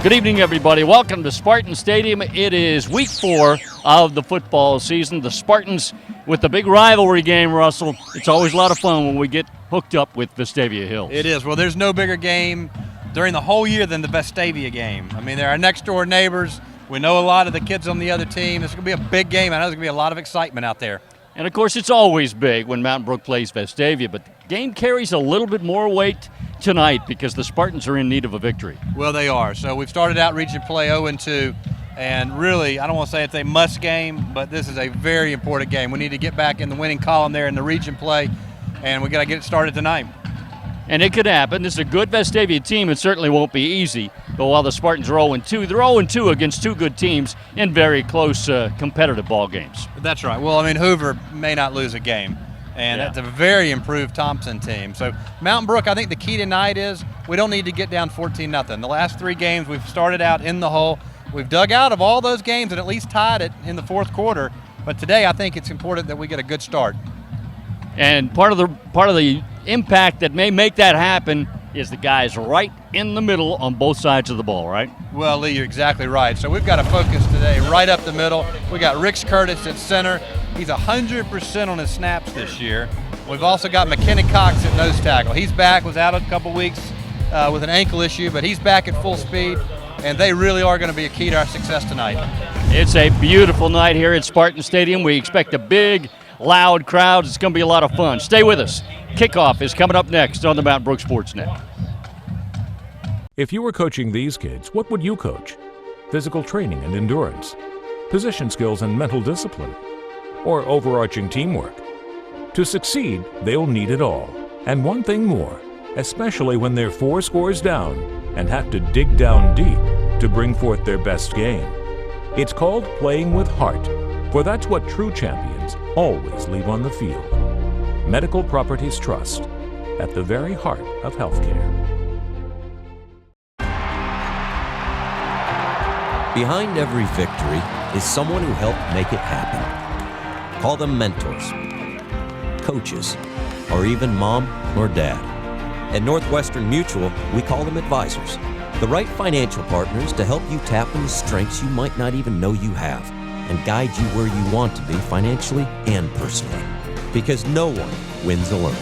Good evening, everybody. Welcome to Spartan Stadium. It is week 4 of the football season. The Spartans with the big rivalry game, Russell. It's always a lot of fun when we get hooked up with Vestavia Hills. It is. Well, there's no bigger game during the whole year than the Vestavia game. I mean, they're our next-door neighbors. We know a lot of the kids on the other team. It's going to be a big game. I know there's going to be a lot of excitement out there. And, of course, it's always big when Mountain Brook plays Vestavia, but the game carries a little bit more weight tonight because the Spartans are in need of a victory. Well, they are. So we've started out region play 0-2, and really, I don't want to say it's a must game, but this is a very important game. We need to get back in the winning column there in the region play, and we got to get it started tonight. And it could happen. This is a good Vestavia team. It certainly won't be easy. But while the Spartans are 0-2, they're 0-2 against two good teams in very close competitive ball games. That's right. Well, I mean, Hoover may not lose a game. And Yeah. That's a very improved Thompson team. So Mountain Brook, I think the key tonight is we don't need to get down 14-0. The last 3 games we've started out in the hole. We've dug out of all those games and at least tied it in the fourth quarter. But today I think it's important that we get a good start. And part of the impact that may make that happen is the guys right in the middle on both sides of the ball, right? Well, Lee, you're exactly right. So we've got to focus today right up the middle. We got Rick Curtis at center. He's 100% on his snaps this year. We've also got McKinnon Cox at nose tackle. He's back, was out a couple weeks with an ankle issue, but he's back at full speed, and they really are going to be a key to our success tonight. It's a beautiful night here at Spartan Stadium. We expect a big, loud crowd. It's going to be a lot of fun. Stay with us. Kickoff is coming up next on the Mountain Brook Sports Net. If you were coaching these kids, what would you coach? Physical training and endurance, position skills and mental discipline, or overarching teamwork? To succeed, they'll need it all. And one thing more, especially when they're 4 scores down and have to dig down deep to bring forth their best game. It's called playing with heart, for that's what true champions always leave on the field. Medical Properties Trust, at the very heart of healthcare. Behind every victory is someone who helped make it happen. Call them mentors, coaches, or even mom or dad. At Northwestern Mutual, we call them advisors. The right financial partners to help you tap into strengths you might not even know you have and guide you where you want to be financially and personally. Because no one wins alone.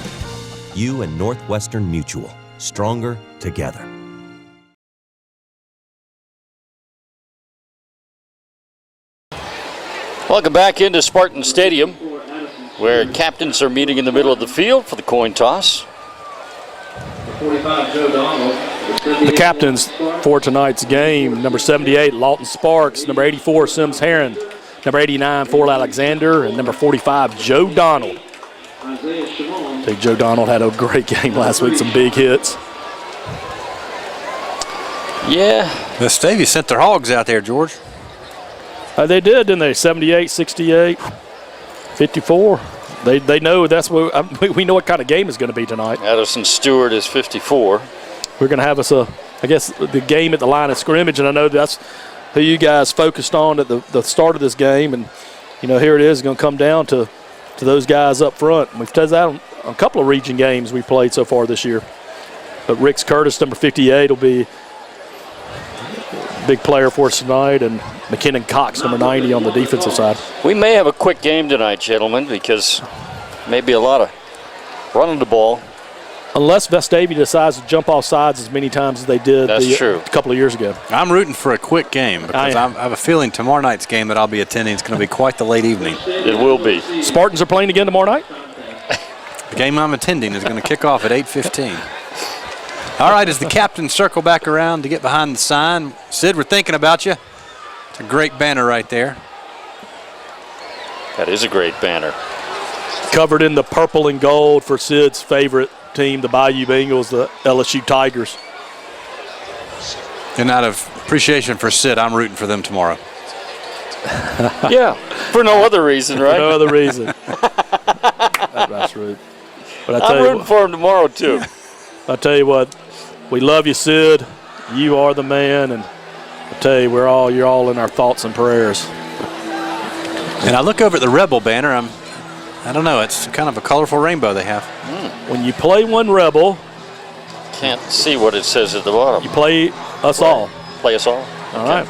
You and Northwestern Mutual, stronger together. Welcome back into Spartan Stadium, where captains are meeting in the middle of the field for the coin toss. The captains for tonight's game, number 78, Lawton Sparks, number 84, Sims Heron, number 89, Ford Alexander, and number 45, Joe Donald. I think Joe Donald had a great game last week, some big hits. Yeah. Vestavia sent their hogs out there, George. They did, didn't they? 78, 68, 54. They know that's what we know what kind of game is going to be tonight. Addison Stewart is 54. We're going to have us the game at the line of scrimmage, and I know that's who you guys focused on at the start of this game, and here it is going to come down to those guys up front. We've tested that on a couple of region games we played so far this year. But Rick Curtis, number 58, will be a big player for us tonight, and McKinnon Cox, number 90, on the defensive side. We may have a quick game tonight, gentlemen, because maybe a lot of running the ball. Unless Vestavia decides to jump off sides as many times as they did a couple of years ago. I'm rooting for a quick game because I have a feeling tomorrow night's game that I'll be attending is going to be quite the late evening. It will be. Spartans are playing again tomorrow night? The game I'm attending is going to kick off at 8:15. All right, as the captains circle back around to get behind the sign, Sid, we're thinking about you. It's a great banner right there. That is a great banner. Covered in the purple and gold for Sid's favorite team, the Bayou Bengals, the LSU Tigers. And out of appreciation for Sid, I'm rooting for them tomorrow. Yeah, for no other reason, right? For no other reason. That's rude. But I'm rooting for him tomorrow, too. I tell you what, we love you, Sid. You are the man, and I tell you, you're all in our thoughts and prayers. And I look over at the Rebel banner. I don't know. It's kind of a colorful rainbow they have. When you play one Rebel, can't see what it says at the bottom. You play us all. play us all. All right.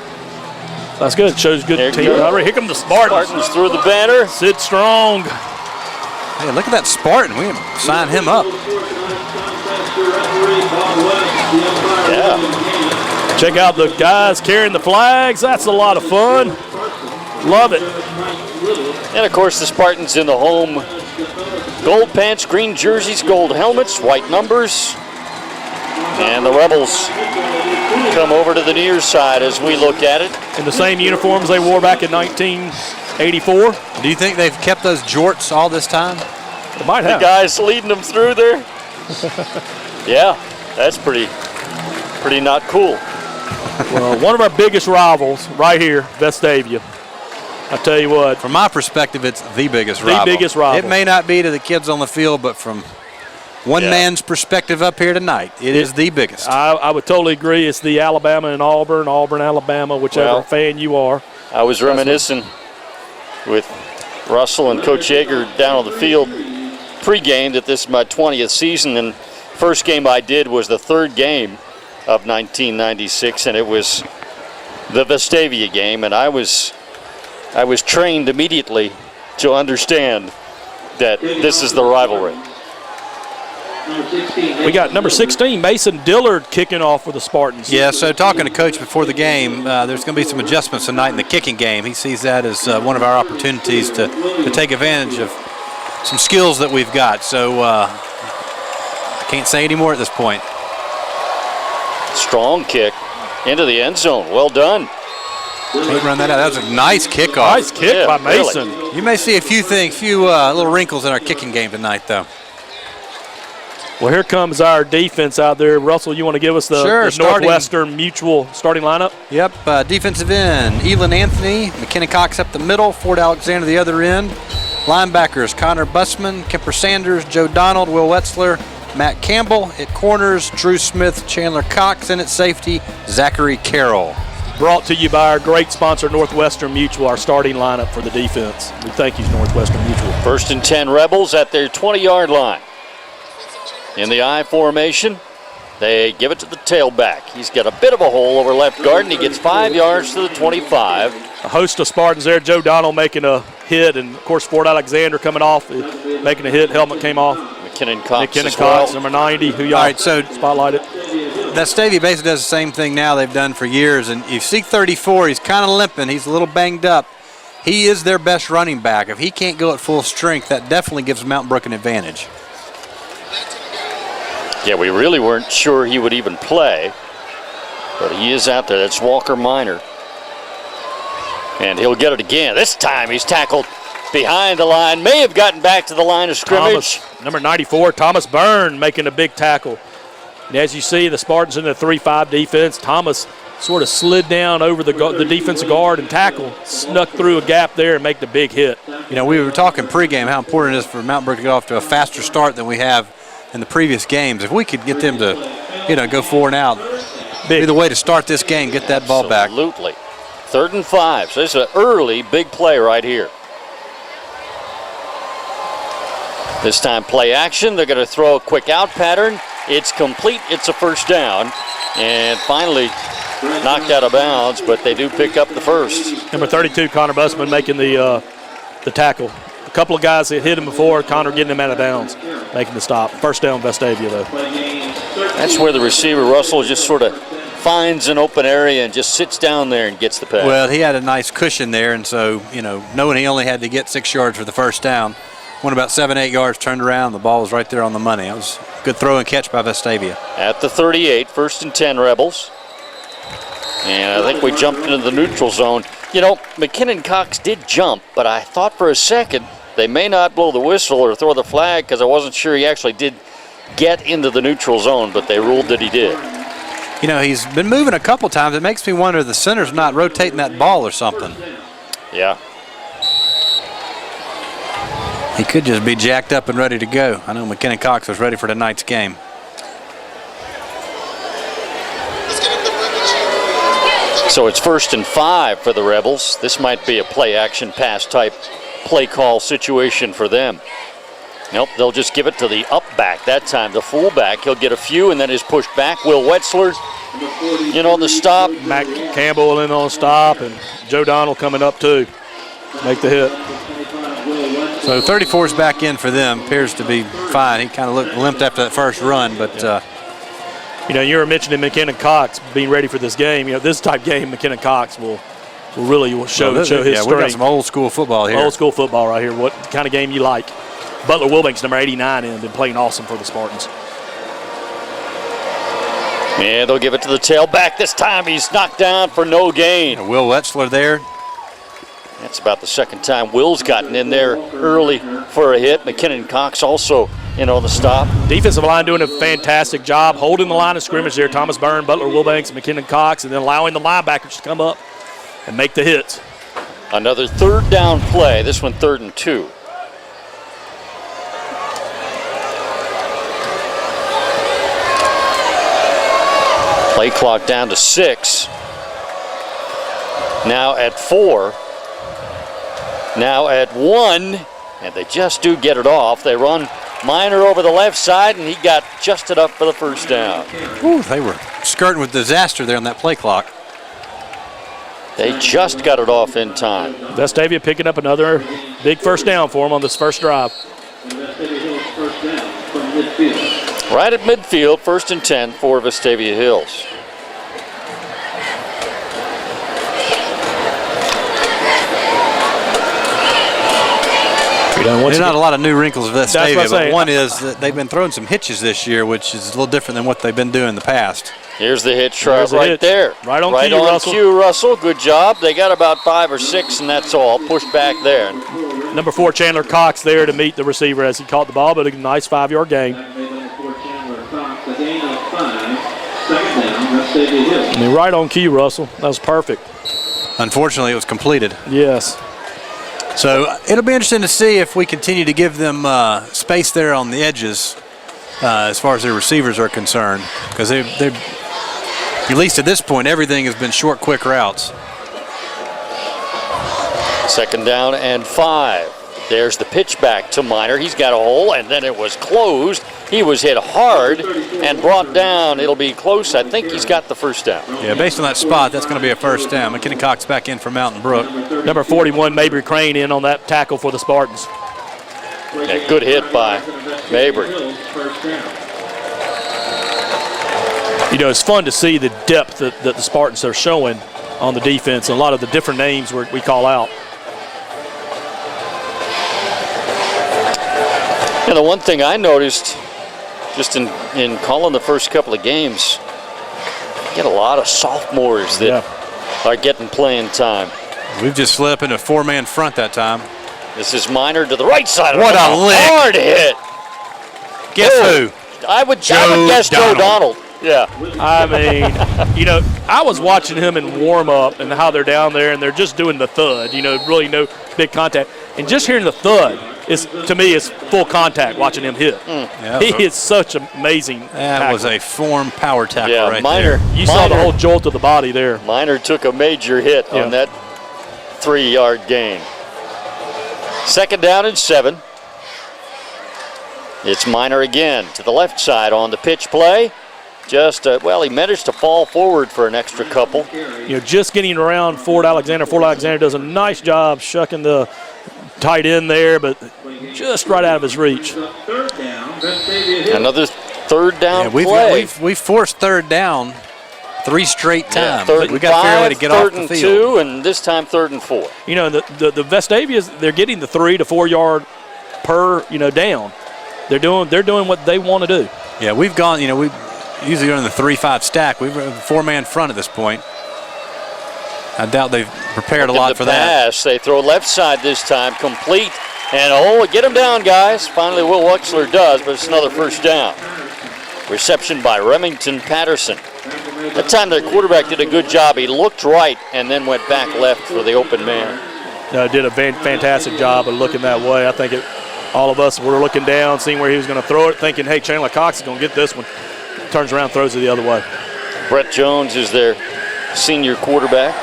That's good. Shows good team. Here come the Spartans. Spartans through the banner. Sid Strong. Hey, look at that Spartan. We can sign him up. Yeah. Check out the guys carrying the flags. That's a lot of fun. Love it. And, of course, the Spartans in the home. Gold pants, green jerseys, gold helmets, white numbers. And the Rebels come over to the near side as we look at it. In the same uniforms they wore back in 1984. Do you think they've kept those jorts all this time? They might have. The guys leading them through there. Yeah, that's pretty not cool. Well, one of our biggest rivals right here, Vestavia. I tell you what. From my perspective, it's the biggest rival. The biggest rival. It may not be to the kids on the field, but from one man's perspective up here tonight, it is the biggest. I would totally agree. It's the Alabama and Auburn, Alabama, whichever fan you are. I was reminiscing with Russell and Coach Yeager down on the field pregame that this is my 20th season, and first game I did was the third game of 1996, and it was the Vestavia game, and I was trained immediately to understand that this is the rivalry. We got number 16, Mason Dillard, kicking off for the Spartans. Yeah, so talking to Coach before the game, there's going to be some adjustments tonight in the kicking game. He sees that as one of our opportunities to take advantage of some skills that we've got. So I can't say any more at this point. Strong kick into the end zone. Well done. Can't run that out. That was a nice kickoff. Nice kick by Mason. Really. You may see a few little wrinkles in our kicking game tonight, though. Well, here comes our defense out there. Russell, you want to give us the Northwestern Mutual starting lineup? Yep, defensive end, Elin Anthony, McKenna Cox up the middle, Ford Alexander the other end. Linebackers, Connor Bussman, Kemper Sanders, Joe Donald, Will Wetzler, Matt Campbell. At corners, Drew Smith, Chandler Cox. And at safety, Zachary Carroll. Brought to you by our great sponsor, Northwestern Mutual, our starting lineup for the defense. We thank you, Northwestern Mutual. 1st and 10 Rebels at their 20-yard line. In the I formation, they give it to the tailback. He's got a bit of a hole over left guard, and he gets 5 yards to the 25. A host of Spartans there. Joe Donald making a hit, and, of course, Ford Alexander coming off, making a hit. Helmet came off. McKinnon Cox, number 90, who y'all spotlighted. Vestavia basically does the same thing now they've done for years. And you see 34, he's kind of limping. He's a little banged up. He is their best running back. If he can't go at full strength, that definitely gives Mountain Brook an advantage. Yeah, we really weren't sure he would even play, but he is out there. That's Walker Minor. And he'll get it again. This time he's tackled behind the line. May have gotten back to the line of scrimmage. Number 94, Thomas Byrne, making a big tackle. And as you see, the Spartans in the 3-5 defense. Thomas sort of slid down over the defensive guard and tackle, snuck through a gap there and make the big hit. You know, we were talking pregame how important it is for Mountain Brook to get off to a faster start than we have in the previous games. If we could get them to, go 4 and out, be the way to start this game, get that ball back. Absolutely. 3rd and 5. So this is an early big play right here. This time play action. They're going to throw a quick out pattern. It's complete. It's a first down. And finally knocked out of bounds, but they do pick up the first. Number 32, Connor Bussman, making the tackle. A couple of guys that hit him before, Connor getting him out of bounds, making the stop. First down, Vestavia, though. That's where the receiver, Russell, just sort of finds an open area and just sits down there and gets the pass. Well, he had a nice cushion there, and so, knowing he only had to get 6 yards for the first down, went about 7-8 yards, turned around, the ball was right there on the money. It was a good throw and catch by Vestavia. At the 38, 1st and 10 Rebels. And I think we jumped into the neutral zone. McKinnon Cox did jump, but I thought for a second they may not blow the whistle or throw the flag because I wasn't sure he actually did get into the neutral zone, but they ruled that he did. He's been moving a couple times. It makes me wonder if the center's not rotating that ball or something. Yeah. He could just be jacked up and ready to go. I know McKinnon Cox was ready for tonight's game. So it's 1st and 5 for the Rebels. This might be a play-action pass type play call situation for them. Nope, they'll just give it to the up back that time. The fullback, he'll get a few and then is pushed back. Will Wetzler in on the stop. Matt Campbell in on the stop, and Joe Donald coming up too. Make the hit. So 34 is back in for them. Appears to be fine. He kind of looked limped after that first run, but you were mentioning McKinnon Cox being ready for this game. This type game, McKinnon Cox will really show his strength. We got some old school football here. Old school football right here. What kind of game you like? Butler Wilbanks, number 89, in, been playing awesome for the Spartans. Yeah, they'll give it to the tailback this time. He's knocked down for no gain. Will Wetzler there. That's about the second time Will's gotten in there early for a hit. McKinnon Cox also in on the stop. Defensive line doing a fantastic job holding the line of scrimmage there. Thomas Byrne, Butler Wilbanks, McKinnon Cox, and then allowing the linebackers to come up and make the hits. Another third down play. This one 3rd and 2. Play clock down to 6. Now at 4. Now at 1. And they just do get it off. They run Minor over the left side, and he got just enough for the first down. Ooh, they were skirting with disaster there on that play clock. They just got it off in time. Vestavia picking up another big first down for him on this first drive. Right at midfield, 1st and 10 for Vestavia Hills. There's not a lot of new wrinkles with Vestavia, but one is that they've been throwing some hitches this year, which is a little different than what they've been doing in the past. Here's the hitch right there. Right on cue, Russell. Good job. They got about 5 or 6, and that's all. Pushed back there. Number 4, Chandler Cox there to meet the receiver as he caught the ball, but a nice 5-yard gain. I mean, right on cue, Russell. That was perfect. Unfortunately, it was completed. Yes. So it'll be interesting to see if we continue to give them space there on the edges as far as their receivers are concerned, because they're at least at this point, everything has been short, quick routes. 2nd down and 5. There's the pitch back to Minor. He's got a hole, and then it was closed. He was hit hard and brought down. It'll be close. I think he's got the first down. Yeah, based on that spot, that's going to be a first down. McKinnon Cox back in for Mountain Brook. Number 41, Mabry Crane, in on that tackle for the Spartans. Yeah, good hit by Mabry. It's fun to see the depth that the Spartans are showing on the defense, and a lot of the different names we call out. And the one thing I noticed just in calling the first couple of games, get a lot of sophomores that are getting playing time. We've just slipped in a 4-man front that time. This is Minor to the right side. What a lick. Hard hit. Guess who? I would guess Joe Donald. Yeah. I mean, I was watching him in warm-up and how they're down there, and they're just doing the thud, really no big contact. And just hearing the thud, to me, it's full contact watching him hit. Yeah, he is such an amazing tackle. Was a form power tackle right Minor, there. You saw the whole jolt of the body there. Minor took a major hit on that 3-yard gain. 2nd down and 7. It's Minor again to the left side on the pitch play. Just, he managed to fall forward for an extra couple. Just getting around Ford Alexander. Ford Alexander does a nice job shucking the tight end there, but just right out of his reach. Another 3rd down play. We've forced 3rd down 3 straight times. Yeah, 3rd and we got to figure a way to get off the 3rd and field. 2, and this time 3rd and 4. The Vestavias, they're getting the 3 to 4 yard per down. They're doing what they want to do. Yeah, we've gone. We usually run the 3-5 stack. We've run a 4-man front at this point. I doubt they've prepared a lot for that. They throw left side this time, complete, and get him down, guys. Finally, Will Wexler does, but it's another first down. Reception by Remington Patterson. That time their quarterback did a good job. He looked right and then went back left for the open man. Did a fantastic job of looking that way. I think all of us were looking down, seeing where he was going to throw it, thinking, hey, Chandler Cox is going to get this one. Turns around, throws it the other way. Brett Jones is their senior quarterback.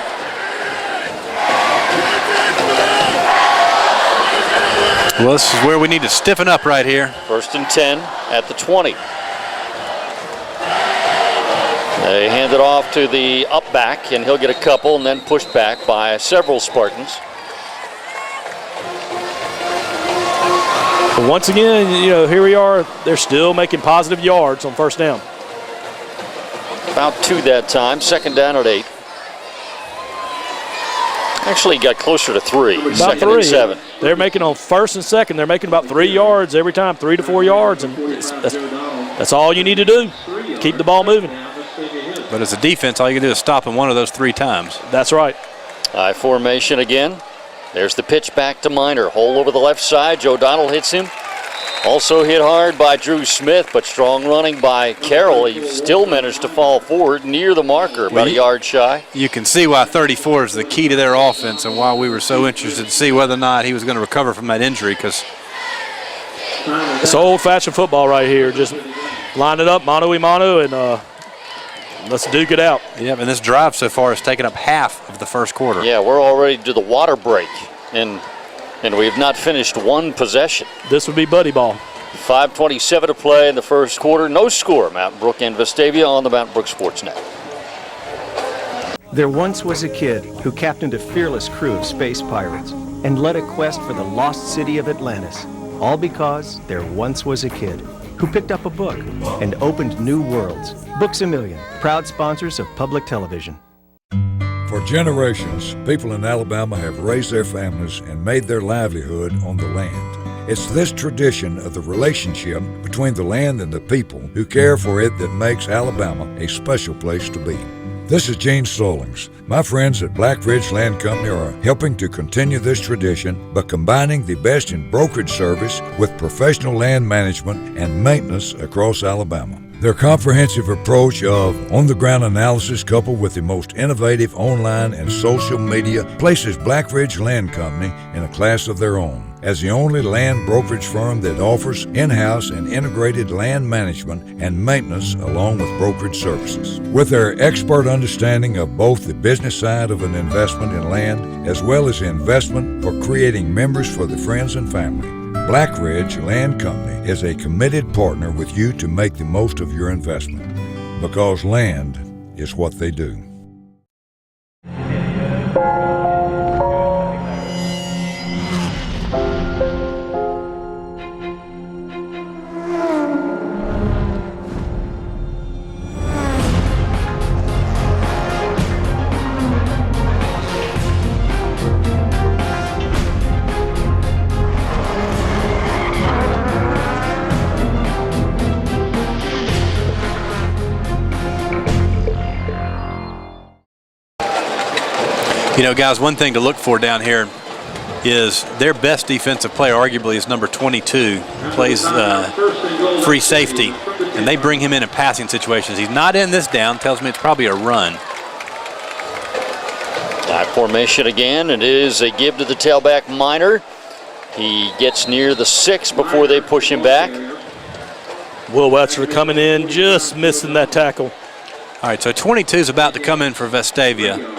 Well, this is where we need to stiffen up right here. 1st and 10 at the 20. They hand it off to the up back, and he'll get a couple and then pushed back by several Spartans. But once again, here we are. They're still making positive yards on first down. About 2 that time. Second down at 8. Actually got closer to 3. About Second 3. and 7. They're making on first and second. They're making about 3 yards every time, 3 to 4 yards, and that's all you need to do. Keep the ball moving. But as a defense, all you can do is stop them one of those 3 times. That's right. I formation again. There's the pitch back to Miner. Hole over the left side. Joe Donald hits him. Also hit hard by Drew Smith, but strong running by Carroll. He still managed to fall forward near the marker, about a yard shy. You can see why 34 is the key to their offense and why we were so interested to see whether or not he was going to recover from that injury, because it's old-fashioned football right here. Just line it up, mano-a-mano, and let's duke it out. Yeah, and this drive so far has taken up half of the first quarter. Yeah, we're already to the water break, and we have not finished one possession. This would be buddy ball. 5:27 to play in the first quarter. No score. Mountain Brook and Vestavia on the Mountain Brook Sports Net. There once was a kid who captained a fearless crew of space pirates and led a quest for the lost city of Atlantis, all because there once was a kid who picked up a book and opened new worlds. Books A Million, proud sponsors of public television. For generations, people in Alabama have raised their families and made their livelihood on the land. It's this tradition of the relationship between the land and the people who care for it that makes Alabama a special place to be. This is Gene Stallings. My friends at Black Ridge Land Company are helping to continue this tradition by combining the best in brokerage service with professional land management and maintenance across Alabama. Their comprehensive approach of on-the-ground analysis coupled with the most innovative online and social media places Black Ridge Land Company in a class of their own as the only land brokerage firm that offers in-house and integrated land management and maintenance along with brokerage services. With their expert understanding of both the business side of an investment in land as well as investment for creating members for the friends and family, Black Ridge Land Company is a committed partner with you to make the most of your investment, because land is what they do. You know, guys, one thing to look for down here is their best defensive player arguably is number 22, plays free safety, and they bring him in passing situations. He's not in this down, tells me it's probably a run. High formation again. It is a give to the tailback Miner. He gets near the 6 before they push him back. Will Wetzer coming in, just missing that tackle. All right, so 22 is about to come in for Vestavia.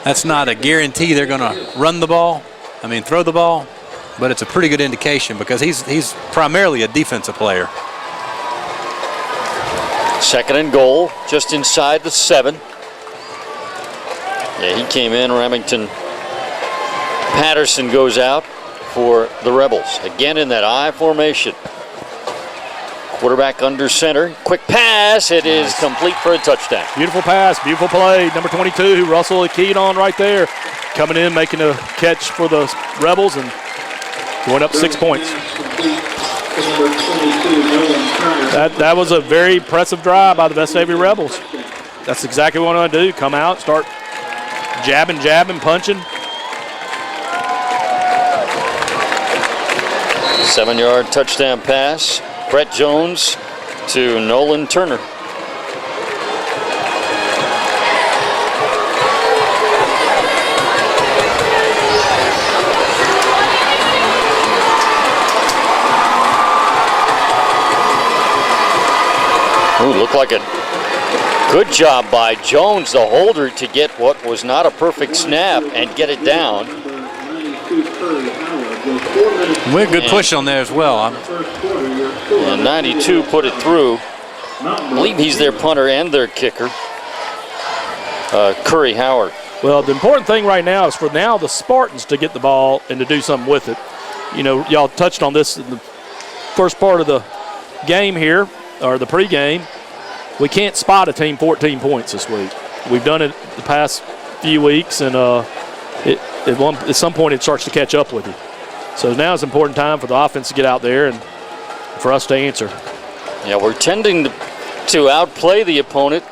That's not a guarantee they're going to run the ball, throw the ball, but it's a pretty good indication because he's primarily a defensive player. Second and goal, just inside the 7. Yeah, he came in. Remington Patterson goes out for the Rebels. Again in that I formation. Quarterback under center. Quick pass. It is complete for a touchdown. Beautiful pass, beautiful play. Number 22, who Russell had keyed on right there, coming in, making a catch for the Rebels and going up 6 points. That was a very impressive drive by the Vestavia Rebels. That's exactly what I want to do. Come out, start jabbing, punching. 7-yard touchdown pass. Brett Jones to Nolan Turner. Ooh, looked like a good job by Jones, the holder, to get what was not a perfect snap and get it down. We had a good push on there as well. And 92 put it through. I believe he's their punter and their kicker, Curry Howard. Well, the important thing right now is for now the Spartans to get the ball and to do something with it. You know, y'all touched on this in the first part of the game here, or the pregame. We can't spot a team 14 points this week. We've done it the past few weeks, and at some point it starts to catch up with you. So now is an important time for the offense to get out there and for us to answer. Yeah, we're tending to outplay the opponent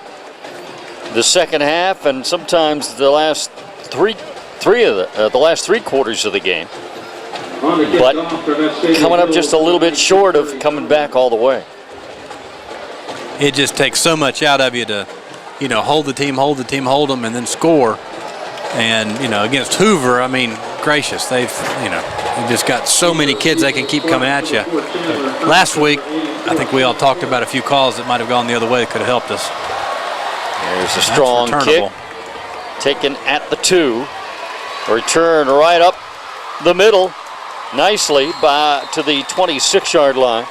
the second half and sometimes the last three quarters of the game. But coming up just a little bit short of coming back all the way. It just takes so much out of you to, you know, hold them, and then score. And, you know, against Hoover, I mean, gracious, they've just got so many kids they can keep coming at you. Last week, I think we all talked about a few calls that might have gone the other way that could have helped us. There's a strong kick taken at the 2. Return right up the middle nicely to the 26-yard line.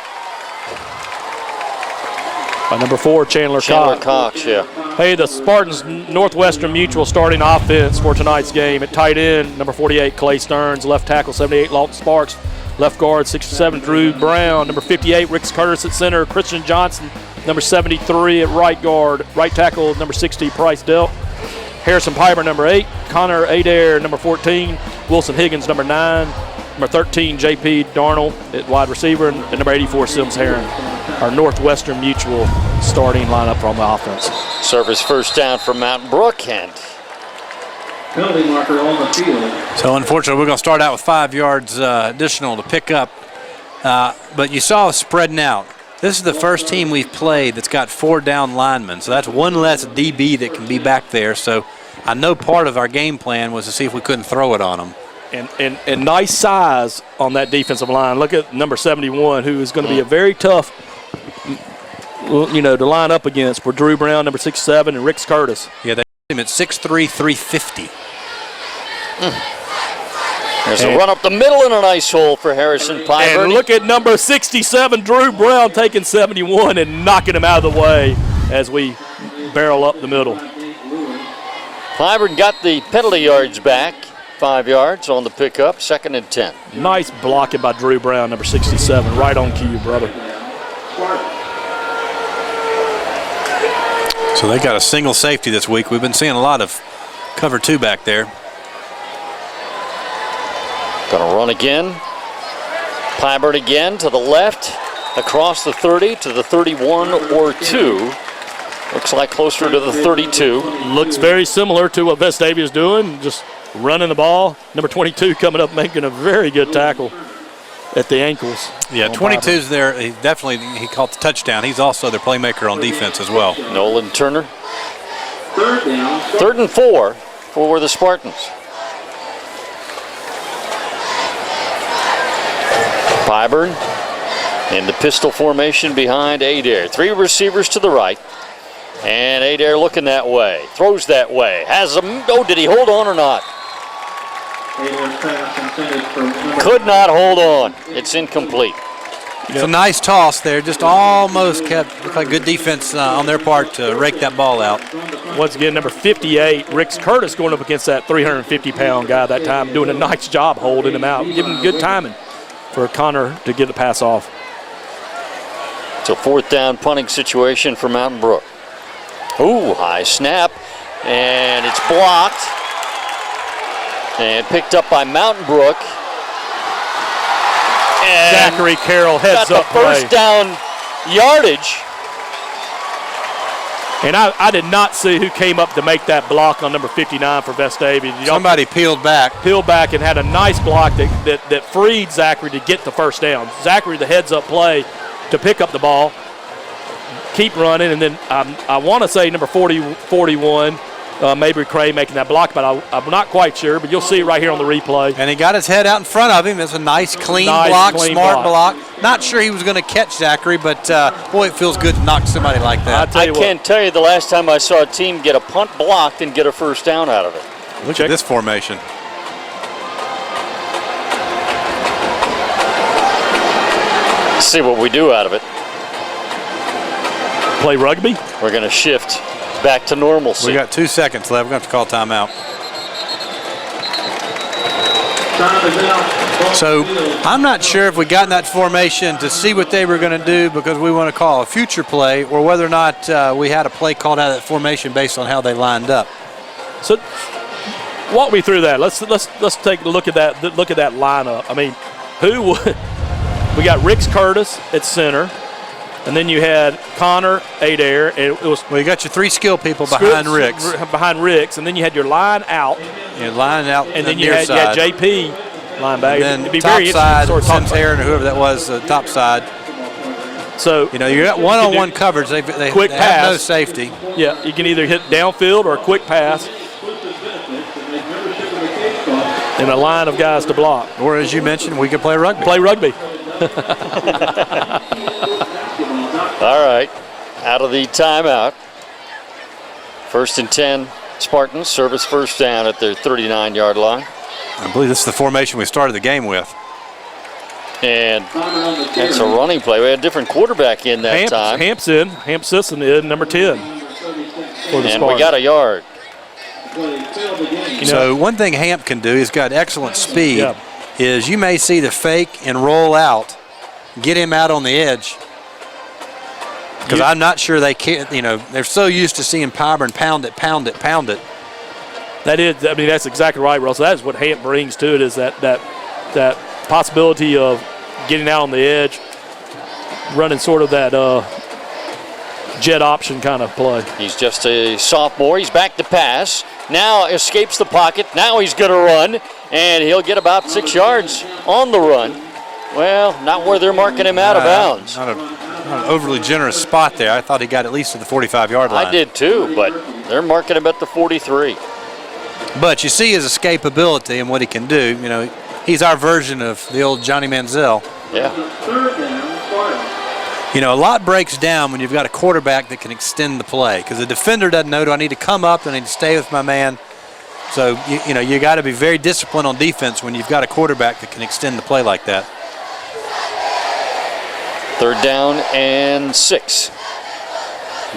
By number 4, Chandler Cox, yeah. Hey, the Spartans Northwestern Mutual starting offense for tonight's game. At tight end, number 48, Clay Stearns. Left tackle, 78, Lawton Sparks. Left guard, 67, Drew Brown. Number 58, Rick Curtis at center. Christian Johnson, number 73 at right guard. Right tackle, number 60, Price Delp. Harrison Piper, number 8. Connor Adair, number 14. Wilson Higgins, number 9. Number 13, J.P. Darnold at wide receiver. And number 84, Sims Heron. Our Northwestern Mutual starting lineup from the offense. Service first down for Mountain Brook, and penalty marker on the field. So unfortunately, we're going to start out with 5 yards additional to pick up. But you saw us spreading out. This is the first team we've played that's got 4 down linemen. So that's one less DB that can be back there. So I know part of our game plan was to see if we couldn't throw it on them. And nice size on that defensive line. Look at number 71, who is going to be a very tough, to line up against, for Drew Brown, number 67, and Rick Curtis. Yeah, they him at 6'3", 350. There's a run up the middle and a nice hole for Harrison Piper. And look at number 67, Drew Brown, taking 71 and knocking him out of the way as we barrel up the middle. Piper got the penalty yards back. 5 yards on the pickup, 2nd and 10. Nice blocking by Drew Brown, number 67. Right on cue, brother. So they got a single safety this week. We've been seeing a lot of cover 2 back there. Gonna run again. Piper again to the left, across the 30 to the 31 or 2. Looks like closer to the 32. Looks very similar to what Vestavia is doing, just running the ball. Number 22 coming up, making a very good tackle at the ankles. Yeah, 22's there. He caught the touchdown. He's also their playmaker on defense as well. Nolan Turner. 3rd down. 3rd and 4 for the Spartans. Pyburn in the pistol formation behind Adair. 3 receivers to the right. And Adair looking that way. Throws that way. Has him. Oh, did he hold on or not? Could not hold on. It's incomplete. It's a nice toss there. Just almost looked like good defense on their part to rake that ball out. Once again, number 58, Rick Curtis, going up against that 350-pound guy that time, doing a nice job holding him out, giving him good timing for Connor to get the pass off. It's a 4th down punting situation for Mountain Brook. Ooh, high snap, and it's blocked. And picked up by Mountain Brook. And Zachary Carroll heads got up the first down yardage. And I did not see who came up to make that block on number 59 for Vestavia. Somebody peeled back. And had a nice block that freed Zachary to get the first down. Zachary, the heads-up play to pick up the ball, keep running, and then I want to say number 41, Mabry Cray making that block, but I'm not quite sure, but you'll see it right here on the replay. And he got his head out in front of him. It's a nice, clean block, smart block. Not sure he was going to catch Zachary, but boy, it feels good to knock somebody like that. I can't tell you the last time I saw a team get a punt blocked and get a first down out of it. Look at this formation. Let's see what we do out of it. Play rugby? We're going to shift back to normalcy. We got 2 seconds left. We're going to have to call timeout. Time is out. So I'm not sure if we got in that formation to see what they were going to do because we want to call a future play, or whether or not we had a play called out of that formation based on how they lined up. So walk me through that. Let's take a look at that. Look at that lineup. I mean, we got Rix Curtis at center, and then you had Connor Adair. And it was Well, you got your 3 skill people behind Rix. Behind Rix, and then you had your line out, You're lining out and then the you near had side. JP linebacker. And then It'd be top very side, interesting to sort of Sims talk Aaron or whoever that was, top side. So You know, you got one-on-one coverage. They quick have no pass. safety. yeah, you can either hit downfield or a quick pass, and a line of guys to block. Or as you mentioned, we could play rugby. Play rugby. All right, out of the timeout. 1st and 10, Spartans. Service first down at their 39-yard line. I believe this is the formation we started the game with. And it's a running play. We had a different quarterback in that time. Hamp Sisson in number 10 for the And Spartans. we got a yard. So one thing Hamp can do, he's got excellent speed, Yeah. is you may see the fake and roll out, get him out on the edge. Because I'm not sure they can, they're so used to seeing Pyburn pound it. That's exactly right, Russell. That is what Hamp brings to it, is that possibility of getting out on the edge, running sort of that jet option kind of play. He's just a sophomore. He's back to pass. Now escapes the pocket. Now he's going to run, and he'll get about 6 yards on the run. Well, not where they're marking him out of bounds. Not an overly generous spot there. I thought he got at least to the 45-yard line. I did too, but they're marking him at the 43. But you see his escapability and what he can do. He's our version of the old Johnny Manziel. Yeah. 3rd down, Spartans. A lot breaks down when you've got a quarterback that can extend the play, because the defender doesn't know, do I need to come up, do I need to stay with my man? So, you got to be very disciplined on defense when you've got a quarterback that can extend the play like that. 3rd down and 6.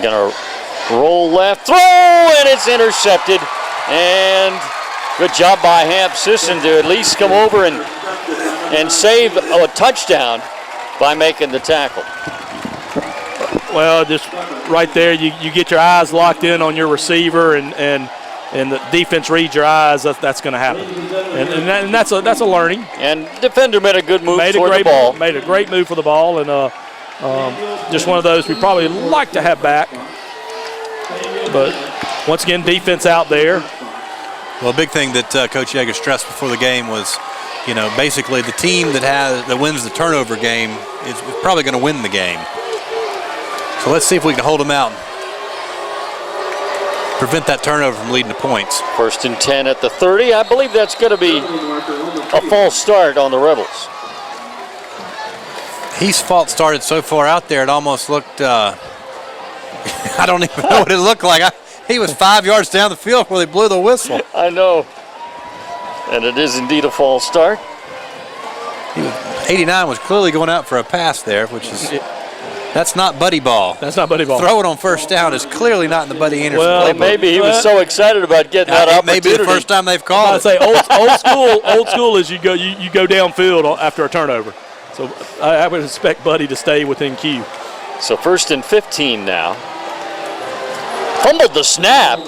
Gonna roll left, throw, and it's intercepted. And good job by Hamp Sisson to at least come over and save a touchdown by making the tackle. Well, just right there, you get your eyes locked in on your receiver, and the defense reads your eyes. That's going to happen, and that's a learning. And defender made a good move Made toward the ball. Made a great move for the ball, and just one of those we probably like to have back. But once again, defense out there. Well, a big thing that Coach Yeager stressed before the game was, basically the team that wins the turnover game is probably going to win the game. So let's see if we can hold them out, prevent that turnover from leading to points. 1st and 10 at the 30. I believe that's going to be a false start on the Rebels. He's false started so far out there, it almost looked, I don't even know what it looked like. He was 5 yards down the field before they blew the whistle. I know. And it is indeed a false start. 89 was clearly going out for a pass there, that's not buddy ball. That's not buddy ball. Throw it on 1st down is clearly not in the Buddy Anderson Well, playbook. Maybe he was so excited about getting that It opportunity. may be the first time they've called I'd it. say old school is you go downfield after a turnover. So I would expect Buddy to stay within cue. So 1st and 15 now. Fumbled the snap.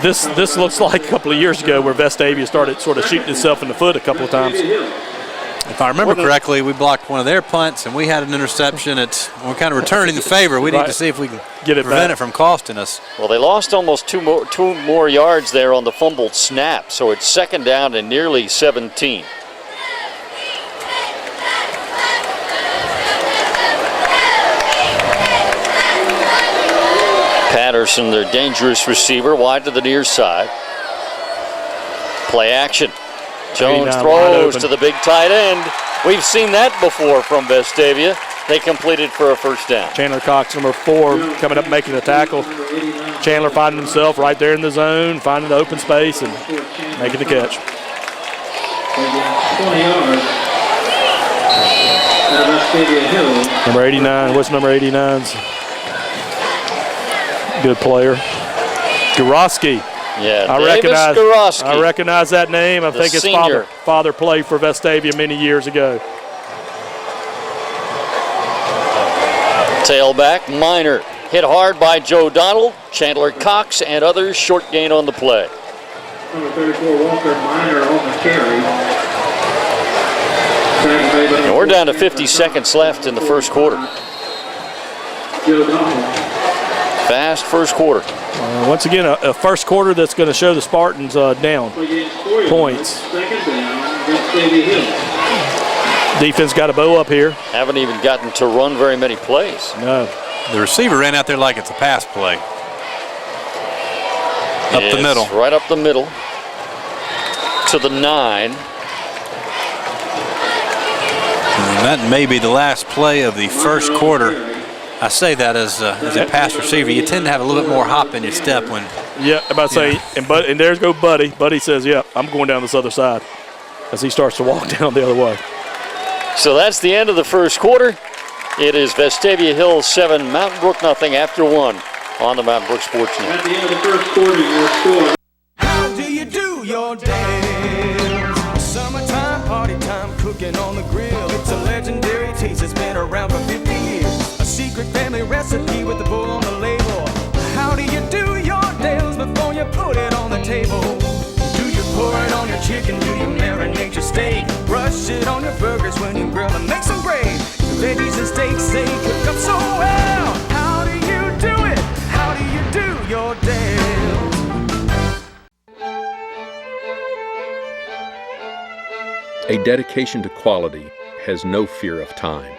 This looks like a couple of years ago where Vestavia started sort of shooting itself in the foot a couple of times. If I remember correctly, we blocked one of their punts, and we had an interception. We're kind of returning the favor. We need to see if we can prevent it from costing us. Well, they lost almost two more yards there on the fumbled snap, so it's 2nd down and nearly 17. Patterson, their dangerous receiver, wide to the near side. Play action. Jones throws to the big tight end. We've seen that before from Vestavia. They completed for a 1st down. Chandler Cox, number 4, coming up making the tackle. Chandler finding himself right there in the zone, finding the open space and making the catch. 20 yards. Vestavia Hills. Number 89. What's number 89's? Good player. Goroski. Yeah, I recognize that name. I think his father played for Vestavia many years ago. Tailback, Minor. Hit hard by Joe Donald, Chandler Cox, and others. Short gain on the play. Number 34, Walker Minor on the carry. And we're down to 50 seconds left in the first quarter. Joe Donald. Fast first quarter. Once again, a first quarter that's going to show the Spartans down points. Second down, Vestavia Hills. Defense got a bow up here. Haven't even gotten to run very many plays. No. The receiver ran out there like it's a pass play. Up the middle. Right up the middle to the 9. And that may be the last play of the first quarter. I say that as a pass receiver, you tend to have a little bit more hop in your step when. Yeah, I'm about to say, and there's go Buddy. Buddy says, "Yeah, I'm going down this other side," as he starts to walk down the other way. So that's the end of the first quarter. It is Vestavia Hills 7, Mountain Brook nothing after 1 on the Mountain Brook Sports Net. At the end of the first quarter, your score. How do you do your dance? Summertime, party time, cooking on the grill. It's a legendary taste that's been around for 50 years. A secret family recipe with the bull on the label. How do you do your dance before you put it on the table? Do you pour it on your chicken? Do you marinate your steak? Brush it on your burgers when you grill and make some gravy. Veggies and steaks, they cook up so well. How do you do it? How do you do your dance? A dedication to quality has no fear of time.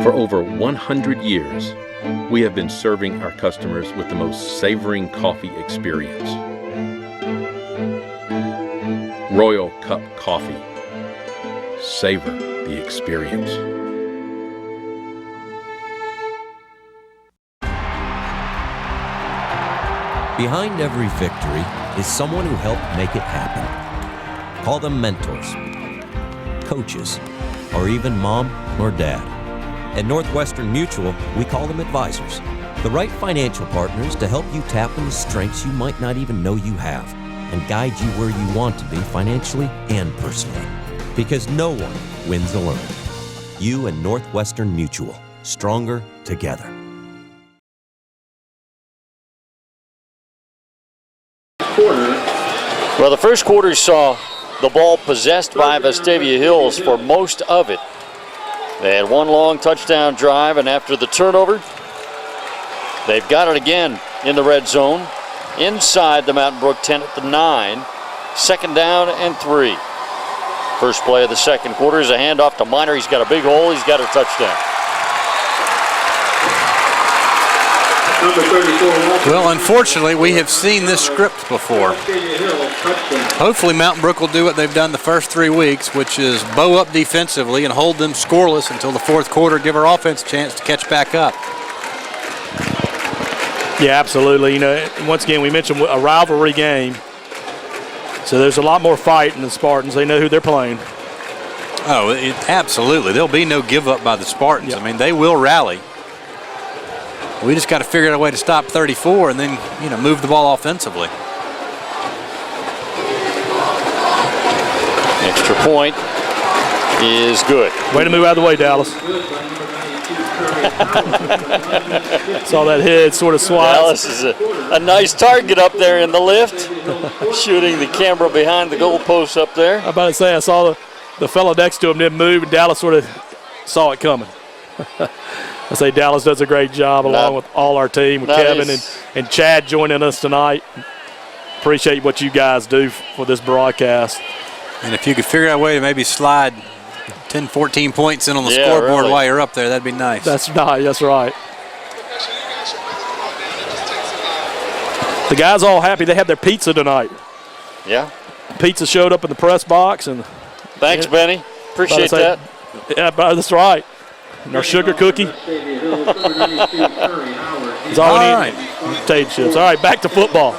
For over 100 years, we have been serving our customers with the most savoring coffee experience. Royal Cup Coffee. Savor the experience. Behind every victory is someone who helped make it happen. Call them mentors, coaches, or even mom or dad. At Northwestern Mutual, we call them advisors. The right financial partners to help you tap into strengths you might not even know you have and guide you where you want to be financially and personally. Because no one wins alone. You and Northwestern Mutual, stronger together. Well, the first quarter saw the ball possessed by Vestavia Hills for most of it. They had one long touchdown drive, and after the turnover, they've got it again in the red zone, inside the Mountain Brook 10 at the 9, second down and 3. First play of the second quarter is a handoff to Minor. He's got a big hole. He's got a touchdown. Well, unfortunately, we have seen this script before. Hopefully, Mountain Brook will do what they've done the first 3 weeks, which is bow up defensively and hold them scoreless until the fourth quarter, give our offense a chance to catch back up. Yeah, absolutely. You know, once again, we mentioned a rivalry game. So there's a lot more fight in the Spartans. They know who they're playing. Oh, absolutely. There'll be no give up by the Spartans. Yep. I mean, they will rally. We just got to figure out a way to stop 34 and then, move the ball offensively. Extra point is good. Way to move out of the way, Dallas. Saw that head sort of swat. Dallas is a nice target up there in the lift, shooting the camera behind the goalpost up there. I'm about to say, I saw the fellow next to him didn't move, and Dallas sort of saw it coming. I say Dallas does a great job along with all our team, with Kevin and Chad joining us tonight. Appreciate what you guys do for this broadcast. And if you could figure out a way to maybe slide 10, 14 points in on the scoreboard while you're up there, that'd be nice. That's nice. That's right. The guys all happy. They had their pizza tonight. Yeah. Pizza showed up in the press box. And thanks, Benny. Appreciate that. Yeah, that's right. And our sugar cookie. It's all we need. Potato chips. All right, back to football.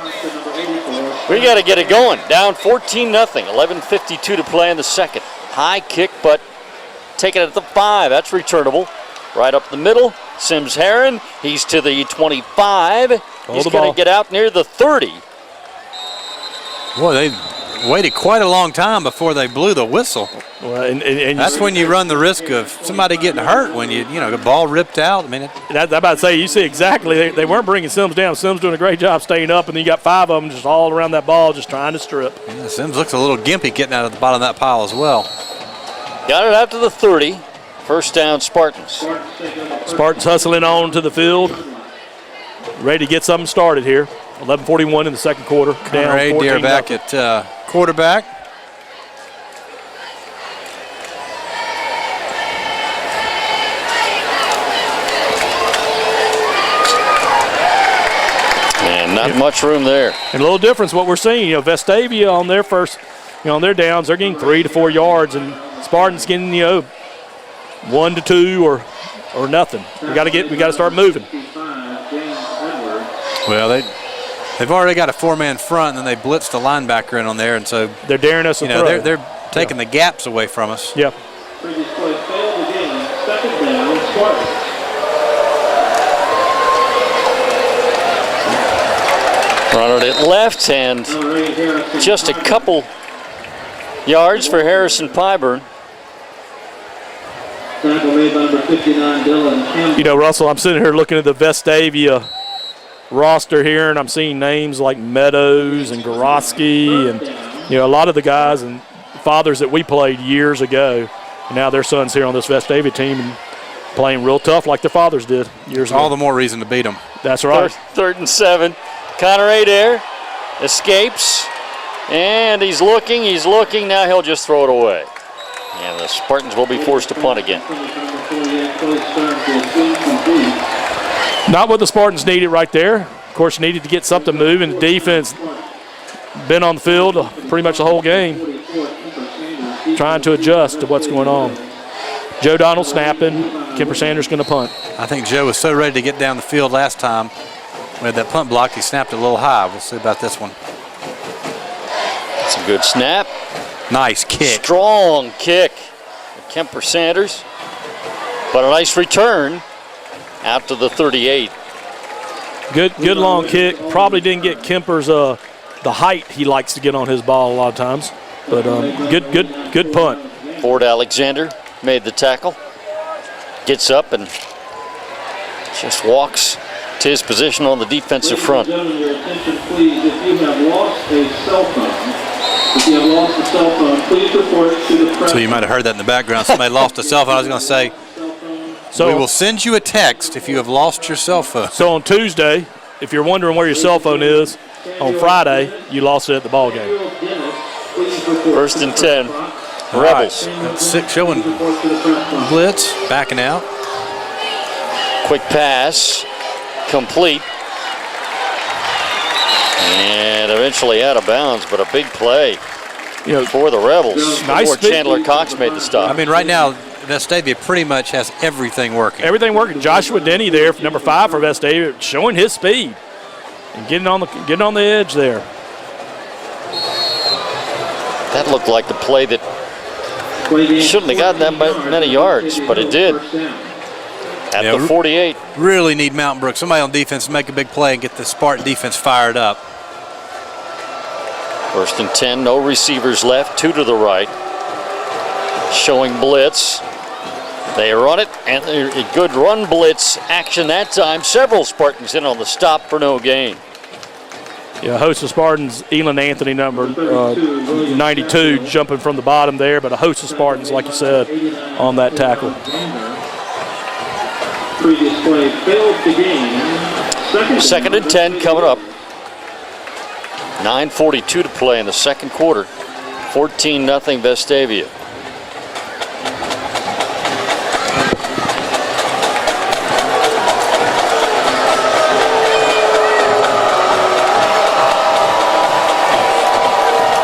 We got to get it going. Down 14-0. 11:52 to play in the second. High kick, but taken at the 5. That's returnable. Right up the middle. Sims Heron. He's to the 25. He's going to get out near the 30. Boy, they waited quite a long time before they blew the whistle. Well, and that's when you run the risk of somebody getting hurt when the ball ripped out. I mean, I'm about to say, you see exactly, they weren't bringing Sims down. Sims doing a great job staying up, and then you got 5 of them just all around that ball just trying to strip. Yeah, Sims looks a little gimpy getting out of the bottom of that pile as well. Got it out to the 30. First down, Spartans. Spartans hustling on to the field, ready to get something started here. 11:41 in the second quarter. Down 14 back at quarterback. And not much room there. And a little difference what we're seeing. Vestavia on their first, on their downs, they're getting 3 to 4 yards, and Spartans getting 1 to 2 or nothing. We got to start moving. Well, they've already got a 4-man front, and then they blitzed the linebacker in on there, and so they're daring us to throw. They're taking the gaps away from us. Yeah. Previous play failed again. Second down, Spartans. Run it left, and just a couple yards for Harrison Pyburn. Tackle made by number 59, Dylan Campbell. Russell, I'm sitting here looking at the Vestavia roster here, and I'm seeing names like Meadows and Gorosky and a lot of the guys and fathers that we played years ago, and now their sons here on this Vestavia team and playing real tough like their fathers did years ago. All the more reason to beat them. That's right. Third and 7. Connor Adair escapes, and he's looking. Now he'll just throw it away. And the Spartans will be forced to punt again. Not what the Spartans needed right there. Of course, needed to get something moving. The defense been on the field pretty much the whole game, trying to adjust to what's going on. Joe Donald snapping. Kemper Sanders going to punt. I think Joe was so ready to get down the field last time. We had that punt blocked. He snapped it a little high. We'll see about this one. It's a good snap. Nice kick. Strong kick. Kemper Sanders. But a nice return out to the 38. Good long kick. Probably didn't get Kemper's the height he likes to get on his ball a lot of times. But good punt. Ford Alexander made the tackle. Gets up and just walks to his position on the defensive front. Your attention, please. If you have lost a cell phone, please report to the press. So you might have heard that in the background. Somebody lost a cell phone. I was going to say, so we will send you a text if you have lost your cell phone. So on Tuesday, if you're wondering where your cell phone is, on Friday, you lost it at the ball game. First and 10. Rebels. Right. 6 showing blitz, backing out. Quick pass. Complete. And eventually out of bounds, but a big play for the Rebels. Nice. Chandler Cox made the stop. I mean, right now, Vestavia pretty much has everything working. Everything working. Joshua Denny there, number 5 for Vestavia, showing his speed and getting on the edge there. That looked like the play that shouldn't have gotten that many yards, but it did. At the 48. Really need Mountain Brook. Somebody on defense to make a big play and get the Spartan defense fired up. First and 10, no receivers left, 2 to the right. Showing blitz. They run it, and a good run blitz action that time. Several Spartans in on the stop for no gain. Yeah, host of Spartans, Elon Anthony, number 92, jumping from the bottom there, but a host of Spartans, like you said, on that tackle. Previous play failed the game. Second and 10 coming up. 9:42 to play in the second quarter. 14-0 Vestavia.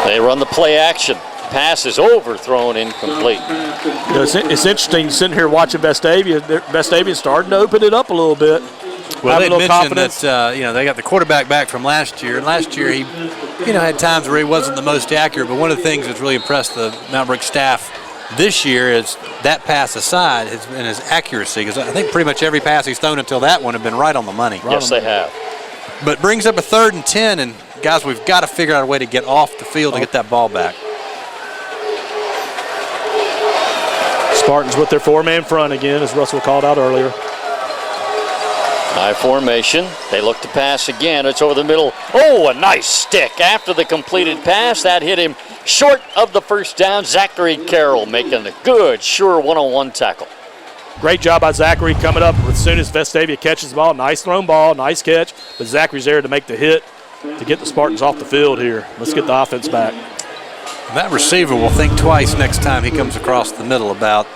They run the play action. Pass is overthrown, incomplete. It's interesting sitting here watching Vestavia. Vestavia's starting to open it up a little bit. Well, they mentioned that they got the quarterback back from last year. Last year he had times where he wasn't the most accurate, but one of the things that's really impressed the Mount Brook staff this year is that pass aside has been his accuracy, because I think pretty much every pass he's thrown until that one have been right on the money. Yes, they have. But brings up a 3rd and 10, and guys, we've got to figure out a way to get off the field to get that ball back. Spartans with their 4-man front again, as Russell called out earlier. High formation. They look to pass again. It's over the middle. Oh, a nice stick after the completed pass. That hit him short of the first down. Zachary Carroll making a good, sure one-on-one tackle. Great job by Zachary coming up as soon as Vestavia catches the ball. Nice thrown ball, nice catch. But Zachary's there to make the hit to get the Spartans off the field here. Let's get the offense back. That receiver will think twice next time he comes across the middle about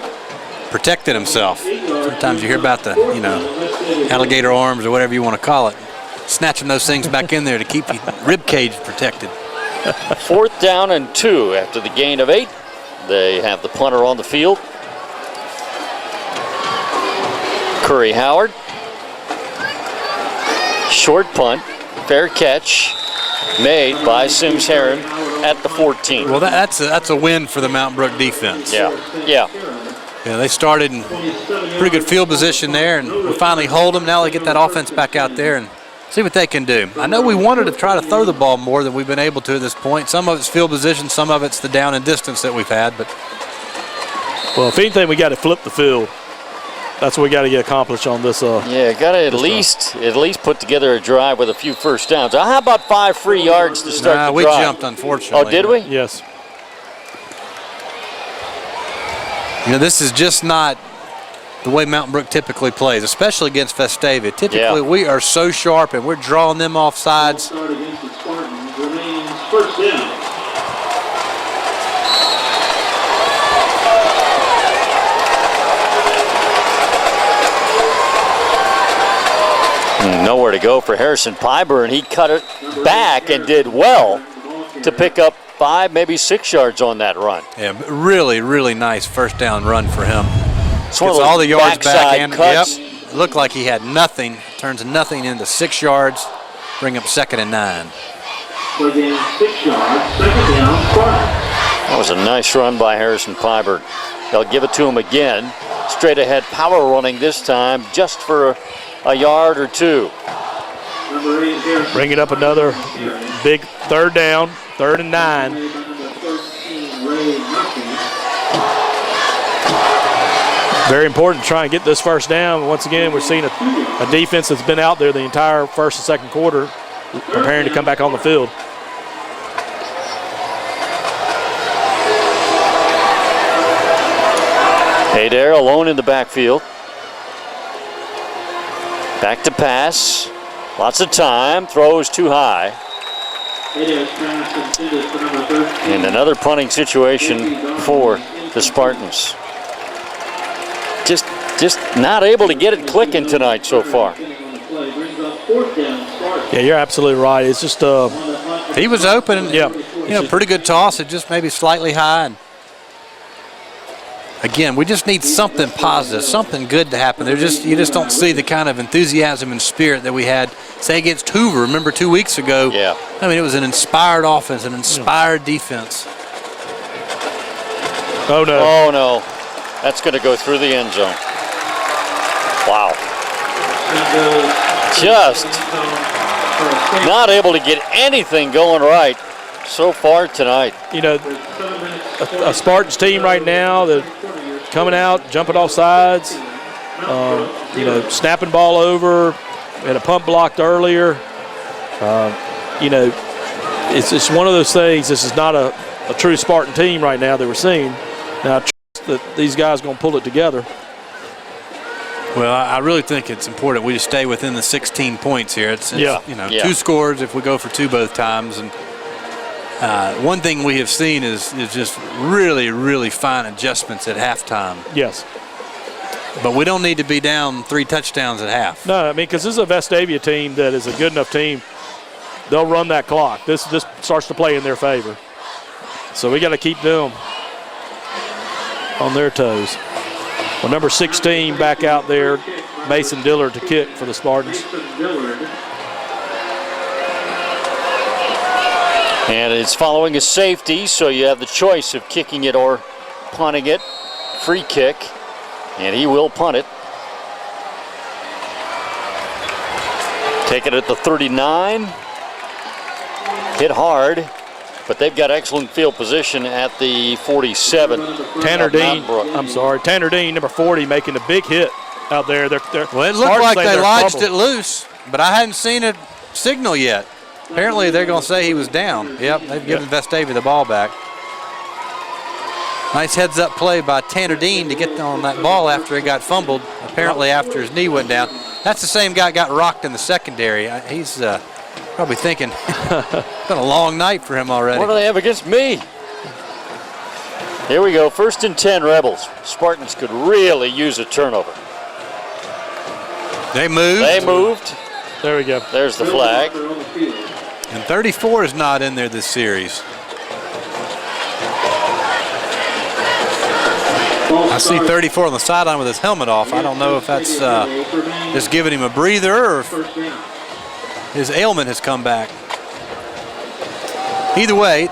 protecting himself. Sometimes you hear about the, alligator arms or whatever you want to call it. Snatching those things back in there to keep your rib cage protected. 4th down and 2 after the gain of 8. They have the punter on the field. Curry Howard. Short punt, fair catch, made by Sims Heron at the 14. Well, that's a win for the Mount Brook defense. Yeah. They started in pretty good field position there, and we finally hold them. Now they get that offense back out there and see what they can do. I know we wanted to try to throw the ball more than we've been able to at this point. Some of it's field position, some of it's the down and distance that we've had. But well, if anything, we got to flip the field. That's what we got to get accomplished on this. Got to at least put together a drive with a few first downs. How about 5 free yards to start the we drive? We jumped, unfortunately. Oh, did we? Yes. This is just not the way Mount Brook typically plays, especially against Vestavia. Typically, we are so sharp and we're drawing them off sides. Nowhere to go for Harrison Piber, and he cut it back and did well to pick up 5, maybe 6 yards on that run. Yeah, really, really nice first down run for him. Gets all the yards back and cuts. Yep, looked like he had nothing. Turns nothing into 6 yards. Bring up 2nd and 9. Within 6 yards, 2nd down, Spartans. That was a nice run by Harrison Piber. They'll give it to him again. Straight ahead power running this time, just for a yard or 2. Bring it up another big 3rd down, 3rd and 9. Very important to try and get this first down. Once again, we're seeing a defense that's been out there the entire first and second quarter, preparing to come back on the field. Adair alone in the backfield. Back to pass. Lots of time. Throws too high. And another punting situation for the Spartans. Just not able to get it clicking tonight so far. Yeah, you're absolutely right. It's just he was open. Yeah, pretty good toss. It just maybe slightly high. And again, we just need something positive, something good to happen. You just don't see the kind of enthusiasm and spirit that we had, say, against Hoover. Remember 2 weeks ago? Yeah. I mean, it was an inspired offense, an inspired defense. Oh, no. Oh, no. That's going to go through the end zone. Wow. Just not able to get anything going right so far tonight. A Spartans team right now that coming out, jumping off sides, snapping ball over, had a punt blocked earlier. It's just one of those things. This is not a true Spartan team right now that we're seeing. Now, I trust that these guys are going to pull it together. Well, I really think it's important we just stay within the 16 points here. It's 2 scores if we go for 2 both times. And one thing we have seen is just really, really fine adjustments at halftime. Yes. But we don't need to be down 3 touchdowns at half. No, because this is a Vestavia team that is a good enough team. They'll run that clock. This starts to play in their favor. So we got to keep them on their toes. Well, number 16 back out there, Mason Dillard to kick for the Spartans. And it's following a safety, so you have the choice of kicking it or punting it. Free kick, and he will punt it. Take it at the 39. Hit hard, but they've got excellent field position at the 47. Tanner Dean, Tanner Dean, number 40, making a big hit out there. Well, it looked like they lodged it loose, but I hadn't seen a signal yet. Apparently, they're going to say he was down. Yep, they've given Vestavia the ball back. Nice heads-up play by Tanner Dean to get on that ball after he got fumbled, apparently after his knee went down. That's the same guy got rocked in the secondary. He's probably thinking, it's been a long night for him already. What do they have against me? Here we go, 1st and 10 Rebels. Spartans could really use a turnover. They moved. They moved. There we go. There's the flag. And 34 is not in there this series. I see 34 on the sideline with his helmet off. I don't know if that's just giving him a breather or if his ailment has come back. Either way,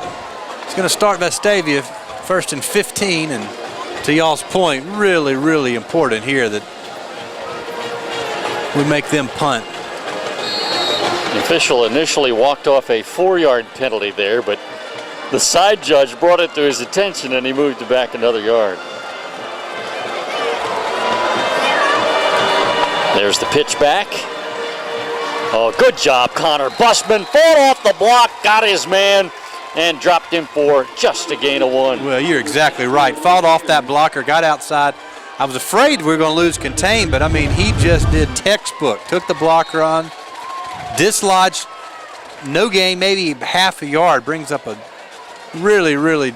it's going to start Vestavia 1st and 15. And to y'all's point, really, really important here that we make them punt. The official initially walked off a 4-yard penalty there, but the side judge brought it to his attention and he moved it back another yard. There's the pitch back. Oh, good job, Connor Busman. Fought off the block, got his man, and dropped him for just a gain of 1. Well, you're exactly right. Fought off that blocker, got outside. I was afraid we were going to lose contain, but I mean, he just did textbook. Took the blocker on, dislodged, no gain, maybe half a yard, brings up a really, really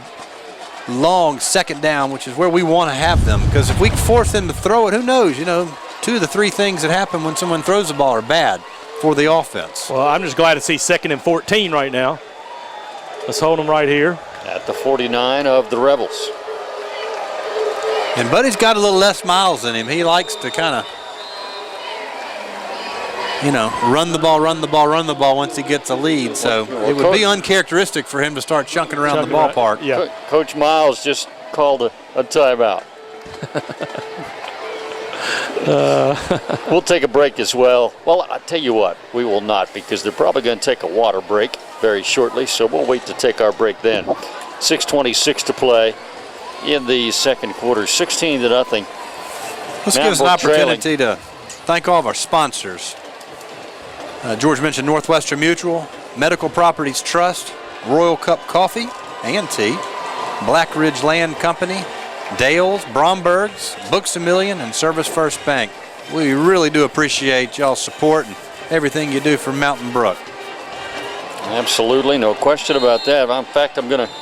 long 2nd down, which is where we want to have them. Because if we force them to throw it, who knows? You know, 2 of the 3 things that happen when someone throws the ball are bad for the offense. Well, I'm just glad to see 2nd and 14 right now. Let's hold them right here. At the 49 of the Rebels. And Buddy's got a little less miles in him. He likes to kind of, you know, run the ball once he gets a lead. So it would be uncharacteristic for him to start chunking around the ballpark. Yeah. Coach Miles just called a timeout. We'll take a break as well. Well, I'll tell you what, we will not, because they're probably going to take a water break very shortly, so we'll wait to take our break then. 6:26 to play in the 2nd quarter, 16-0. Let's give us an opportunity to thank all of our sponsors. George mentioned Northwestern Mutual, Medical Properties Trust, Royal Cup Coffee and Tea, Black Ridge Land Company, Dale's, Bromberg's, Books A Million, and Service First Bank. We really do appreciate y'all's support and everything you do for Mountain Brook. Absolutely, no question about that. In fact, I'm going to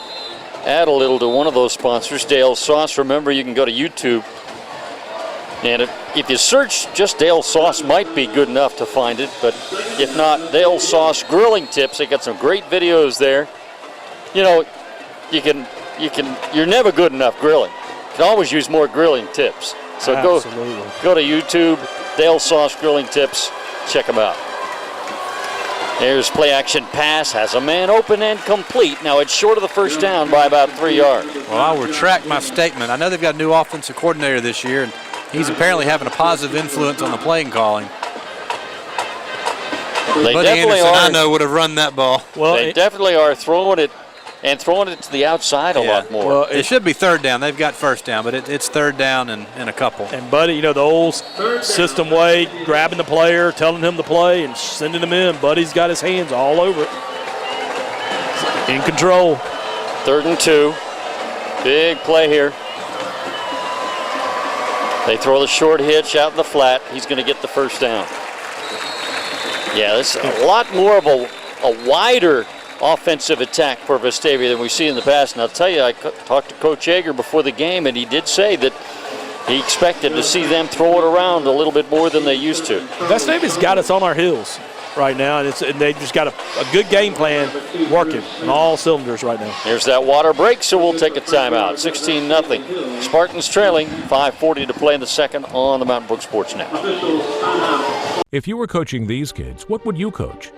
add a little to one of those sponsors, Dale's Sauce. Remember, you can go to YouTube, and if you search just Dale's Sauce, might be good enough to find it, but if not, Dale's Sauce Grilling Tips. They got some great videos there. You know, you're never good enough grilling. You can always use more grilling tips. So go to YouTube, Dale's Sauce Grilling Tips, check them out. There's play action pass, has a man open and complete. Now it's short of the 1st down by about 3 yards. Well, I'll retract my statement. I know they've got a new offensive coordinator this year, and he's apparently having a positive influence on the playing calling. They Buddy definitely Anderson, are. I know, would have run that ball. Well, they definitely are throwing it to the outside a lot more. Well, it should be 3rd down. They've got 1st down, but it's 3rd down and a couple. And Buddy, you know, the old system way, grabbing the player, telling him to play, and sending him in. Buddy's got his hands all over it. In control. 3rd and 2. Big play here. They throw the short hitch out in the flat. He's going to get the 1st down. Yeah, this is a lot more of a wider offensive attack for Vestavia than we've seen in the past. And I'll tell you, I talked to Coach Yeager before the game, and he did say that he expected to see them throw it around a little bit more than they used to. Vestavia's got us on our heels right now, and they just got a good game plan working on all cylinders right now. Here's that water break, so we'll take a timeout. 16-0. Spartans trailing, 5:40 to play in the 2nd on the Mountain Brook Sports Network. If you were coaching these kids, what would you coach?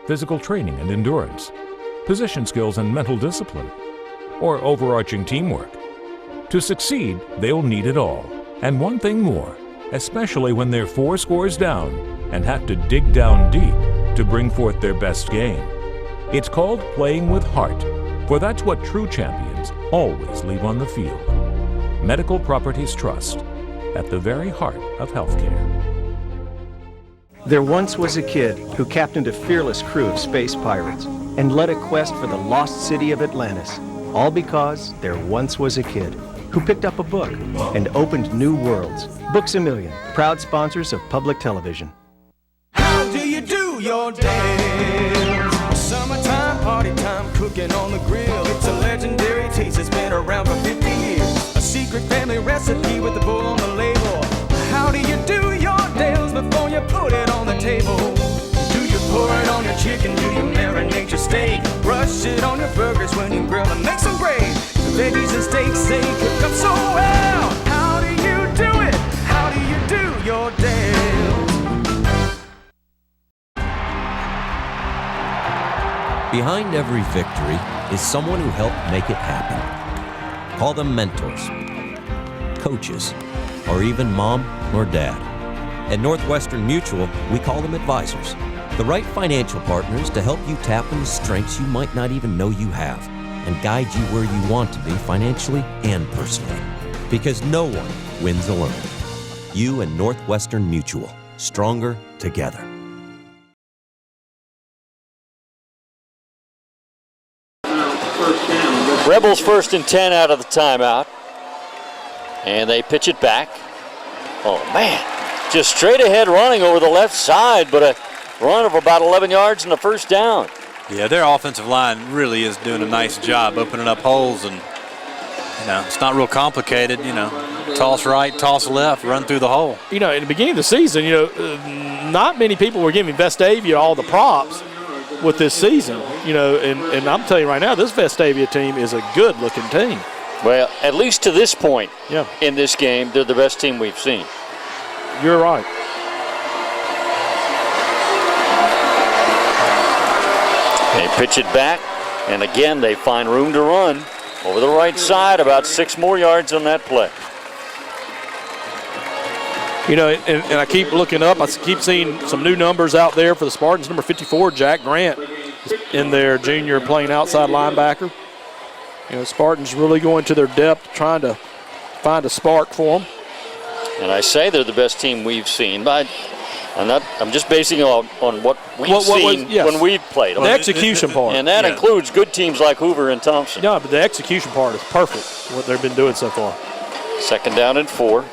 Physical training and endurance, position skills and mental discipline, or overarching teamwork. To succeed, they'll need it all, and one thing more, especially when they're 4 scores down and have to dig down deep to bring forth their best game. It's called playing with heart, for that's what true champions always leave on the field. Medical Properties Trust, at the very heart of healthcare. There once was a kid who captained a fearless crew of space pirates and led a quest for the lost city of Atlantis, all because there once was a kid who picked up a book and opened new worlds. Books A Million, proud sponsors of public television. How do you do your dance? Summertime, party time, cooking on the grill. It's a legendary taste that's been around for 50 years. A secret family recipe with the bull on the label. How do you do your dance before you put it on the table? Do you pour it on your chicken? Do you marinate your steak? Brush it on your burgers when you grill and make some gravy. Veggies and steaks, they cook up so well. How do you do it? How do you do your dance? Behind every victory is someone who helped make it happen. Call them mentors, coaches, or even mom or dad. At Northwestern Mutual, we call them advisors. The right financial partners to help you tap into strengths you might not even know you have and guide you where you want to be financially and personally. Because no one wins alone. You and Northwestern Mutual, stronger together. Rebels first and 10 out of the timeout. And they pitch it back. Oh, man. Just straight ahead running over the left side, but a run of about 11 yards and a first down. Yeah, their offensive line really is doing a nice job opening up holes, and it's not real complicated. Toss right, toss left, run through the hole. In the beginning of the season, not many people were giving Vestavia all the props with this season. And I'm telling you right now, this Vestavia team is a good-looking team. Well, at least to this point Yeah. in this game, they're the best team we've seen. You're right. They pitch it back, and again, they find room to run over the right side, about 6 more yards on that play. And I keep looking up. I keep seeing some new numbers out there for the Spartans. Number 54, Jack Grant, in their junior playing outside linebacker. Spartans really going to their depth, trying to find a spark for them. And I say they're the best team we've seen, but I'm just basing it on what we've seen when we've played them. The execution part. And that includes good teams like Hoover and Thompson. Yeah, but the execution part is perfect, what they've been doing so far. 2nd down and 4.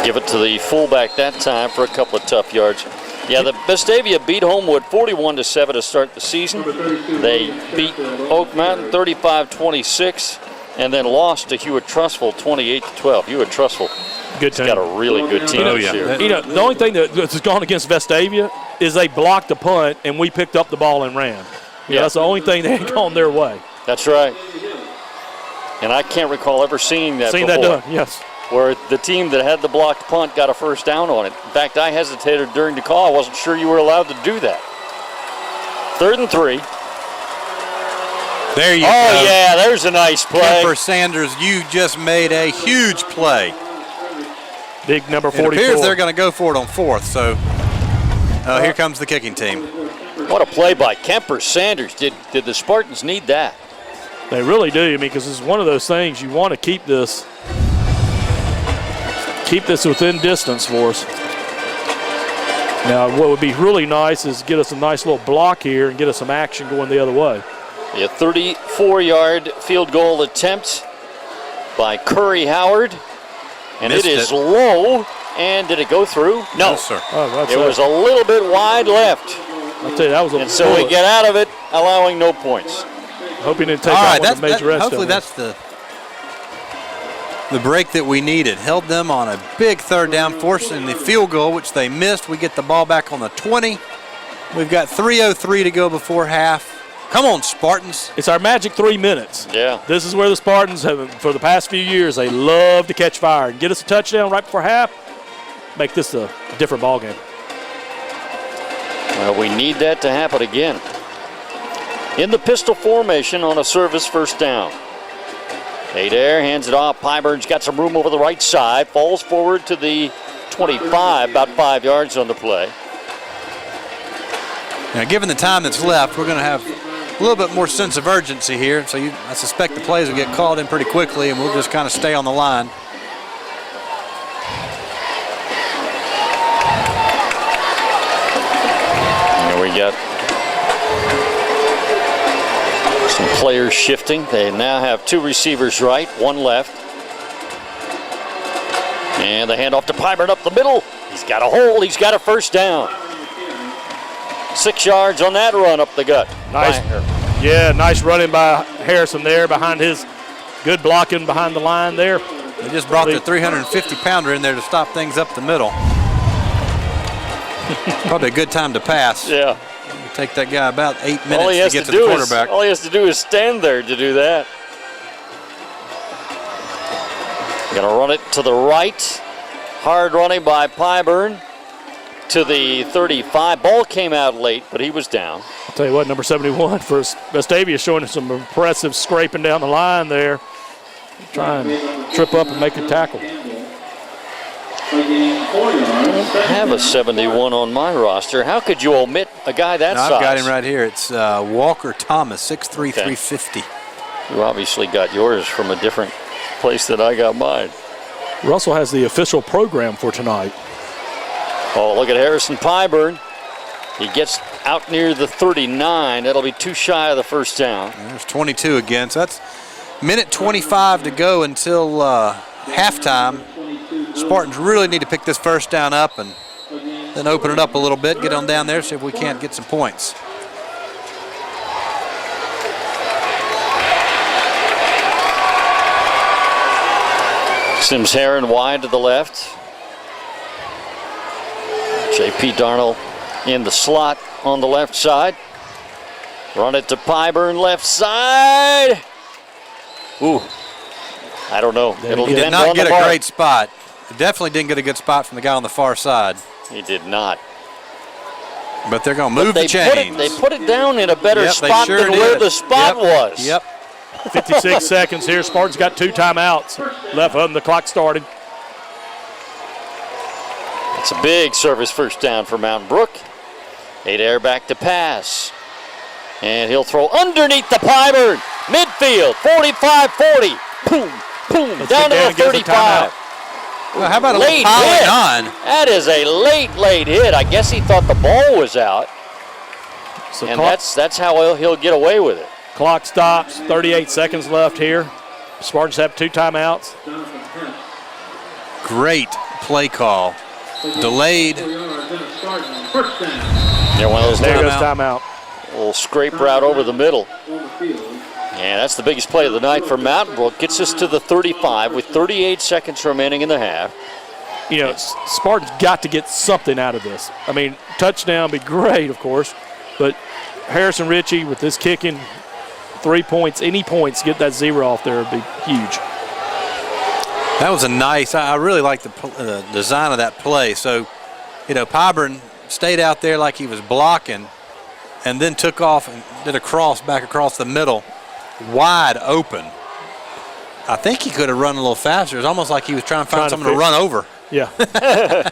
Give it to the fullback that time for a couple of tough yards. Yeah, the Vestavia beat Homewood 41-7 to start the season. They beat Oak Mountain 35-26 and then lost to Hewitt-Trussville 28-12. Hewitt-Trussville good team. Got a really good team this year. The only thing that's gone against Vestavia is they blocked the punt and we picked up the ball and ran. That's the only thing that ain't gone their way. That's right. And I can't recall ever seeing that before. That done, yes. Where the team that had the blocked punt got a first down on it. In fact, I hesitated during the call. I wasn't sure you were allowed to do that. 3rd and 3. There you go. Oh, yeah, there's a nice play. Kemper Sanders, you just made a huge play. Big number 44. It appears they're going to go for it on 4th, so here comes the kicking team. What a play by Kemper Sanders. Did the Spartans need that? They really do, because it's one of those things you want to keep this within distance for us. Now, what would be really nice is get us a nice little block here and get us some action going the other way. A 34-yard field goal attempt by Curry Howard. And it is low. And did it go through? No, sir. Oh, it was a little bit wide left. I'll tell you, that was a And so we get out of it, allowing no points. Hope he didn't take that one to major rest. Hopefully that's the break that we needed. Held them on a big 3rd down, forcing the field goal, which they missed. We get the ball back on the 20. We've got 3:03 to go before half. Come on, Spartans. It's our magic 3 minutes. Yeah. This is where the Spartans have, for the past few years, they love to catch fire and get us a touchdown right before half. Make this a different ball game. Well, we need that to happen again. in the pistol formation on a service first down. Adair hands it off. Pyburn's got some room over the right side. Falls forward to the 25, about 5 yards on the play. Now, given the time that's left, we're going to have a little bit more sense of urgency here. So I suspect the plays will get called in pretty quickly, and we'll just kind of stay on the line. Here we got some players shifting. They now have 2 receivers right, 1 left. And the handoff to Pyburn up the middle. He's got a hole. He's got a first down. 6 yards on that run up the gut. Nice. Yeah, nice running by Harrison there behind his good blocking behind the line there. They just brought their 350-pounder in there to stop things up the middle. Probably a good time to pass. Yeah. It'll take that guy about 8 minutes to get to the quarterback. All he has to do is stand there to do that. Gonna run it to the right. Hard running by Pyburn to the 35. Ball came out late, but he was down. I'll tell you what, number 71 for Vestavia showing us some impressive scraping down the line there. Try and trip up and make a tackle. I have a 71 on my roster. How could you omit a guy that size? I've got him right here. It's Walker Thomas, 6'3", 350. You obviously got yours from a different place that I got mine. Russell has the official program for tonight. Oh, look at Harrison Pyburn. He gets out near the 39. That'll be too shy of the first down. There's 22 again. So that's minute 25 to go until halftime. Spartans really need to pick this first down up and then open it up a little bit, get on down there, see if we can't get some points. Sims Heron wide to the left. J.P. Darnell in the slot on the left side. Run it to Pyburn, left side. Ooh, I don't know. He did not get a great spot. He definitely didn't get a good spot from the guy on the far side. He did not. But they're going to move the chains. They put it down in a better spot than where the spot was. Yep. 56 seconds here. Spartans got 2 timeouts left of them. The clock started. It's a big service first down for Mountain Brook. Adair back to pass. And he'll throw underneath the Pyburn. Midfield, 45-40. Boom, boom, down to the 35. Well, how about a late little hit? on? That is a late hit. I guess he thought the ball was out. So and that's how he'll get away with it. Clock stops, 38 seconds left here. Spartans have 2 timeouts. Great play call. Delayed. Yeah, one of those there goes timeout. A little scrape route over the middle. And that's the biggest play of the night for Mountain Brook. Gets us to the 35 with 38 seconds remaining in the half. You know, Spartans got to get something out of this. I mean, touchdown would be great, of course, but Harrison Ritchie with this kicking, 3 points, any points, get that 0 off there would be huge. That was a nice, I really like the design of that play. So, you know, Pyburn stayed out there like he was blocking and then took off and did a cross back across the middle, wide open. I think he could have run a little faster. It was almost like he was trying to find someone to run over. Yeah.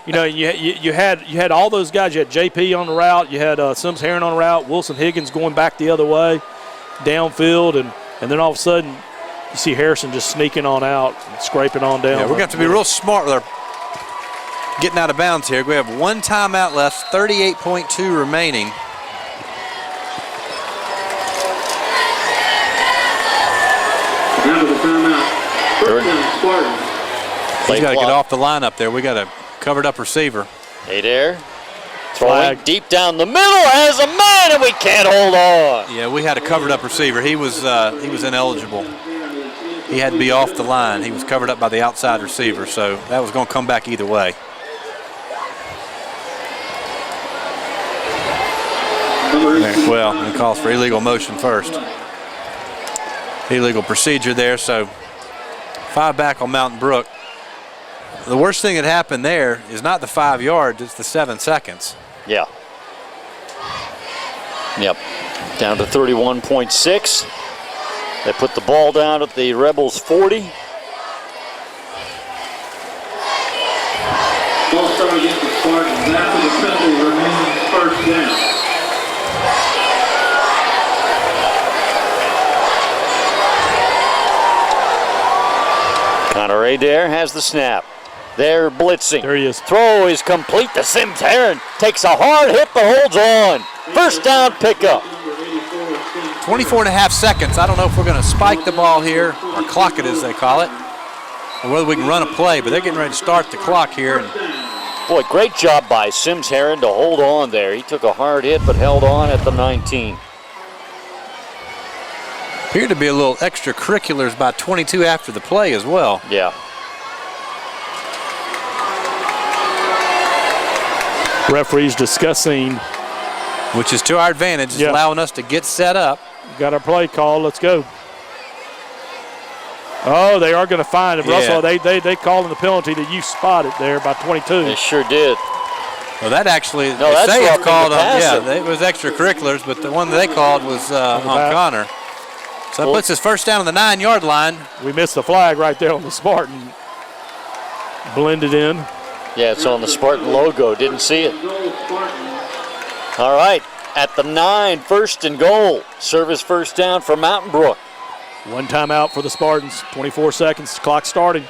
You know, you had all those guys. You had JP on the route. You had Sims Heron on the route. Wilson Higgins going back the other way, downfield, and then all of a sudden you see Harrison just sneaking on out, and scraping on down. Yeah, we're going to have to be real smart with our getting out of bounds here. We have 1 timeout left, 38.2 remaining. Now to the timeout. First down, Spartans. He's got to get off the line up there. We got a covered up receiver. Adair throwing deep down the middle, has a man, and we can't hold on. Yeah, we had a covered up receiver. He was ineligible. He had to be off the line. He was covered up by the outside receiver, so that was going to come back either way. Well, it calls for illegal motion first. Illegal procedure there, so 5 back on Mountain Brook. The worst thing that happened there is not the 5 yards, it's the 7 seconds. Yeah. Yep, down to 31.6. They put the ball down at the Rebels 40. Ball start against the Spartans after the penalty remaining first down. Connor Adair has the snap. They're blitzing. There he is. Throw is complete to Sims Heron. Takes a hard hit but holds on. First down pickup. 24 and a half seconds. I don't know if we're going to spike the ball here, or clock it as they call it, or whether we can run a play, but they're getting ready to start the clock here. And Boy, great job by Sims Heron to hold on there. He took a hard hit but held on at the 19. appeared to be a little extracurriculars by 22 after the play as well. Yeah. Referees discussing. Which is to our advantage, is allowing us to get set up. Got our play call, let's go. Oh, they are going to find it. Russell, they calling the penalty that you spotted there by 22. They sure did. Well, that actually, no, that's they have called the on, it was extracurriculars, but the one that they called was on Connor. So that puts us first down on the 9-yard line. We missed the flag right there on the Spartan. Blended in. Yeah, it's on the Spartan logo. Didn't see it. All right, at the 9, first and goal. Service first down for Mountain Brook. One timeout for the Spartans. 24 seconds, clock starting.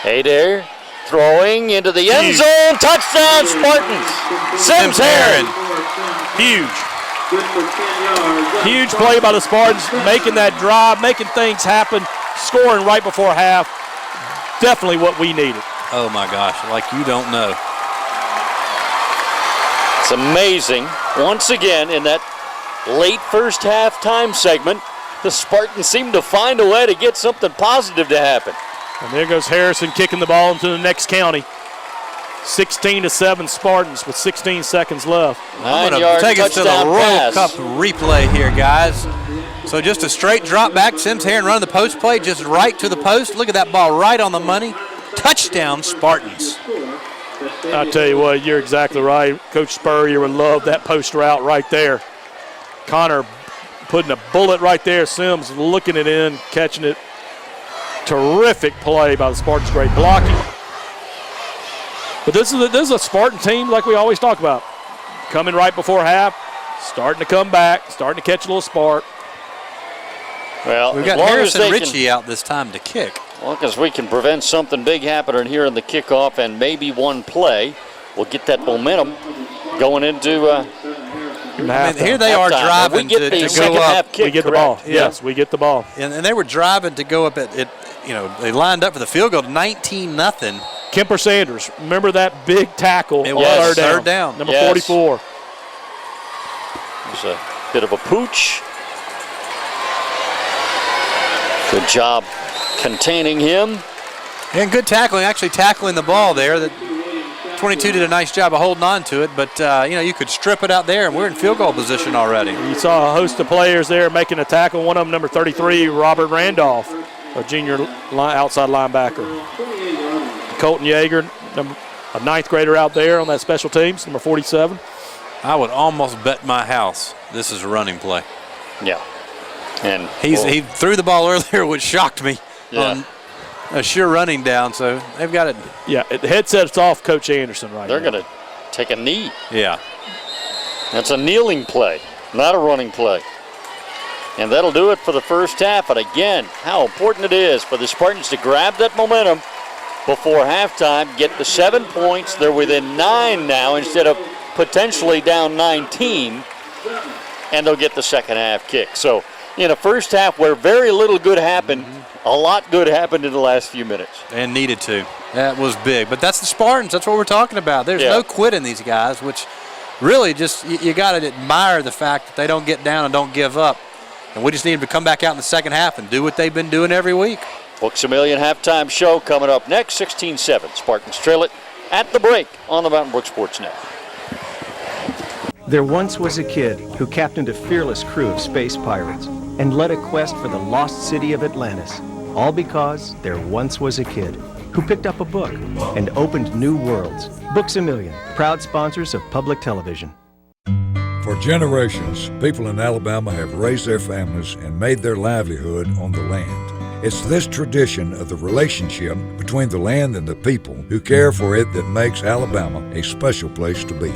Adair throwing into the end zone. Touchdown, Spartans. Sims Heron. Huge. Huge play by the Spartans, making that drive, making things happen, scoring right before half. Definitely what we needed. Oh my gosh, like you don't know. It's amazing. Once again, in that late first half time segment, the Spartans seem to find a way to get something positive to happen. And there goes Harrison kicking the ball into the next county. 16-7 Spartans with 16 seconds left. I'm going to take us to the Royal Cup replay here, guys. So just a straight drop back. Sims Heron running the post play just right to the post. Look at that ball right on the money. Touchdown, Spartans. I tell you what, you're exactly right. Coach Spurrier would love that post route right there. Connor putting a bullet right there. Sims looking it in, catching it. Terrific play by the Spartans. Great blocking. But this is a Spartan team like we always talk about. Coming right before half, starting to come back, starting to catch a little spark. Well, we've got Harrison Ritchie out this time to kick. Well, because we can prevent something big happening here in the kickoff and maybe one play. We'll get that momentum going into here they are driving to go up. Kick, we get the ball. Yes, we get the ball. And they were driving to go up at they lined up for the field goal, 19-0. Kemper Sanders, remember that big tackle? It was third down. Number 44. There's a bit of a pooch. Good job containing him. And good tackling, actually tackling the ball there. That 22 did a nice job of holding on to it, but you could strip it out there, and we're in field goal position already. You saw a host of players there making a tackle. One of them, number 33, Robert Randolph, a junior outside linebacker. Colton Yeager, a ninth grader out there on that special teams, number 47. I would almost bet my house this is a running play. Yeah. And he threw the ball earlier, which shocked me. Yeah. On a sure running down, so they've got it. Yeah, the headset's off Coach Anderson right now. They're going to take a knee. Yeah. That's a kneeling play, not a running play. And that'll do it for the first half. And again, how important it is for the Spartans to grab that momentum before halftime, get the 7 points. They're within 9 now instead of potentially down 19, and they'll get the second half kick. So in a first half where very little good happened, a lot good happened in the last few minutes. And needed to. That was big. But that's the Spartans. That's what we're talking about. There's no quit in these guys, which really just you got to admire the fact that they don't get down and don't give up. And we just need them to come back out in the second half and do what they've been doing every week. Books A Million halftime show coming up next, 16-7. Spartans trail it at the break on the Mountain Brook Sports Net. There once was a kid who captained a fearless crew of space pirates and led a quest for the lost city of Atlantis, all because there once was a kid who picked up a book and opened new worlds. Books A Million, proud sponsors of public television. For generations, people in Alabama have raised their families and made their livelihood on the land. It's this tradition of the relationship between the land and the people who care for it that makes Alabama a special place to be.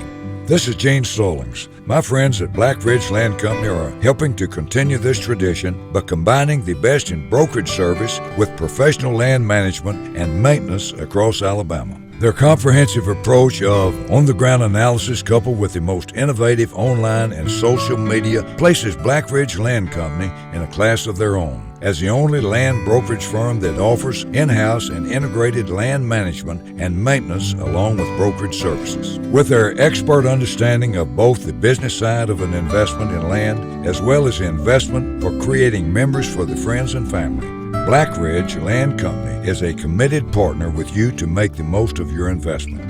This is Gene Stallings. My friends at Black Ridge Land Company are helping to continue this tradition by combining the best in brokerage service with professional land management and maintenance across Alabama. Their comprehensive approach of on-the-ground analysis coupled with the most innovative online and social media places Black Ridge Land Company in a class of their own as the only land brokerage firm that offers in-house and integrated land management and maintenance along with brokerage services. With their expert understanding of both the business side of an investment in land as well as the investment for creating members for the friends and family, Black Ridge Land Company is a committed partner with you to make the most of your investment,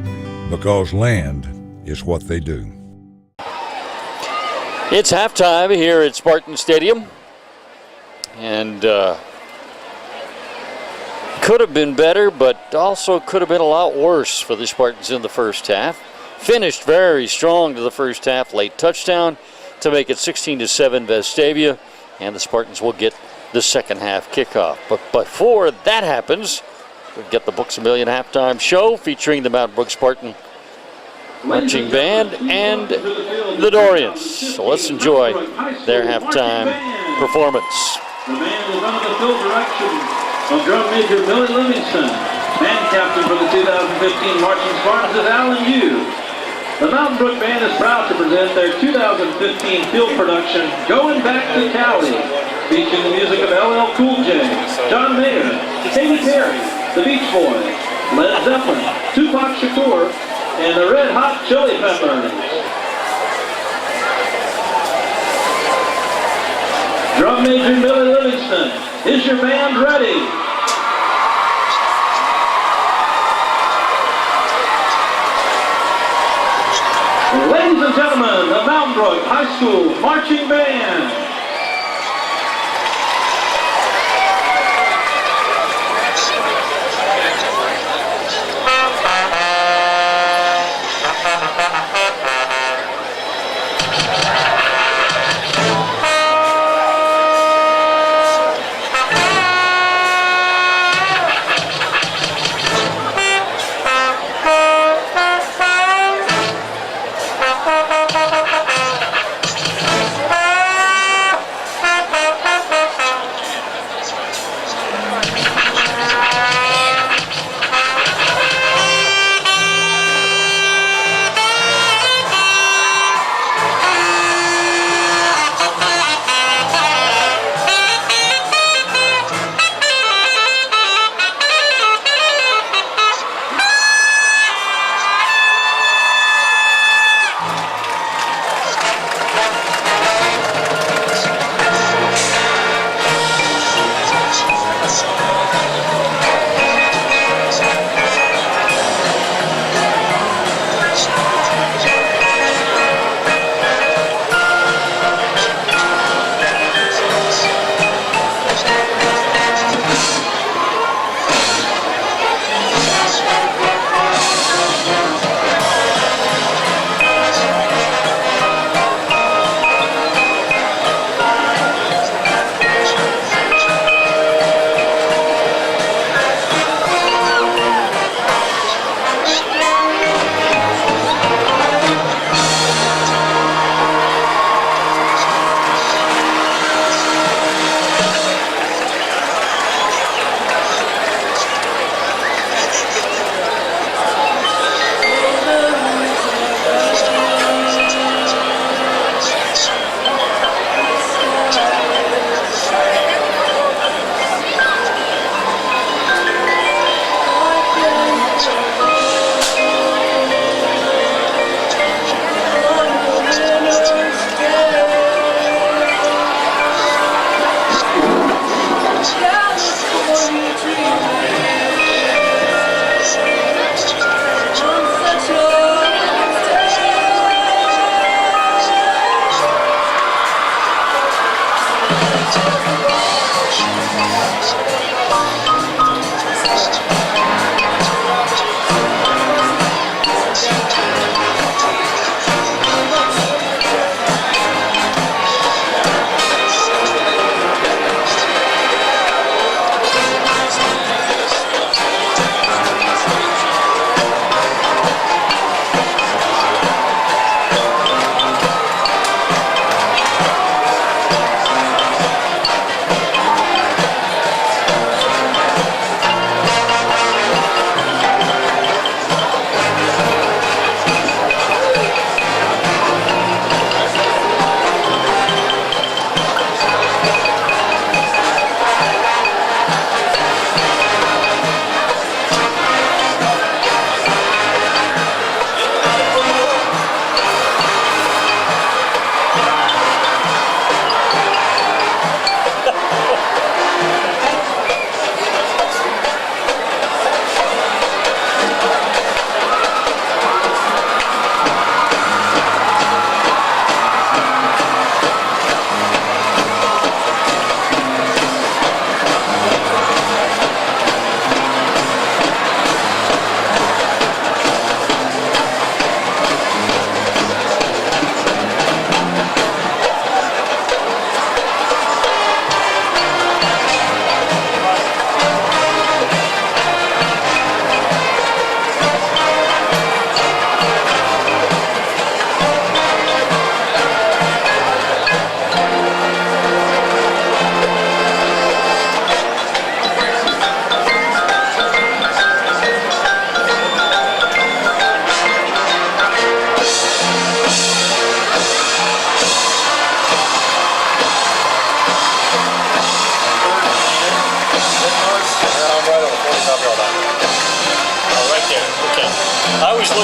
because land is what they do. It's halftime here at Spartan Stadium, and could have been better, but also could have been a lot worse for the Spartans in the first half. Finished very strong to the first half, late touchdown to make it 16-7 Vestavia, and the Spartans will get the second half kickoff. But before that happens, we'll get the Books A Million halftime show featuring the Mount Brook Spartan marching band and the Dorians. So let's enjoy their halftime performance. The band is under the field direction of Drum Major Billy Livingston. Band captain for the 2015 Marching Spartans is Alan Yu. The Mountain Brook Band is proud to present their 2015 field production, Going Back to Cali, featuring the music of LL Cool J, John Mayer, Katy Perry, the Beach Boys, Led Zeppelin, Tupac Shakur, and the Red Hot Chili Peppers. Drum Major Billy Livingston, is your band ready? Ladies and gentlemen, the Mountain Brook High School Marching Band.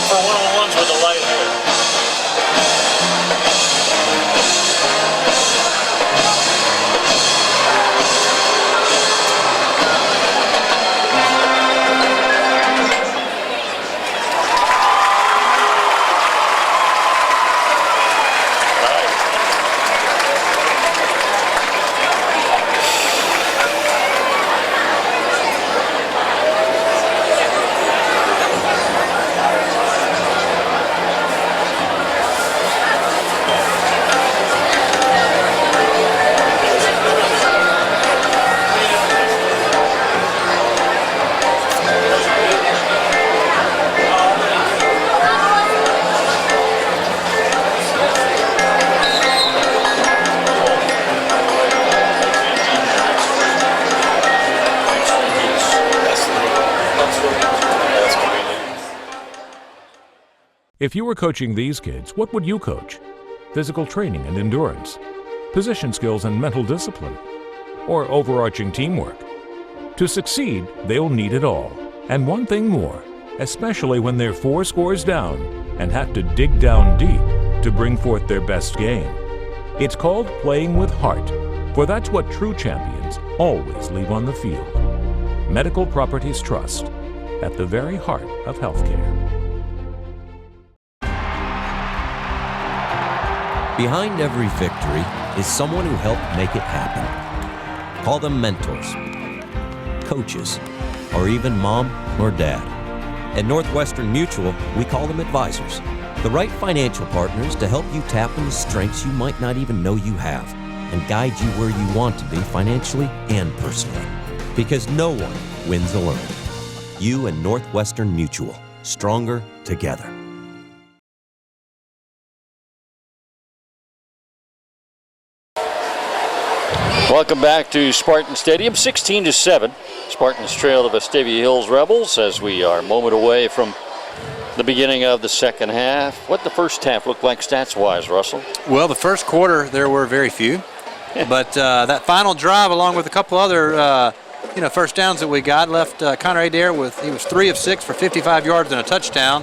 for one-on-ones with the light hair. If you were coaching these kids, what would you coach? Physical training and endurance, position skills and mental discipline, or overarching teamwork? To succeed, they'll need it all. And one thing more, especially when they're 4 scores down and have to dig down deep to bring forth their best game. It's called playing with heart, for that's what true champions always leave on the field. Medical Properties Trust, at the very heart of healthcare. Behind every victory is someone who helped make it happen. Call them mentors, coaches, or even mom or dad. At Northwestern Mutual, we call them advisors. The right financial partners to help you tap into strengths you might not even know you have and guide you where you want to be financially and personally. Because no one wins alone. You and Northwestern Mutual, stronger together. Welcome back to Spartan Stadium, 16-7. Spartans trail the Vestavia Hills Rebels as we are a moment away from the beginning of the second half. What the first half looked like stats-wise, Russell? Well, the first quarter there were very few, but that final drive, along with a couple other first downs that we got, left Connor Adair he was 3 of 6 for 55 yards and a touchdown.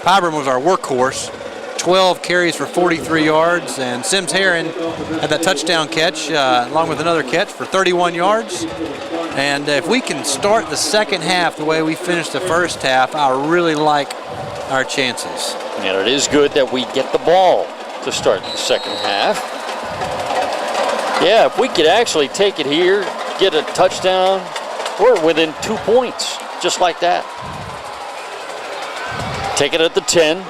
Pyburn was our workhorse. 12 carries for 43 yards, and Sims Heron had that touchdown catch along with another catch for 31 yards. And if we can start the second half the way we finished the first half, I really like our chances. And it is good that we get the ball to start the second half. Yeah, if we could actually take it here, get a touchdown, we're within 2 points, just like that. Take it at the 10.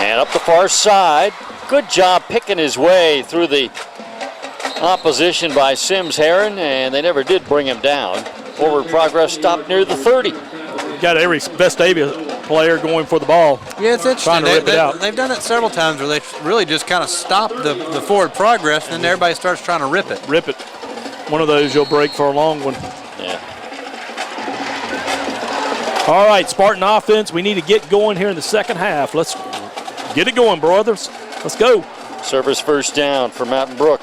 And up the far side. Good job picking his way through the opposition by Sims Heron, and they never did bring him down. Forward progress stopped near the 30. Got every Vestavia player going for the ball. Yeah, it's interesting. Trying to rip it out. They've done it several times where they really just kind of stop the forward progress, and then everybody starts trying to rip it. Rip it. One of those you'll break for a long one. Yeah. All right, Spartan offense, we need to get going here in the second half. Let's get it going, brothers. Let's go. Service first down for Mountain Brook.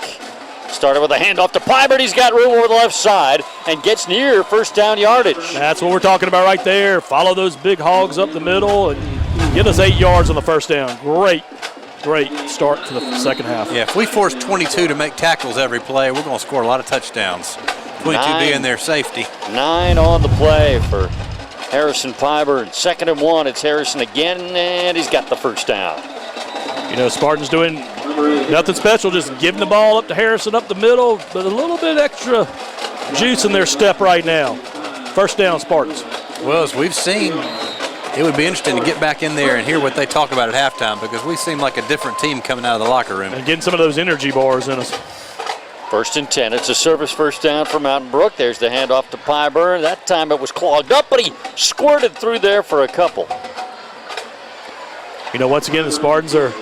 Started with a handoff to Pyburn. He's got room over the left side and gets near first down yardage. That's what we're talking about right there. Follow those big hogs up the middle and get us 8 yards on the first down. Great start to the second half. Yeah, if we force 22 to make tackles every play, we're going to score a lot of touchdowns. 22 being their safety. 9 on the play for Harrison Pyburn. 2nd and 1. It's Harrison again, and he's got the first down. You know, Spartans doing nothing special, just giving the ball up to Harrison up the middle, but a little bit extra juice in their step right now. First down, Spartans. Well, as we've seen, it would be interesting to get back in there and hear what they talk about at halftime, because we seem like a different team coming out of the locker room. And getting some of those energy bars in us. 1st and 10. It's a service first down for Mountain Brook. There's the handoff to Pyburn. That time it was clogged up, but he squirted through there for a couple. You know, once again, the Spartans are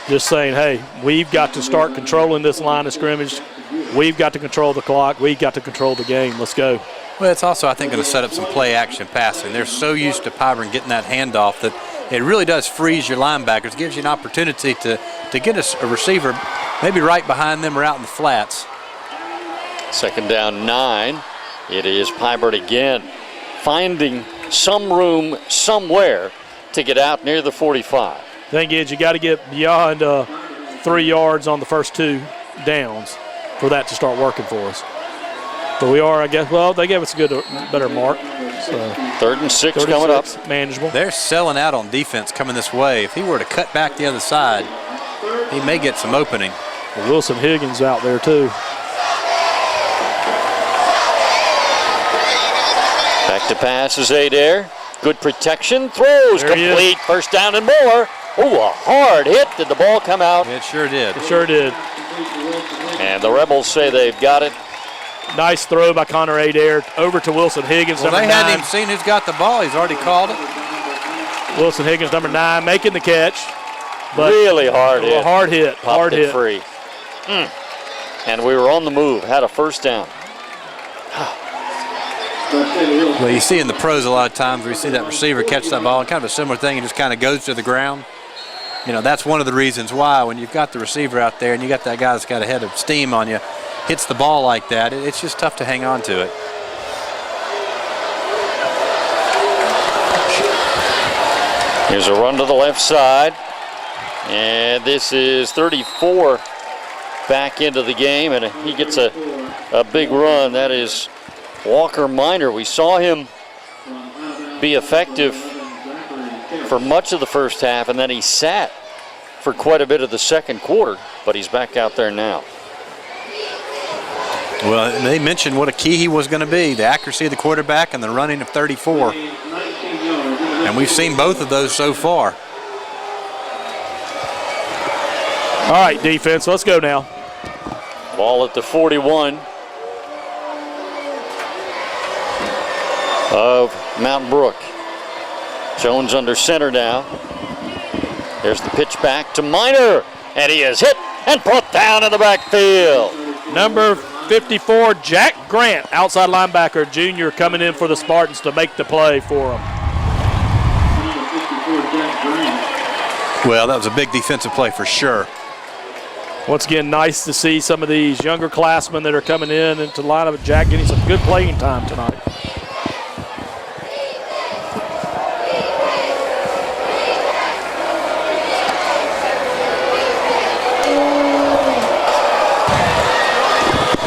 just saying, hey, we've got to start controlling this line of scrimmage. We've got to control the clock. We've got to control the game. Let's go. Well, it's also, I think, going to set up some play-action passing. They're so used to Pyburn getting that handoff that it really does freeze your linebackers. It gives you an opportunity to get a receiver maybe right behind them or out in the flats. 2nd down 9. It is Pyburn again, finding some room somewhere to get out near the 45. Thing is, you got to get beyond 3 yards on the first 2 downs for that to start working for us. But we are, I guess, well, they gave us a better mark. So 3rd and 6 coming up. Manageable. They're selling out on defense coming this way. If he were to cut back the other side, he may get some opening. Well, Wilson Higgins out there too. Back to pass is Adair. Good protection. Throws There he complete. First down and more. Oh, a hard hit. Did the ball come out? It sure did. It sure did. And the Rebels say they've got it. Nice throw by Connor Adair over to Wilson Higgins, Well, number they 9. hadn't even seen who's got the ball. He's already called it. Wilson Higgins, number 9, making the catch. But Really hard hit. Hard hit. Popped Hard it hit. free. And we were on the move. Had a first down. Well, you see in the pros a lot of times where you see that receiver catch that ball, and kind of a similar thing, it just kind of goes to the ground. You know, that's one of the reasons why when you've got the receiver out there and you got that guy that's got a head of steam on you, hits the ball like that, it's just tough to hang on to it. Here's a run to the left side. And this is 34 back into the game, and he gets a big run. That is Walker Minor. We saw him be effective for much of the first half, and then he sat for quite a bit of the second quarter, but he's back out there now. Well, they mentioned what a key he was going to be, the accuracy of the quarterback and the running of 34. And we've seen both of those so far. All right, defense, let's go now. Ball at the 41 of Mountain Brook. Jones under center now. There's the pitch back to Minor, and he is hit and put down in the backfield. Number 54, Jack Grant, outside linebacker, junior, coming in for the Spartans to make the play for them. Well, that was a big defensive play for sure. Once again, nice to see some of these younger classmen that are coming in into the lineup. Jack getting some good playing time tonight.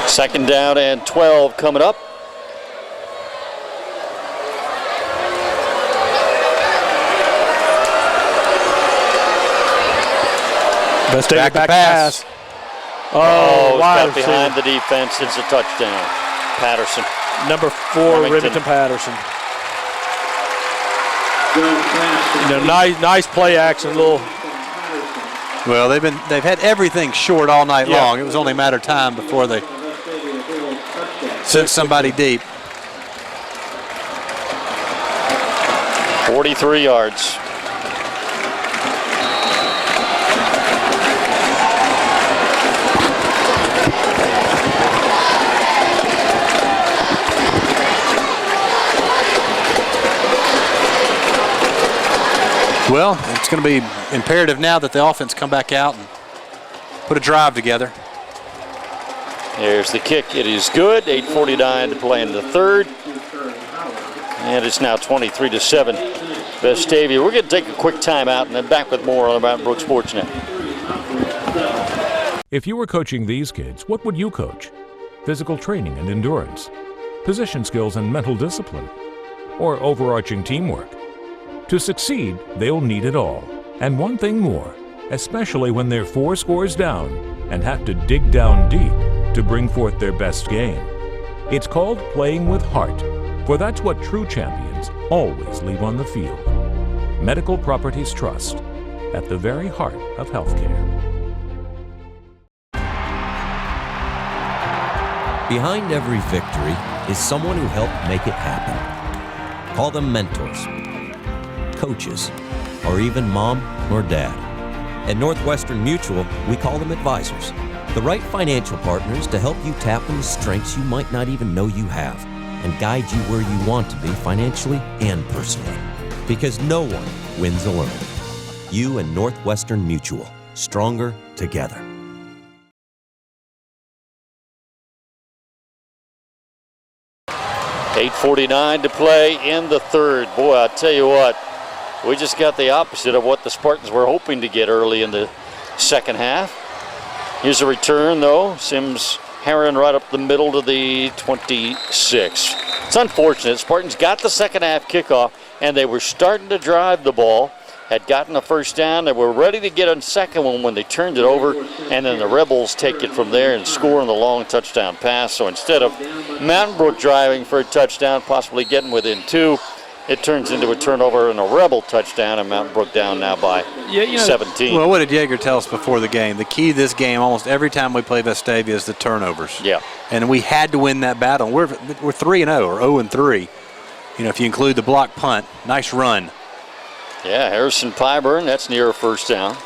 Second down and 12 coming up. Vestavia back pass. Oh, wide got behind the defense. It's a touchdown. Patterson. Number 4, Remington Patterson. You know, nice play action, little. Well, they've had everything short all night long. It was only a matter of time before they sent somebody deep. 43 yards. Well, it's going to be imperative now that the offense come back out and put a drive together. There's the kick. It is good. 8:49 to play in the third. And it's now 23-7. Vestavia. We're going to take a quick timeout and then back with more about Brook Sports Net. If you were coaching these kids, what would you coach? Physical training and endurance, position skills and mental discipline, or overarching teamwork? To succeed, they'll need it all. And one thing more, especially when they're 4 scores down and have to dig down deep to bring forth their best game. It's called playing with heart, for that's what true champions always leave on the field. Medical Properties Trust, at the very heart of healthcare. Behind every victory is someone who helped make it happen. Call them mentors, coaches, or even mom or dad. At Northwestern Mutual, we call them advisors. The right financial partners to help you tap into strengths you might not even know you have and guide you where you want to be financially and personally. Because no one wins alone. You and Northwestern Mutual, stronger together. 8:49 to play in the third. Boy, I tell you what, we just got the opposite of what the Spartans were hoping to get early in the second half. Here's a return, though. Sims Heron right up the middle to the 26. It's unfortunate. Spartans got the second half kickoff, and they were starting to drive the ball, had gotten a first down. They were ready to get a second one when they turned it over, and then the Rebels take it from there and score on the long touchdown pass. So instead of Mountain Brook driving for a touchdown, possibly getting within 2, it turns into a turnover and a Rebel touchdown, and Mountain Brook down now by 17. Well, what did Yeager tell us before the game? The key to this game, almost every time we play Vestavia, is the turnovers. Yeah. And we had to win that battle. We're 3-0 or 0-3. You know, if you include the block punt, nice run. Yeah, Harrison Pyburn, that's near a first down.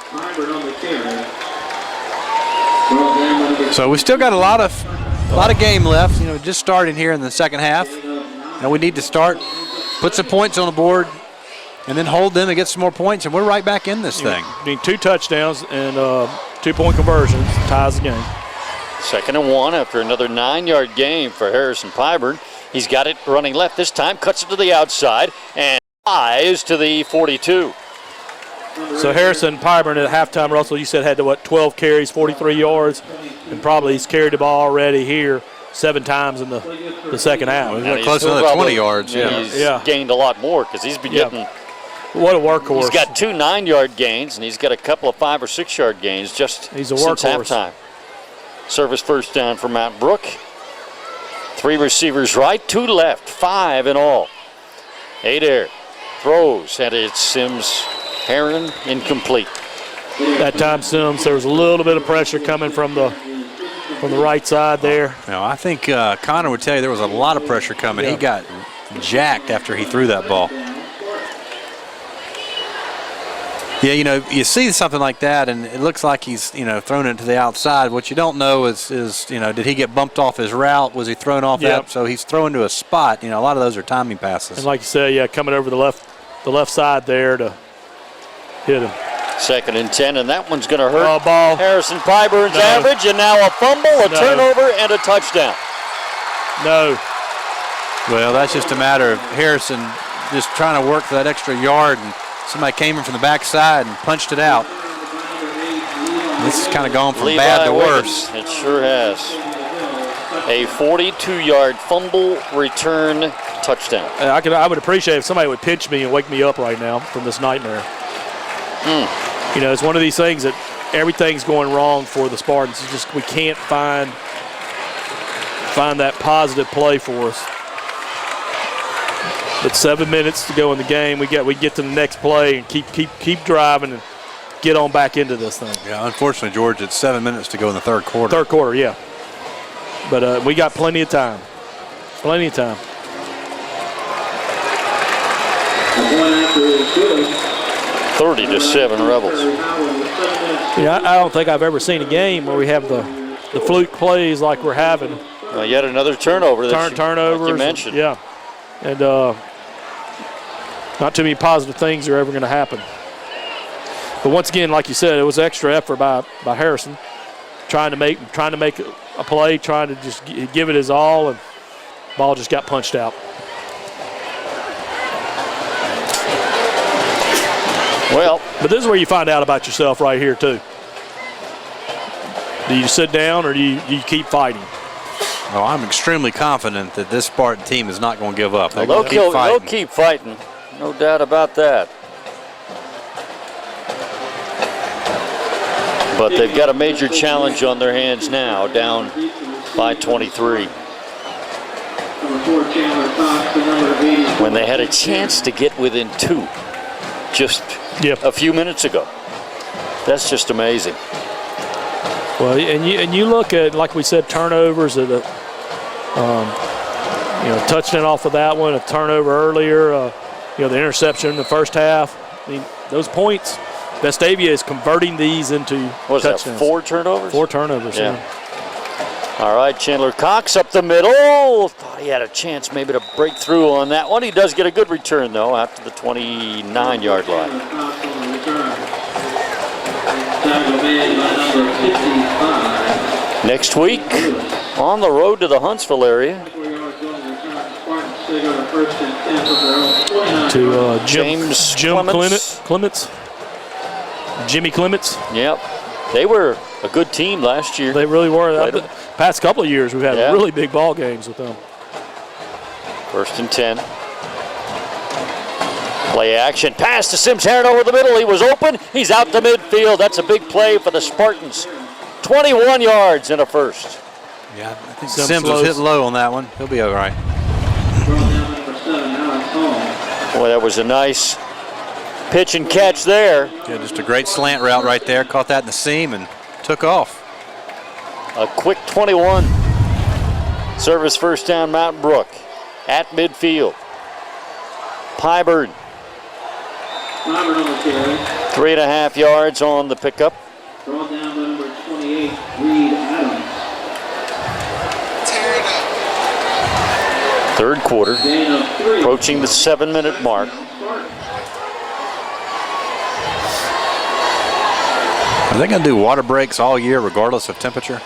So we still got a lot of game left. You know, just starting here in the second half. You know, we need to start, put some points on the board, and then hold them and get some more points, and we're right back in this thing. Need 2 touchdowns and 2-point conversions, ties the game. 2nd and 1 after another 9-yard gain for Harrison Pyburn. He's got it running left this time, cuts it to the outside, and flies to the 42. So Harrison Pyburn at halftime, Russell, you said had to, 12 carries, 43 yards, and probably he's carried the ball already here 7 times in the second half. We're close to another 20 yards. He's gained a lot more because he's been getting. What a workhorse. He's got 2 9-yard gains, and he's got a couple of 5 or 6-yard gains just since halftime. Service first down for Mountain Brook. 3 receivers right, 2 left, 5 in all. Adair throws, and it's Sims Heron incomplete. That time, Sims, there was a little bit of pressure coming from the right side there. No, I think Connor would tell you there was a lot of pressure coming. He got jacked after he threw that ball. Yeah, you know, you see something like that, and it looks like he's, you know, thrown it to the outside. What you don't know is, you know, did he get bumped off his route? Was he thrown off that? So he's thrown to a spot. You know, a lot of those are timing passes. And like you said, coming over the left side there to hit him. 2nd and 10, and that one's going to hurt ball. Harrison Pyburn's average, and now a fumble, a turnover, and a touchdown. No. Well, that's just a matter of Harrison just trying to work for that extra yard, and somebody came in from the backside and punched it out. This has kind of gone from bad to worse. It sure has. A 42-yard fumble return touchdown. I would appreciate if somebody would pinch me and wake me up right now from this nightmare. You know, it's one of these things that everything's going wrong for the Spartans. It's just we can't find that positive play for us. But 7 minutes to go in the game. We get to the next play and keep driving and get on back into this thing. Yeah, unfortunately, George, it's 7 minutes to go in the third quarter. Third quarter, yeah. But we got plenty of time. Plenty of time. 30-7 Rebels. Yeah, I don't think I've ever seen a game where we have the fluke plays like we're having. Yet another turnover. Turnovers. Like you mentioned. Yeah. And not too many positive things are ever going to happen. But once again, like you said, it was extra effort by Harrison, trying to make a play, trying to just give it his all, and ball just got punched out. Well, but this is where you find out about yourself right here too. Do you sit down or do you keep fighting? Well, I'm extremely confident that this Spartan team is not going to give up. They'll keep fighting. No doubt about that. But they've got a major challenge on their hands now, down by 23. When they had a chance to get within 2 just a few minutes ago. That's just amazing. Well, and you look at, like we said, turnovers at touchdown off of that one, a turnover earlier, the interception in the first half. I mean, those points, Vestavia is converting these into touchdowns. That, 4 turnovers? 4 turnovers, yeah. All right, Chandler Cox up the middle. Thought he had a chance maybe to break through on that one. He does get a good return, though, after the 29-yard line. Next week, on the road to the Huntsville area, they go to first and 10 from their own 29. To Jim Clements. Jimmy Clements. Yep. They were a good team last year. They really were. Played The past couple of years, we've had really big ball games with them. First and 10. Play action. Pass to Sims Heron over the middle. He was open. He's out to midfield. That's a big play for the Spartans. 21 yards and a first. Yeah, I think Sims was hit low on that one. He'll be all right. Boy, that was a nice pitch and catch there. Yeah, just a great slant route right there. Caught that in the seam and took off. A quick 21. Service first down, Mountain Brook at midfield. Pyburn. 3.5 yards on the pickup. Drawn down by number 28, Reed Adams. Third quarter, approaching the 7-minute mark. Are they going to do water breaks all year regardless of temperature?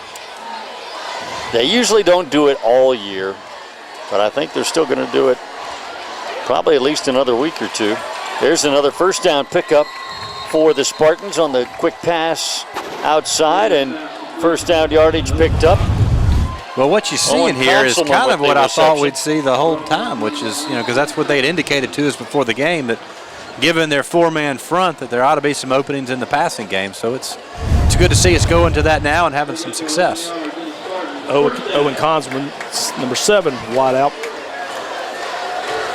They usually don't do it all year, but I think they're still going to do it probably at least another week or two. There's another first down pickup for the Spartans on the quick pass outside, and first down yardage picked up. Well, what you see in here is kind of what I thought we'd see the whole time, which is, because that's what they had indicated to us before the game, that given their four-man front, that there ought to be some openings in the passing game. So it's good to see us go into that now and having some success. Owen Consman, number 7, wide out.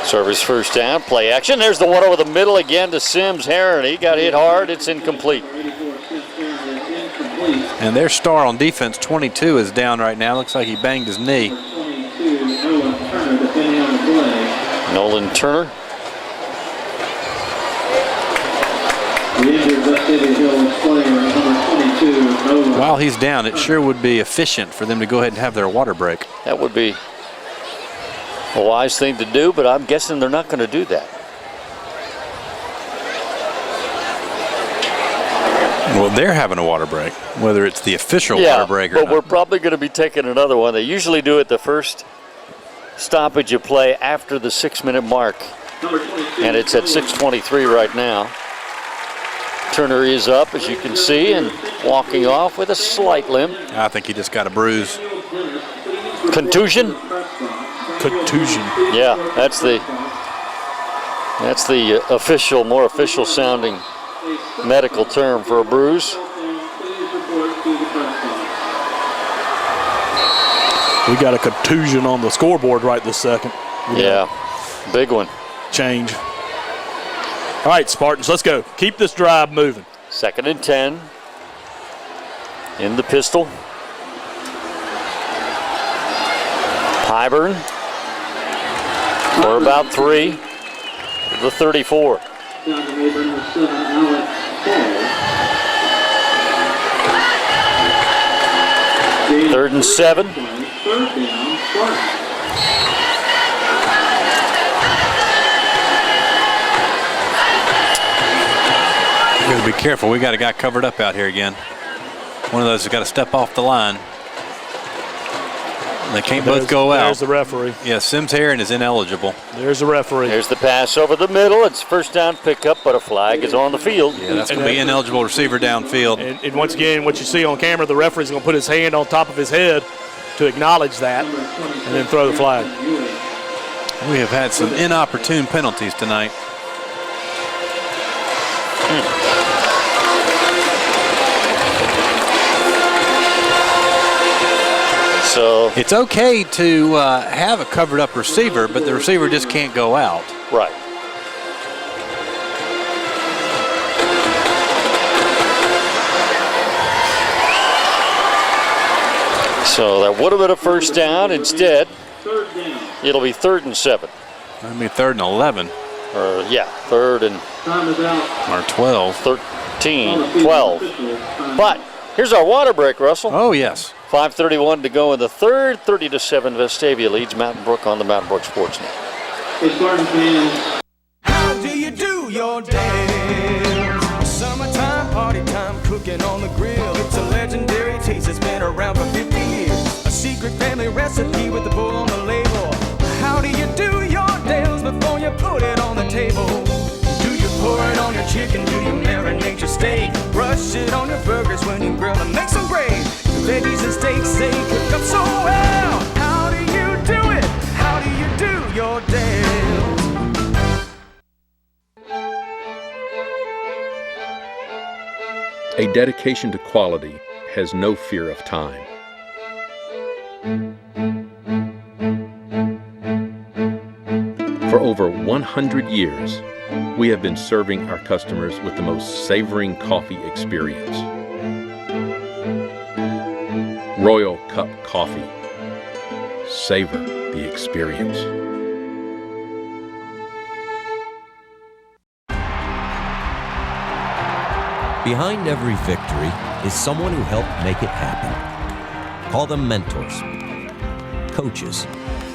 Service first down, play action. There's the one over the middle again to Sims Heron. He got hit hard. It's incomplete. And their star on defense, 22, is down right now. Looks like he banged his knee. Nolan Turner. While he's down, it sure would be efficient for them to go ahead and have their water break. That would be a wise thing to do, but I'm guessing they're not going to do that. Well, they're having a water break, whether it's the official water break or not. But we're probably going to be taking another one. They usually do it the first stoppage of play after the 6-minute mark, and it's at 6:23 right now. Turner is up, as you can see, and walking off with a slight limp. I think he just got a bruise. Contusion? Contusion. Yeah, that's the official, more official sounding medical term for a bruise. We got a contusion on the scoreboard right this second. Yeah, big one. Change. All right, Spartans, let's go. Keep this drive moving. 2nd and 10. In the pistol. Pyburn. For about 3. The 34. 3rd and 7. We got to be careful. We got a guy covered up out here again. One of those has got to step off the line. They can't both go out. There's the referee. Yeah, Sims Heron is ineligible. There's the referee. There's the pass over the middle. It's first down pickup, but a flag is on the field. Yeah, that's going to be ineligible receiver downfield. And once again, what you see on camera, the referee's going to put his hand on top of his head to acknowledge that and then throw the flag. We have had some inopportune penalties tonight. So it's okay to have a covered up receiver, but the receiver just can't go out. Right. So that would have been a first down. Instead, it'll be 3rd and 7. That'll be 3rd and 11. Or, yeah, 3rd and or 12. 13, 12. But here's our water break, Russell. Oh, yes. 5:31 to go in the third. 30-7, Vestavia leads Mountain Brook on the Mountain Brook Sports Net. How do you do your dance? Summertime, party time, cooking on the grill. It's a legendary taste that's been around for 50 years. A secret family recipe with the bull on the label. How do you do your chicken? Do you marinate your steak? Brush it on your burgers when you grill and make some gravy. Veggies and steaks, they cook up so well. How do you do it? How do you do your dance? A dedication to quality has no fear of time. For over 100 years, we have been serving our customers with the most savoring coffee experience. Royal Cup Coffee. Savor the experience. Behind every victory is someone who helped make it happen. Call them mentors, coaches,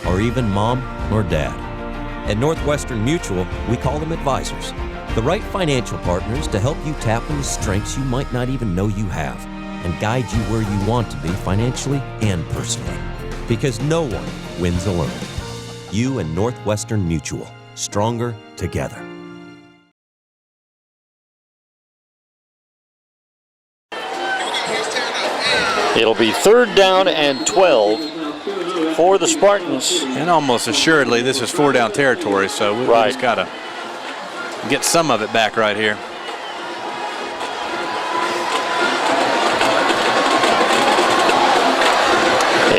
or even mom or dad. At Northwestern Mutual, we call them advisors. The right financial partners to help you tap into strengths you might not even know you have and guide you where you want to be financially and personally. Because no one wins alone. You and Northwestern Mutual, stronger together. It'll be 3rd down and 12 for the Spartans. And almost assuredly, this is 4-down territory, so we just got to get some of it back right here.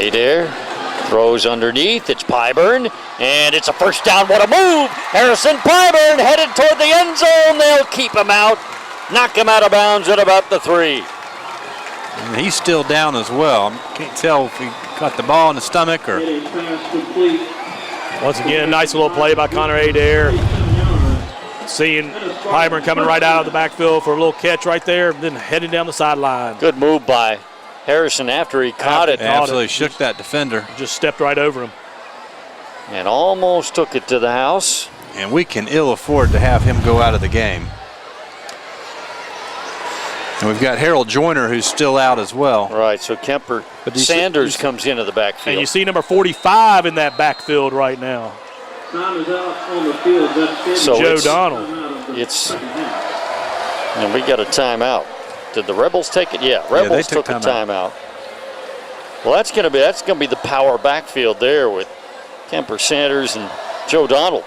Adair throws underneath. It's Pyburn, and it's a 1st down. What a move! Harrison Pyburn headed toward the end zone. They'll keep him out, knock him out of bounds at about the 3. And he's still down as well. Can't tell if he caught the ball in the stomach or. Once again, nice little play by Connor Adair. Seeing Pyburn coming right out of the backfield for a little catch right there, then heading down the sideline. Good move by Harrison after he caught it. Absolutely shook that defender. Just stepped right over him. And almost took it to the house. And we can ill afford to have him go out of the game. And we've got Harold Joyner, who's still out as well. Right, so Kemper Sanders comes into the backfield. And you see number 45 in that backfield right now. Time is out on the field. That's So Joe Donald. And we got a timeout. Did the Rebels take it? Yeah, Rebels took a timeout. Well, that's going to be the power backfield there with Kemper Sanders and Joe Donald.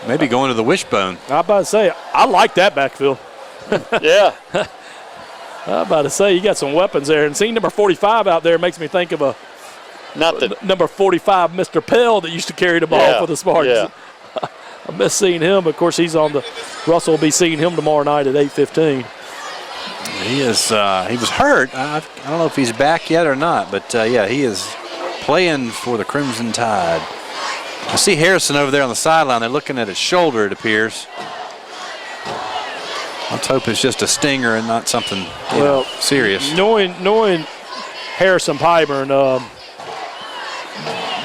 Maybe going to the wishbone. I'm about to say, I like that backfield. Yeah. I'm about to say, you got some weapons there. And seeing number 45 out there makes me think of number 45, Mr. Pell, that used to carry the ball for the Spartans. Yeah. I miss seeing him. Of course, he's on the – Russell will be seeing him tomorrow night at 8:15. He is. He was hurt. I don't know if he's back yet or not, but yeah, he is playing for the Crimson Tide. I see Harrison over there on the sideline. They're looking at his shoulder, it appears. Let's hope it's just a stinger and not something serious. Knowing Harrison Pyburn,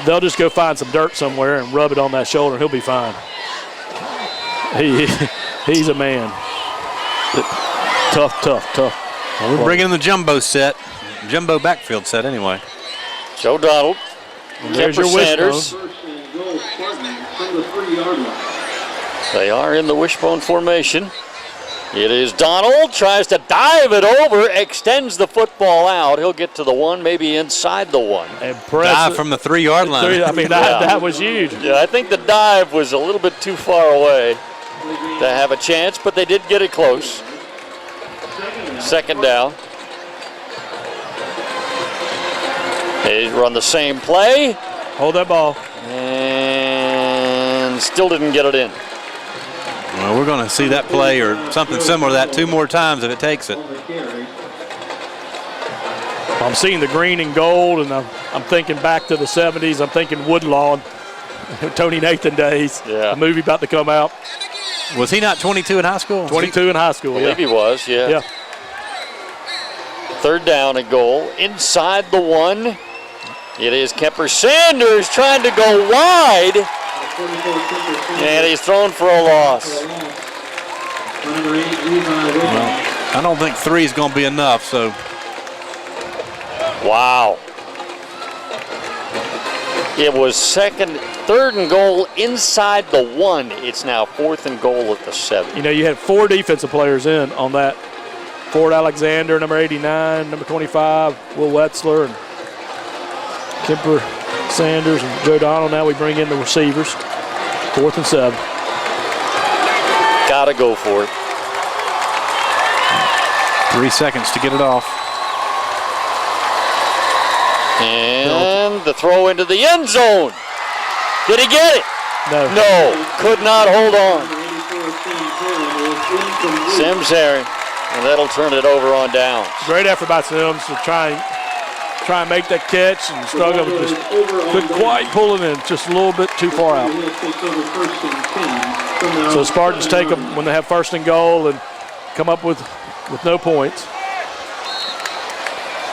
they'll just go find some dirt somewhere and rub it on that shoulder, and he'll be fine. He's a man. Tough. Well, we're bringing in the jumbo backfield set anyway. Joe Donald, there's Kemper your Sanders. They are in the wishbone formation. It is Donald, tries to dive it over, extends the football out. He'll get to the 1, maybe inside the 1. Dive from the 3-yard line. I mean, that was huge. Yeah, I think the dive was a little bit too far away to have a chance, but they did get it close. 2nd down. They run the same play. Hold that ball. And still didn't get it in. Well, we're going to see that play or something similar to that 2 more times if it takes it. I'm seeing the green and gold, and I'm thinking back to the 70s. I'm thinking Woodlawn, Tony Nathan days. Yeah. A movie about to come out. Was he not 22 in high school? 22 in high school, I believe he was, yeah. 3rd down and goal. Inside the 1. It is Kemper Sanders trying to go wide. And he's thrown for a loss. Well, I don't think 3 is going to be enough, so. Wow. It was third and goal inside the 1. It's now 4th and goal at the 7. You know, you had 4 defensive players in on that. Ford Alexander, number 89, number 25, Will Wetzler, and Kemper Sanders, and Joe Donald. Now we bring in the receivers. 4th and 7. Gotta go for it. 3 seconds to get it off. And the throw into the end zone. Did he get it? No. No, could not hold on. Sims Herring, and that'll turn it over on downs. Great effort by Sims to try and make that catch, and struggle, just couldn't quite pull it in, just a little bit too far out. So Spartans take them when they have 1st and goal and come up with no points.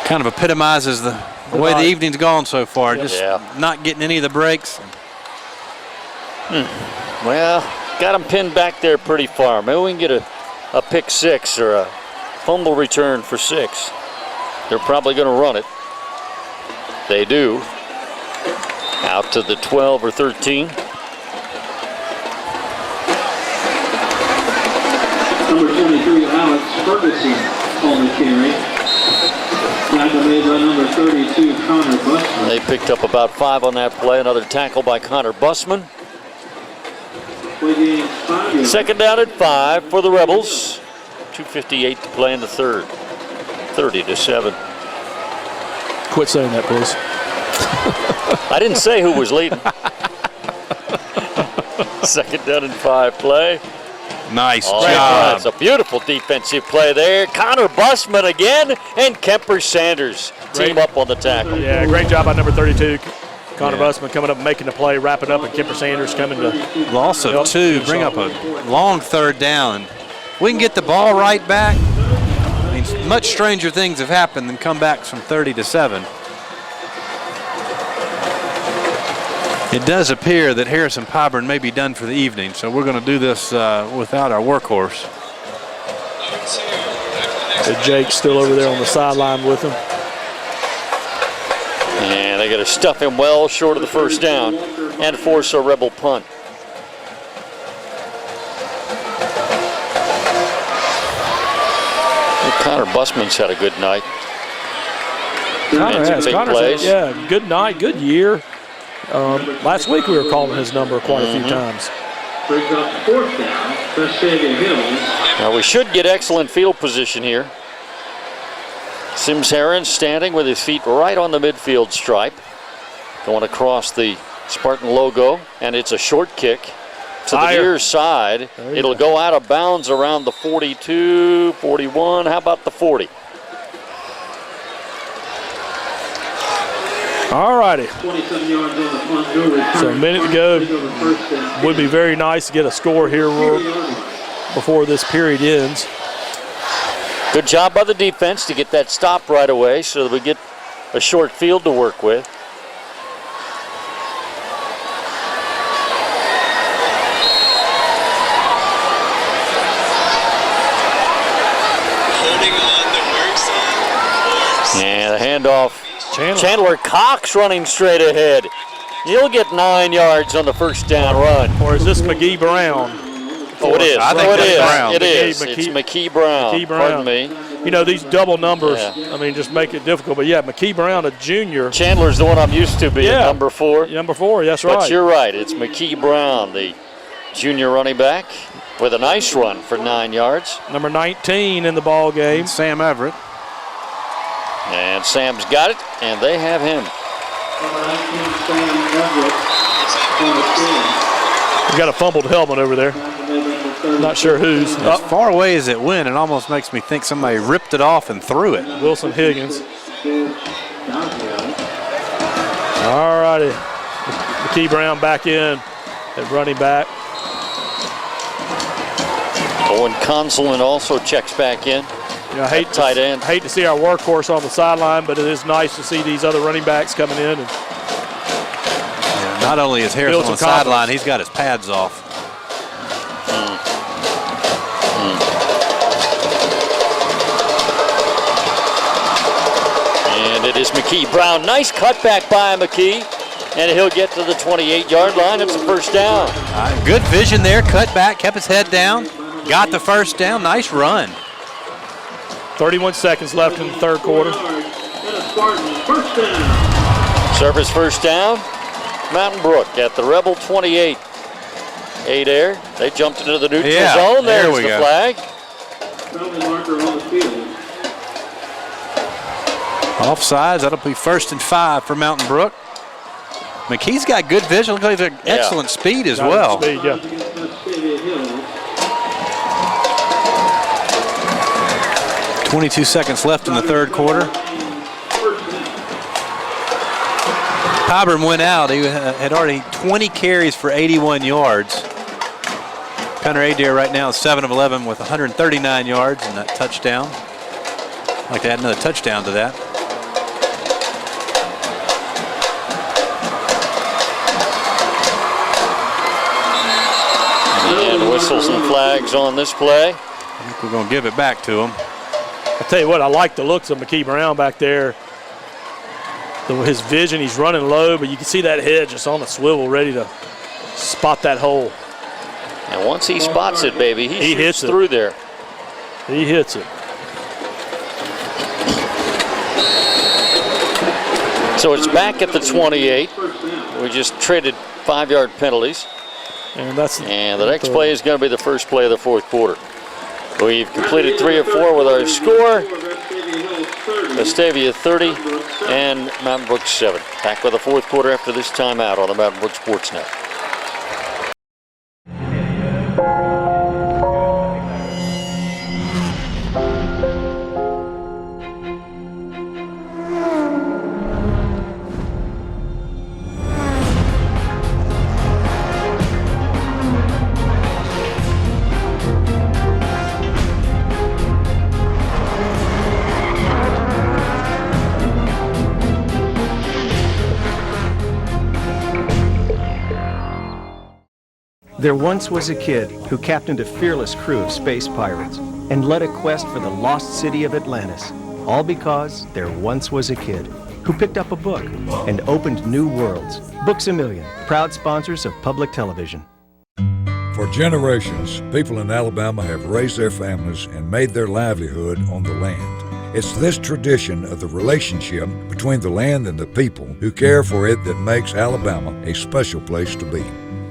Kind of epitomizes the way the evening's gone so far. Just Yeah. not getting any of the breaks. Well, got them pinned back there pretty far. Maybe we can get a pick 6 or a fumble return for 6. They're probably going to run it. They do. Out to the 12 or 13. Number 23, Alex Ferguson on the carry. Tackle made by number 32, Connor Busman. They picked up about 5 on that play. Another tackle by Connor Busman. Play game 5. Second down at 5 for the Rebels. 2:58 to play in the 3rd. 30-7. Quit saying that, please. I didn't say who was leading. Second down and 5 play. Nice Oh, job. it's a beautiful defensive play there. Connor Busman again, and Kemper Sanders team up on the tackle. Yeah, great job by number 32. Connor Busman coming up and making the play, wrapping up, and Kemper Sanders coming to. Well, also, too, bring up a long 3rd down. We can get the ball right back. I mean, much stranger things have happened than comebacks from 30-7. It does appear that Harrison Pyburn may be done for the evening, so we're going to do this without our workhorse. So Jake's still over there on the sideline with him. And they got to stuff him well short of the 1st down and force a Rebel punt. Well, Connor Busman's had a good night. Connor has. Big Connor's plays. had, yeah, good night, good year. Last week we were calling his number quite a few times. Brings up 4th down, Vestavia Hills. Now we should get excellent field position here. Sims Herron standing with his feet right on the midfield stripe. Going across the Spartan logo, and it's a short kick to the near side. It'll go out of bounds around the 42, 41. How about the 40? All righty. 27 yards on the front door. So a minute to go. Would be very nice to get a score here before this period ends. Good job by the defense to get that stop right away so that we get a short field to work with. And a handoff. Chandler Cox running straight ahead. He'll get 9 yards on the 1st down run. Or is this McGee Brown? Oh, it is. I think that's Brown. It is. It's McKee Brown. McKee Brown. Pardon me. You know, these double numbers, Yeah. I mean, just make it difficult. But yeah, McKee Brown, a junior. Chandler's the one I'm used to being number 4. Number 4, that's But right. you're right. It's McKee Brown, the junior running back, with a nice run for 9 yards. Number 19 in the ball game. Sam Everett. And Sam's got it, and they have him. We got a fumbled helmet over there. Not sure whose. As far away as it went, it almost makes me think somebody ripped it off and threw it. Wilson Higgins. All righty. McKee Brown back in at running back. Owen Consulin also checks back in. You know, I tight end. hate to see our workhorse on the sideline, but it is nice to see these other running backs coming in. And not only is Harrison on the sideline, he's got his pads off. And it is McKee Brown. Nice cutback by McKee. and he'll get to the 28-yard line. It's a first down. Good vision there, cut back, kept his head down, got the first down. Nice run. 31 seconds left in the third quarter. Service first down. Mountain Brook at the Rebel 28. 8 air. They jumped into the neutral zone. There's the flag. Offsides. That'll be 1st and 5 for Mountain Brook. McKee's got good vision. Look like he's got excellent speed as well. Speed, yeah. 22 seconds left in the third quarter. Cobram went out. He had already 20 carries for 81 yards. Connor Adair right now is 7 of 11 with 139 yards and that touchdown. I'd like to add another touchdown to that. And whistles and flags on this play. I think we're going to give it back to him. I tell you what, I like the looks of McKee Brown back there. His vision, he's running low, but you can see that head just on the swivel, ready to spot that hole. And once he spots it, baby, he hits through there. He hits it. So it's back at the 28. We just traded 5-yard penalties. And the next play is going to be the first play of the fourth quarter. We've completed 3 of 4 with our score. Vestavia 30 and Mountain Brook 7. Back with the fourth quarter after this timeout on the Mountain Brook Sports Net. There once was a kid who captained a fearless crew of space pirates and led a quest for the lost city of Atlantis, all because there once was a kid who picked up a book and opened new worlds. Books A Million, proud sponsors of public television. For generations, people in Alabama have raised their families and made their livelihood on the land. It's this tradition of the relationship between the land and the people who care for it that makes Alabama a special place to be.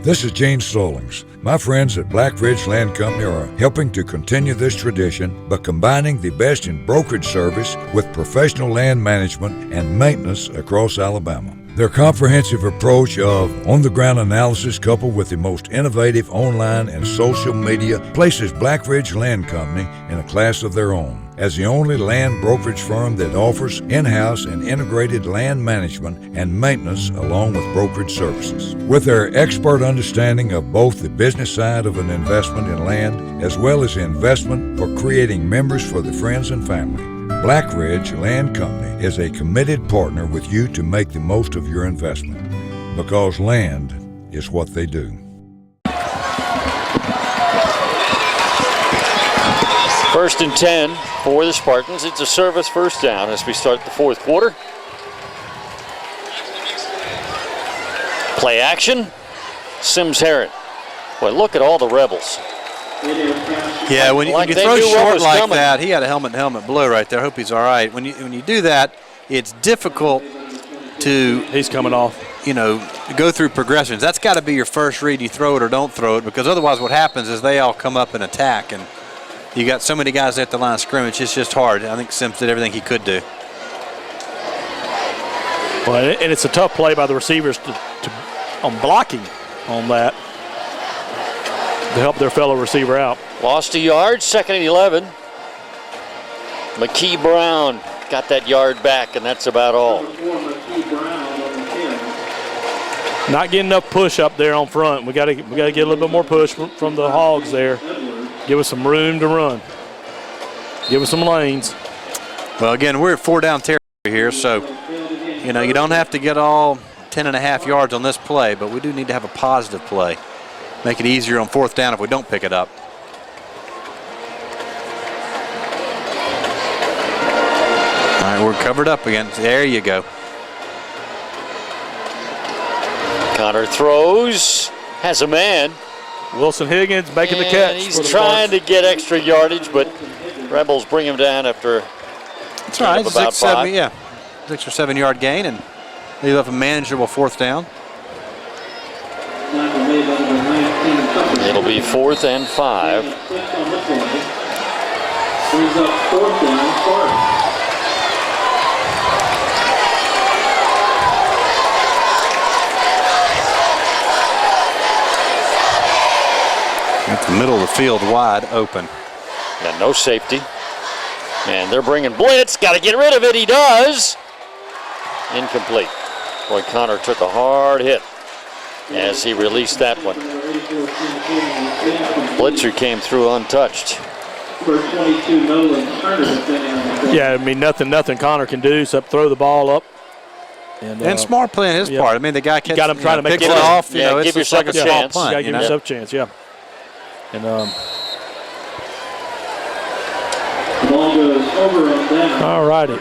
This is Gene Stallings. My friends at Black Ridge Land Company are helping to continue this tradition by combining the best in brokerage service with professional land management and maintenance across Alabama. Their comprehensive approach of on-the-ground analysis coupled with the most innovative online and social media places Black Ridge Land Company in a class of their own as the only land brokerage firm that offers in-house and integrated land management and maintenance along with brokerage services. With their expert understanding of both the business side of an investment in land as well as investment for creating members for the friends and family, Black Ridge Land Company is a committed partner with you to make the most of your investment, because land is what they do. First and 10 for the Spartans. It's a service first down as we start the fourth quarter. Play action. Sims Herron. Boy, look at all the Rebels. Yeah, when you throw short like that, he had a helmet blow right there. I hope he's all right. When you do that, it's difficult to he's coming off. Go through progressions. That's got to be your first read. You throw it or don't throw it, because otherwise what happens is they all come up and attack, and you got so many guys at the line of scrimmage. It's just hard. I think Sims did everything he could do. Well, and it's a tough play by the receivers on blocking on that to help their fellow receiver out. Lost a yard, 2nd and 11. McKee Brown got that yard back, and that's about all. Not getting enough push up there on front. We got to get a little bit more push from the Hogs there. Give us some room to run. Give us some lanes. Well, again, we're at 4 down territory here, so you don't have to get all 10.5 yards on this play, but we do need to have a positive play. Make it easier on 4th down if we don't pick it up. All right, we're covered up again. There you go. Connor throws, has a man. Wilson Higgins making the catch. He's trying to get extra yardage, but Rebels bring him down after That's right. about 5. 6 or 7 yard gain, and leave up a manageable 4th down. It'll be 4th and 5. Brings up 4th down, Spartans. At the middle of the field, wide open. And no safety. And they're bringing blitz. Got to get rid of it. He does. Incomplete. Boy, Connor took a hard hit as he released that one. Blitzer came through untouched. Yeah, I mean, nothing Connor can do except throw the ball up. And smart play on his part. I mean, the guy got him trying to make it off. Yeah, it's give just yourself like a a small chance. punt. Yeah, give yourself a chance, yeah. And ball goes over on down. all righty.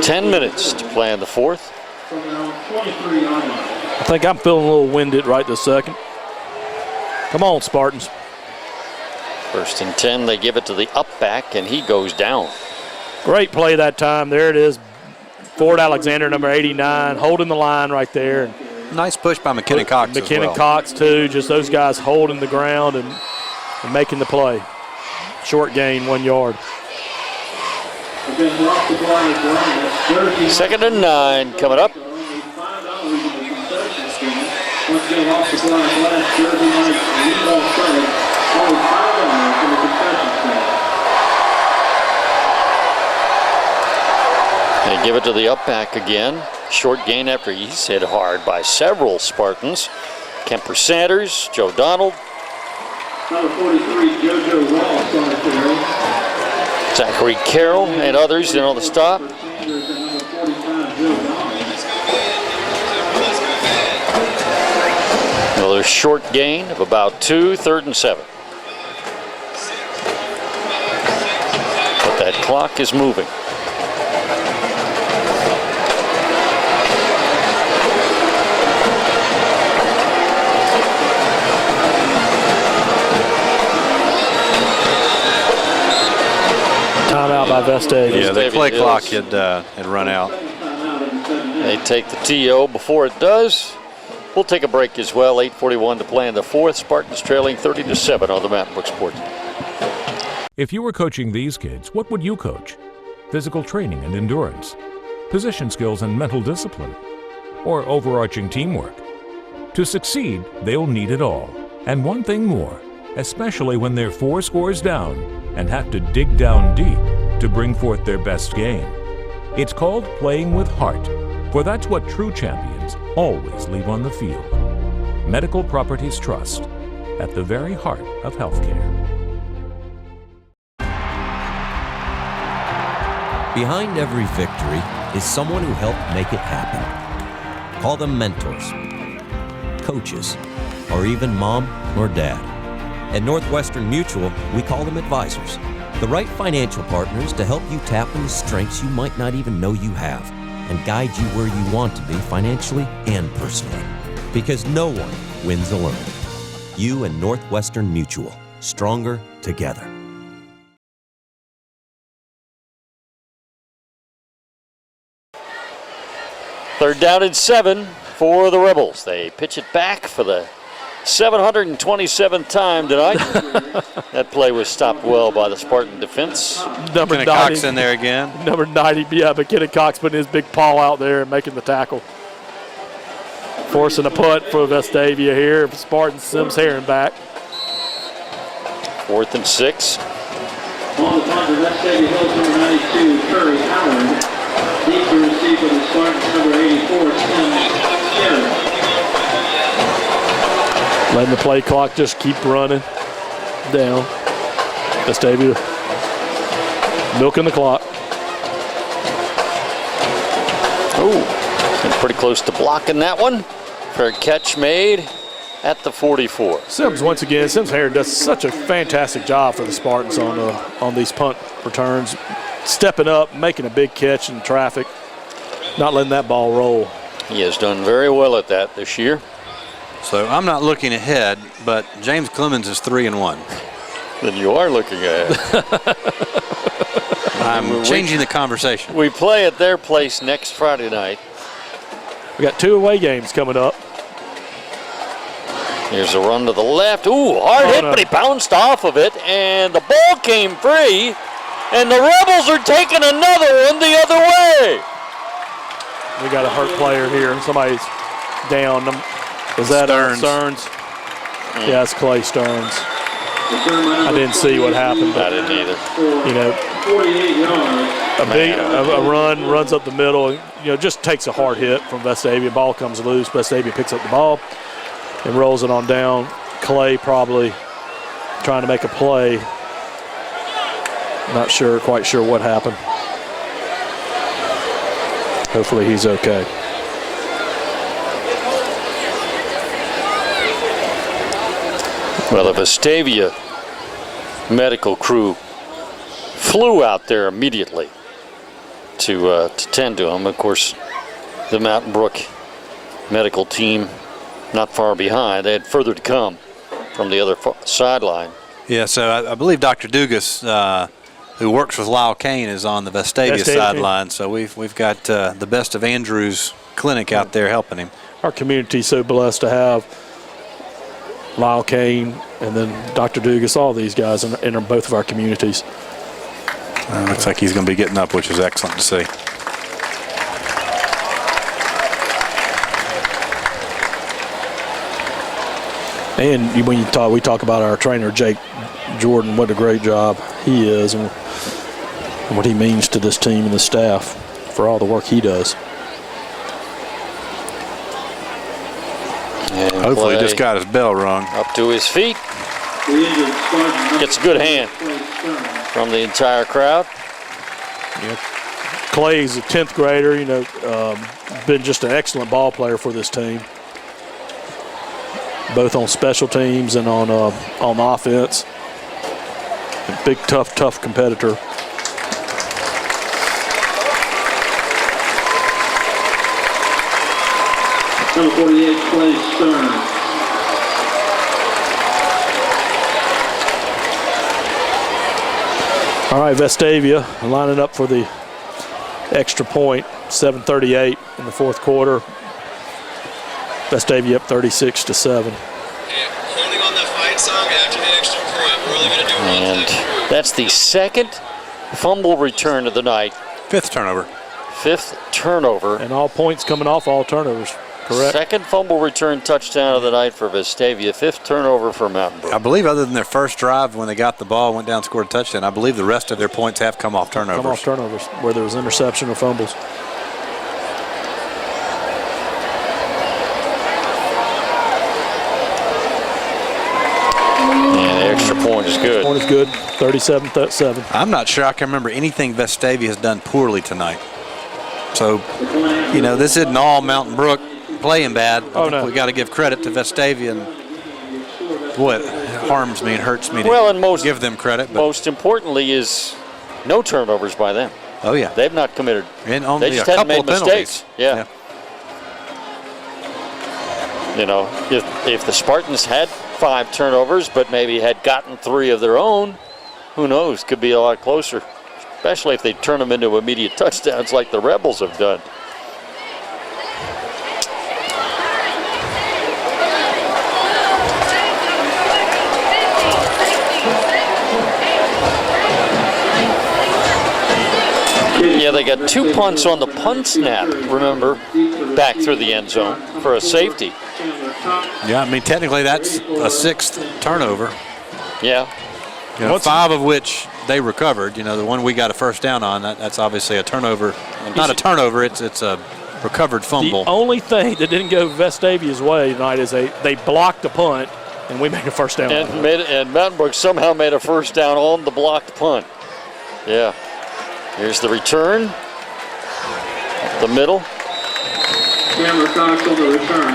10 minutes to play in the 4th. From around 23-yard line. I think I'm feeling a little winded right this second. Come on, Spartans. 1st and 10, they give it to the up back, and he goes down. Great play that time. There it is. Ford Alexander, number 89, holding the line right there. Nice push by McKinnon Cox. McKinnon Cox, too. Just those guys holding the ground and making the play. Short gain, 1 yard. 2nd and 9 coming up. Once again, off the fly glass, Jersey Mike, lead off credit, only $5 in the concession stand. They give it to the up back again. Short gain after he's hit hard by several Spartans. Kemper Sanders, Joe Donald. Number 43, JoJo Ross on the carry. Zachary Carroll and others in on the stop. Sanders and number 45, Joe Donald. Another short gain of about 2, 3rd and 7. But that clock is moving. Timeout by Vestavia. Yeah, the play clock had run out. They take the TO before it does. We'll take a break as well. 8:41 to play in the 4th. Spartans trailing 30-7 on the Mountain Brook Sports. If you were coaching these kids, what would you coach? Physical training and endurance, position skills and mental discipline, or overarching teamwork? To succeed, they'll need it all. And one thing more, especially when they're 4 scores down and have to dig down deep to bring forth their best game. It's called playing with heart, for that's what true champions always leave on the field. Medical Properties Trust, at the very heart of healthcare. Behind every victory is someone who helped make it happen. Call them mentors, coaches, or even mom or dad. At Northwestern Mutual, we call them advisors. The right financial partners to help you tap into strengths you might not even know you have and guide you where you want to be financially and personally. Because no one wins alone. You and Northwestern Mutual, stronger together. Third down and 7 for the Rebels. They pitch it back for the 727th time tonight. That play was stopped well by the Spartan defense. Number 90, Cox in there again. Number 90, yeah, McKinnon Cox putting his big paw out there and making the tackle. Forcing a punt for Vestavia here. Spartan Sims Heron back. 4th and 6. On the punt of Vestavia Hills, number 92, Curry Howard. Deep to receive for the Spartans, number 84, Sims Heron. Letting the play clock just keep running down. Vestavia milking the clock. Oh, pretty close to blocking that one. Fair catch made at the 44. Sims once again, Sims Heron does such a fantastic job for the Spartans on these punt returns. Stepping up, making a big catch in traffic, not letting that ball roll. He has done very well at that this year. So I'm not looking ahead, but James Clemens is 3-1. Then you are looking ahead. I'm changing the conversation. We play at their place next Friday night. We got 2 away games coming up. Here's a run to the left. Ooh, hard hit, but he bounced off of it, and the ball came free, and the Rebels are taking another one the other way. We got a hurt player here. Somebody's down. Is that Stearns? Yeah, it's Clay Stearns. I didn't see what happened. I didn't either. You know, 48 yards. a run, runs up the middle, you know, just takes a hard hit from Vestavia. Ball comes loose. Vestavia picks up the ball and rolls it on down. Clay probably trying to make a play. Not sure, quite sure what happened. Hopefully he's okay. Well, the Vestavia medical crew flew out there immediately to tend to him. Of course, the Mountain Brook medical team not far behind. They had further to come from the other sideline. Yeah, so I believe Dr. Dugas, who works with Lyle Kane, is on the Vestavia sideline. So we've got the Best of Andrews clinic out there helping him. Our community's so blessed to have Lyle Kane and then Dr. Dugas, all these guys in both of our communities. Looks like he's going to be getting up, which is excellent to see. And when we talk about our trainer, Jake Jordan, what a great job he is and what he means to this team and the staff for all the work he does. And hopefully just got his bell rung. Up to his feet. Gets a good hand from the entire crowd. Yeah. Clay's a 10th grader, you know, been just an excellent ball player for this team, both on special teams and on offense. A big, tough competitor. Number 48, Clay Stearns. All right, Vestavia lining up for the extra point, 7:38 in the fourth quarter. Vestavia up 36-7. Holding on that fight song after the extra point. We're only going to do one. And that's the second fumble return of the night. Fifth turnover. Fifth turnover. And all points coming off all turnovers, correct? Second fumble return touchdown of the night for Vestavia. Fifth turnover for Mountain Brook. I believe other than their first drive when they got the ball, went down, scored a touchdown, I believe the rest of their points have come off turnovers. Come off turnovers, where there was interception or fumbles. And the extra point is good. Point is good, 37-7. I'm not sure I can remember anything Vestavia has done poorly tonight. So, you know, this isn't all Mountain Brook playing bad. Oh, no. We got to give credit to Vestavia, and boy, it harms me and hurts me to give them credit. But most importantly is no turnovers by them. Oh yeah, they've not committed. And only they just a haven't couple made of penalties. mistakes. Yeah. You know, if the Spartans had 5 turnovers, but maybe had gotten 3 of their own, who knows? Could be a lot closer. Especially if they turn them into immediate touchdowns like the Rebels have done. Yeah, they got 2 punts on the punt snap, remember, back through the end zone for a safety. Yeah, I mean, technically that's a 6th turnover. Yeah. You know, 5 of which they recovered. You know, the one we got a first down on, that's obviously a turnover. Not a turnover, it's a recovered fumble. The only thing that didn't go Vestavia's way tonight is they blocked a punt, and we made a first down. And Mountain Brook somehow made a first down on the blocked punt. Yeah. Here's the return. Up the middle. Cameron Cox on the return.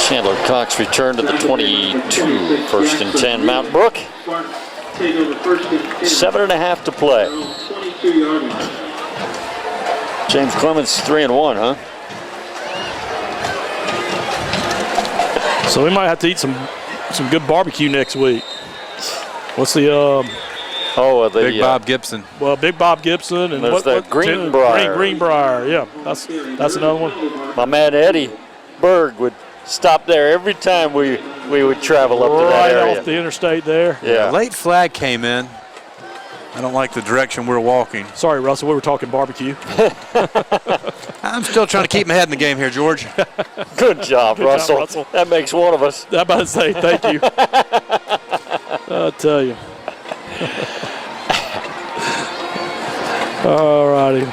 Chandler Cox returned to the 22, 1st and 10, Mountain Brook. Take over first and 10. 7.5 to play. 22-yard line. James Clemens 3-1, huh? So we might have to eat some good barbecue next week. What's the Big Bob Gibson. Well, Big Bob Gibson and there's the Greenbrier. Greenbrier, yeah. That's another one. My man Eddie Berg would stop there every time we would travel up to that area. Right off the interstate there. Yeah. Late flag came in. I don't like the direction we're walking. Sorry, Russell, we were talking barbecue. I'm still trying to keep my head in the game here, George. Good job, Russell. That makes one of us. I'm about to say thank you. I'll tell you. All righty.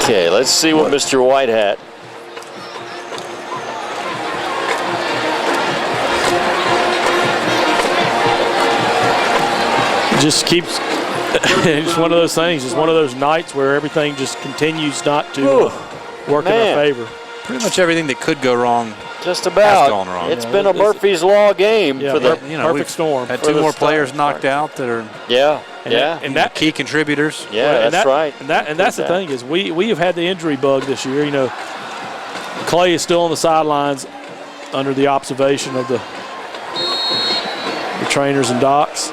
Okay, let's see what Mr. Whitehat. Just keeps. It's one of those things. It's one of those nights where everything just continues not to work in our favor. Pretty much everything that could go wrong. Just about. Has gone wrong. It's been a Murphy's Law game for the perfect storm. Had 2 more players knocked out that are and that key contributors. Yeah, that's right. And that's the thing is we have had the injury bug this year. You know, Clay is still on the sidelines under the observation of the trainers and docs.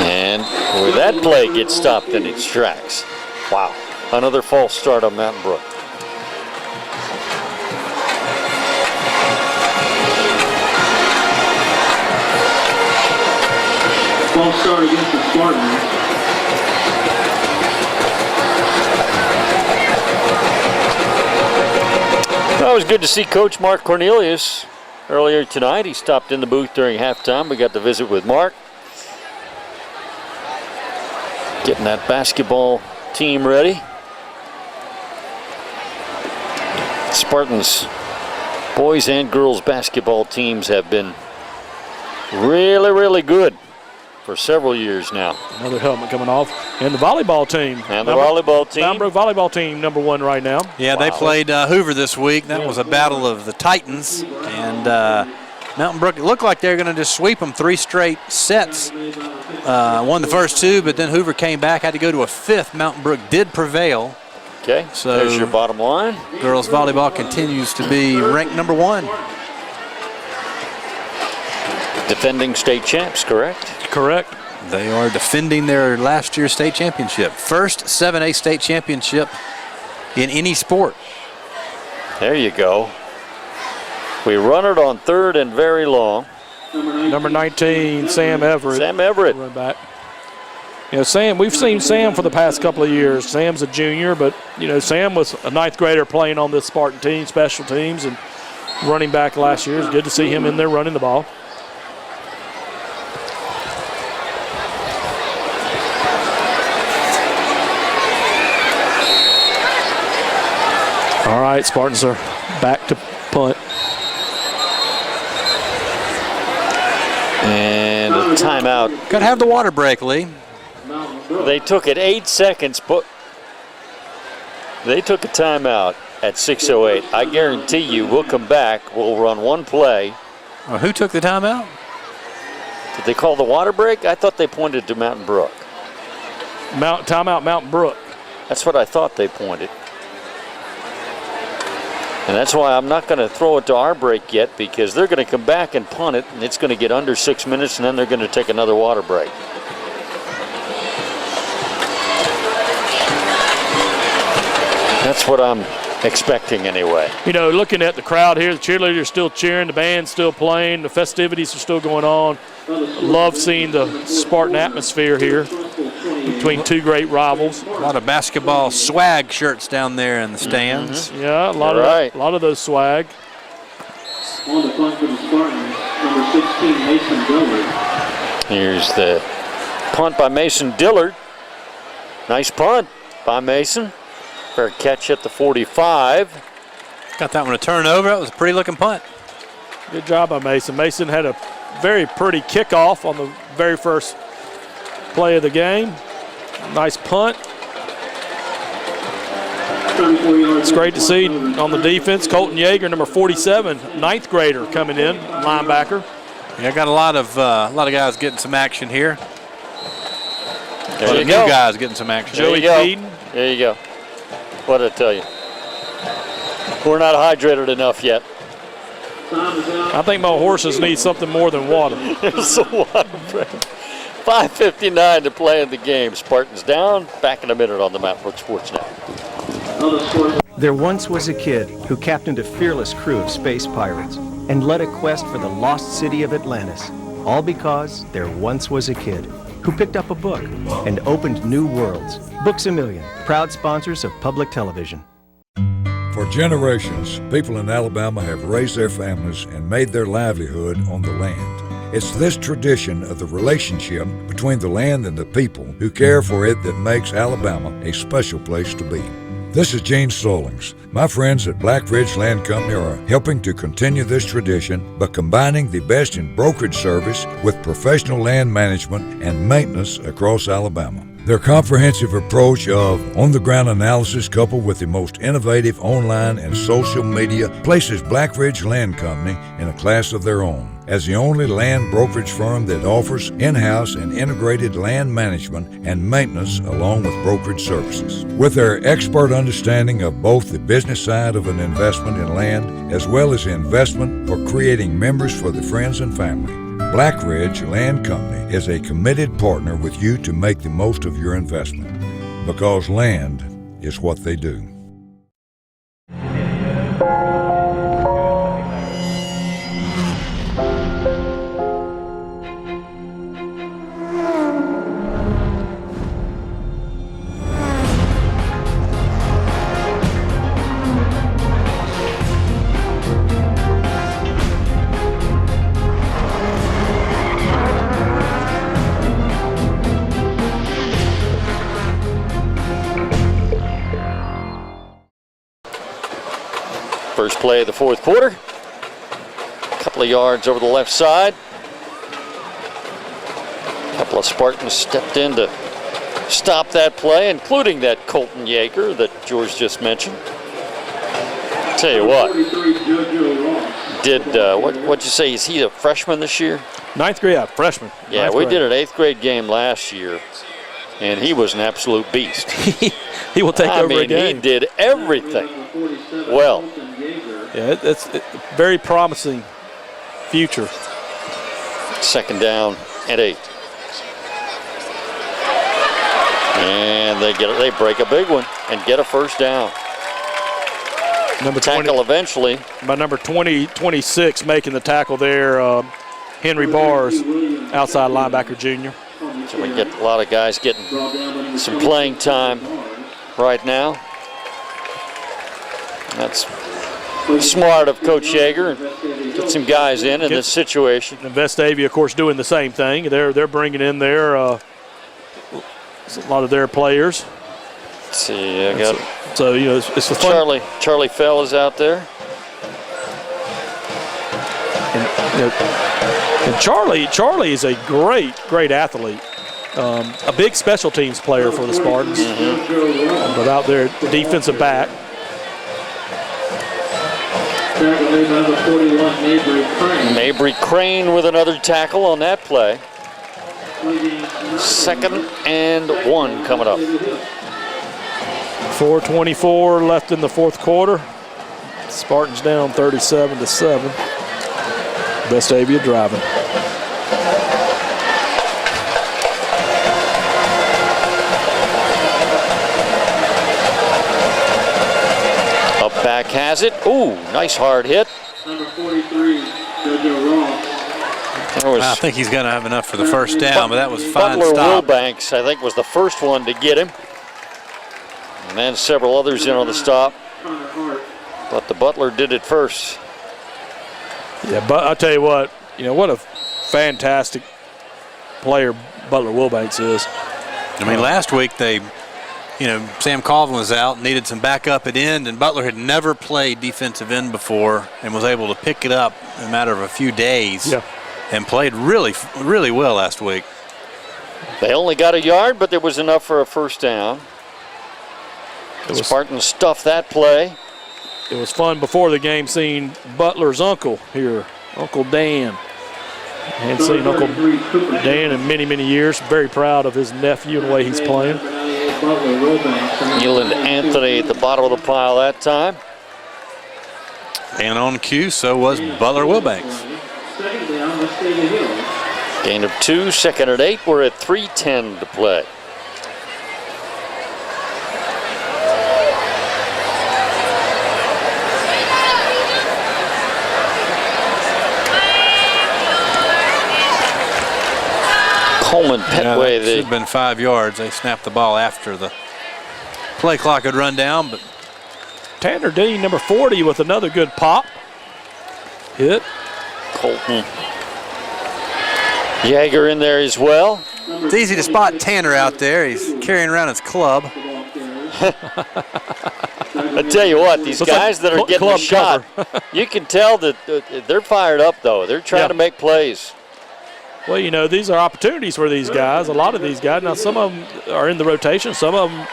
And where that play gets stopped in its tracks. Wow. Another false start on Mountain Brook. False start against the Spartans. Well, it was good to see Coach Mark Cornelius earlier tonight. He stopped in the booth during halftime. We got to visit with Mark. Getting that basketball team ready. Spartans boys and girls basketball teams have been really, really good for several years now. Another helmet coming off. And the volleyball team. And the volleyball team. Mountain Brook volleyball team, #1 right now. Yeah, they played Hoover this week. That was a battle of the Titans. And Mountain Brook, it looked like they were going to just sweep them 3 straight sets. Won the first 2, but then Hoover came back, had to go to a 5th. Mountain Brook did prevail. Okay, so there's your bottom line. Girls volleyball continues to be ranked #1. Defending state champs, correct? Correct. They are defending their last year's state championship. First 7A state championship in any sport. There you go. We run it on 3rd and very long. Number 19, Sam Everett. Sam Everett. Run back. You know, Sam, we've seen Sam for the past couple of years. Sam's a junior, but, you know, Sam was a 9th grader playing on this Spartan team, special teams, and running back last year. It's good to see him in there running the ball. All right, Spartans are back to punt. And a timeout. Got to have the water break, Lee. They took it 8 seconds, but they took a timeout at 6:08. I guarantee you we'll come back. We'll run one play. Well, who took the timeout? Did they call the water break? I thought they pointed to Mountain Brook. Timeout, Mountain Brook. That's what I thought they pointed. And that's why I'm not going to throw it to our break yet, because they're going to come back and punt it, and it's going to get under 6 minutes, and then they're going to take another water break. That's what I'm expecting anyway. You know, looking at the crowd here, the cheerleaders are still cheering, the band's still playing, the festivities are still going on. Love seeing the Spartan atmosphere here between 2 great rivals. A lot of basketball swag shirts down there in the stands. Mm-hmm. Yeah, a lot of those swag. On the punt for the Spartans, number 16, Mason Dillard. Here's the punt by Mason Dillard. Nice punt by Mason. Fair catch at the 45. Got that one a turnover. That was a pretty looking punt. Good job by Mason. Mason had a very pretty kickoff on the very first play of the game. Nice punt. 34 yards. It's great to see on the defense, Colton Yeager, number 47, ninth grader coming in, linebacker. Yeah, got a lot of guys getting some action here. There A lot you of go. new guys getting some action. There you go. There you go. What did I tell you? We're not hydrated enough yet. I think my horses need something more than water. There's the water. 5:59 to play in the game. Spartans down. Back in a minute on the Mount Brook Sports Network. There once was a kid who captained a fearless crew of space pirates and led a quest for the lost city of Atlantis, all because there once was a kid who picked up a book and opened new worlds. Books A Million, proud sponsors of public television. For generations, people in Alabama have raised their families and made their livelihood on the land. It's this tradition of the relationship between the land and the people who care for it that makes Alabama a special place to be. This is Gene Stallings. My friends at Black Ridge Land Company are helping to continue this tradition by combining the best in brokerage service with professional land management and maintenance across Alabama. Their comprehensive approach of on-the-ground analysis coupled with the most innovative online and social media places Black Ridge Land Company in a class of their own as the only land brokerage firm that offers in-house and integrated land management and maintenance along with brokerage services. With their expert understanding of both the business side of an investment in land as well as investment for creating members for the friends and family, Black Ridge Land Company is a committed partner with you to make the most of your investment, because land is what they do. First play of the fourth quarter. A couple of yards over the left side. A couple of Spartans stepped in to stop that play, including that Colton Yeager that George just mentioned. Tell you what, what'd you say? Is he a freshman this year? Ninth grade, yeah, freshman. Yeah, we did an 8th grade game last year, and he was an absolute beast. He will take over a game. He did everything well. Yeah, it's a very promising future. Second down and 8. And they break a big one and get a first down. Number tackle 20, eventually. By number 26 making the tackle there, Henry Bars, outside linebacker junior. So we get a lot of guys getting some playing time right now. That's smart of Coach Yeager. Get some guys in this situation. And Vestavia, of course, doing the same thing. They're bringing in their a lot of their players. Let's see, I got so you know it's a fun. Charlie Fell is out there. And Charlie is a great athlete. A big special teams player for the Spartans, but out there defensive back. Mabry Crane with another tackle on that play. 2nd and 1 coming up. 4:24 left in the fourth quarter. Spartans down 37-7. Vestavia driving. Up back has it. Ooh, nice hard hit. Number 43, JoJo Ross. I think he's going to have enough for the first down, but that was a fine Butler stop. Wilbanks, I think, was the first one to get him. And then several others in on the stop. But the Butler did it first. Yeah, but I'll tell you what a fantastic player Butler Wilbanks is. I mean, last week Sam Colvin was out, needed some backup at end, and Butler had never played defensive end before and was able to pick it up in a matter of a few days. Yeah. And played really, really well last week. They only got a yard, but there was enough for a first down. Spartans stuffed that play. It was fun before the game seeing Butler's uncle here, Uncle Dan. I hadn't seen Uncle Dan in many, many years. Very proud of his nephew and the way he's playing. Nealand Anthony at the bottom of the pile that time. And on cue, so was Butler Wilbanks. Gain of 2, second and 8. We're at 3:10 to play. Coleman Petway. That should have been 5 yards. They snapped the ball after the play clock had run down, but Tanner Dean, number 40, with another good pop. Hit. Colton Yeager in there as well. It's easy to spot Tanner out there. He's carrying around his club. I tell you what, these guys that are getting the shot, you can tell that they're fired up, though. They're trying to make plays. Well, you know, these are opportunities for these guys, a lot of these guys. Now, some of them are in the rotation. Some of them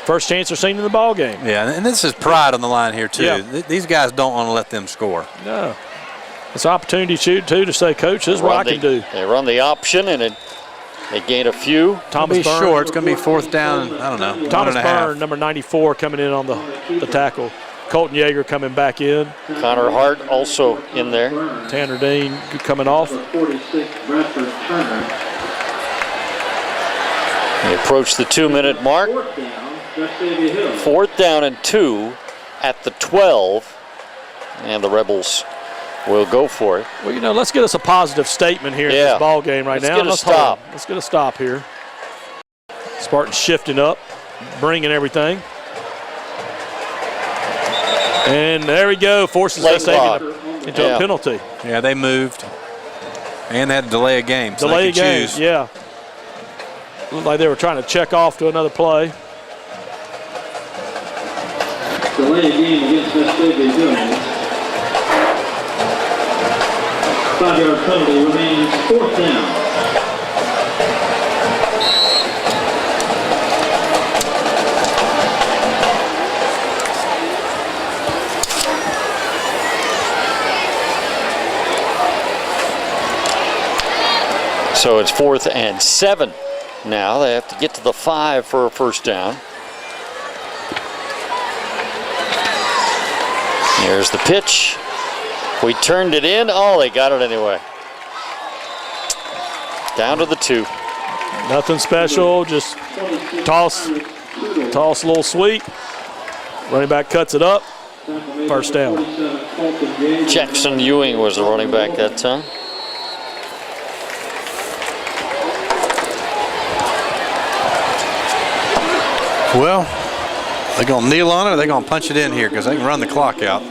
first chance they're seen in the ball game. Yeah, and this is pride on the line here, too. Yeah. These guys don't want to let them score. No. It's an opportunity to shoot, too, to say, Coach, this is what I can do. They run the option, and they gain a few. Thomas Byrne. Short. It's going to be 4th down, I don't know, Thomas Byrne, number 94, coming in on the tackle. Colton Yeager coming back in. Connor Hart also in there. Tanner Dean coming off. They approach the 2-minute mark. 4th down and 2 at the 12. And the Rebels will go for it. Well, you know, let's get us a positive statement here in this ball game right now. Let's get Yeah, they moved. And they had to delay a game. So delay a game, yeah. Looked like they were trying to check off to another play. Delay a game against Vestavia. 5-yard penalty remains 4th down. So it's 4th and 7 now. They have to get to the 5 for a first down. Here's the pitch. We turned it in. Oh, they got it anyway. Down to the 2. Nothing special, just toss a little sweep. Running back cuts it up. First down. Jackson Ewing was the running back that time. Well, they're going to kneel on it or they're going to punch it in here because they can run the clock out.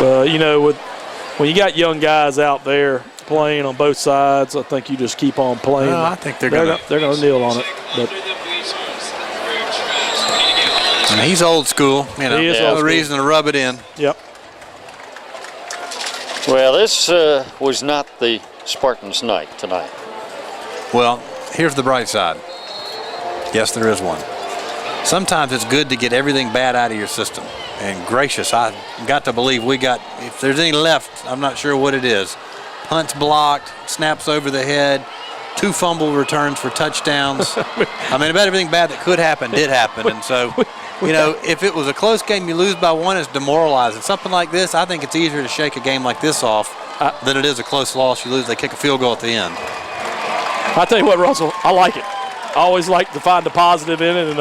You know, when you got young guys out there playing on both sides, I think you just keep on playing. No, I think they're going to kneel on it. But he's old school. You know, no reason to rub it in. Yep. Well, this was not the Spartans' night tonight. Well, here's the bright side. Yes, there is one. Sometimes it's good to get everything bad out of your system. And gracious, I got to believe we got, if there's any left, I'm not sure what it is. Punts blocked, snaps over the head, 2 fumble returns for touchdowns. I mean, about everything bad that could happen did happen. And so, you know, if it was a close game, you lose by 1, it's demoralizing. Something like this, I think it's easier to shake a game like this off than it is a close loss. You lose, they kick a field goal at the end. I tell you what, Russell, I like it. I always like to find the positive in it, and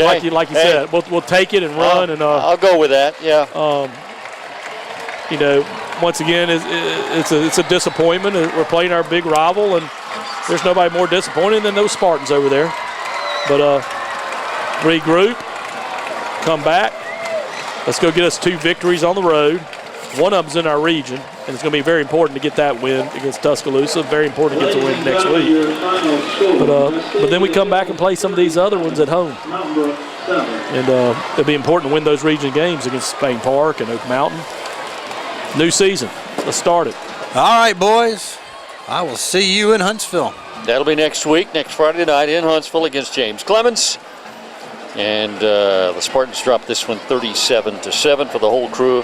like you said, we'll take it and run. And I'll go with that. Yeah. You know, once again, it's a disappointment. We're playing our big rival, and there's nobody more disappointing than those Spartans over there. But regroup, come back. Let's go get us 2 victories on the road. One of them's in our region, and it's going to be very important to get that win against Tuscaloosa. Very important to get the win next week. But then we come back and play some of these other ones at home. And it'll be important to win those region games against Spain Park and Oak Mountain. New season. Let's start it. All right, boys. I will see you in Huntsville. That'll be next week, next Friday night in Huntsville against James Clemens. And the Spartans dropped this one 37-7 for the whole crew.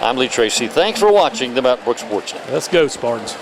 I'm Lee Tracy. Thanks for watching the Mountain Brook Sports Net. Let's go, Spartans.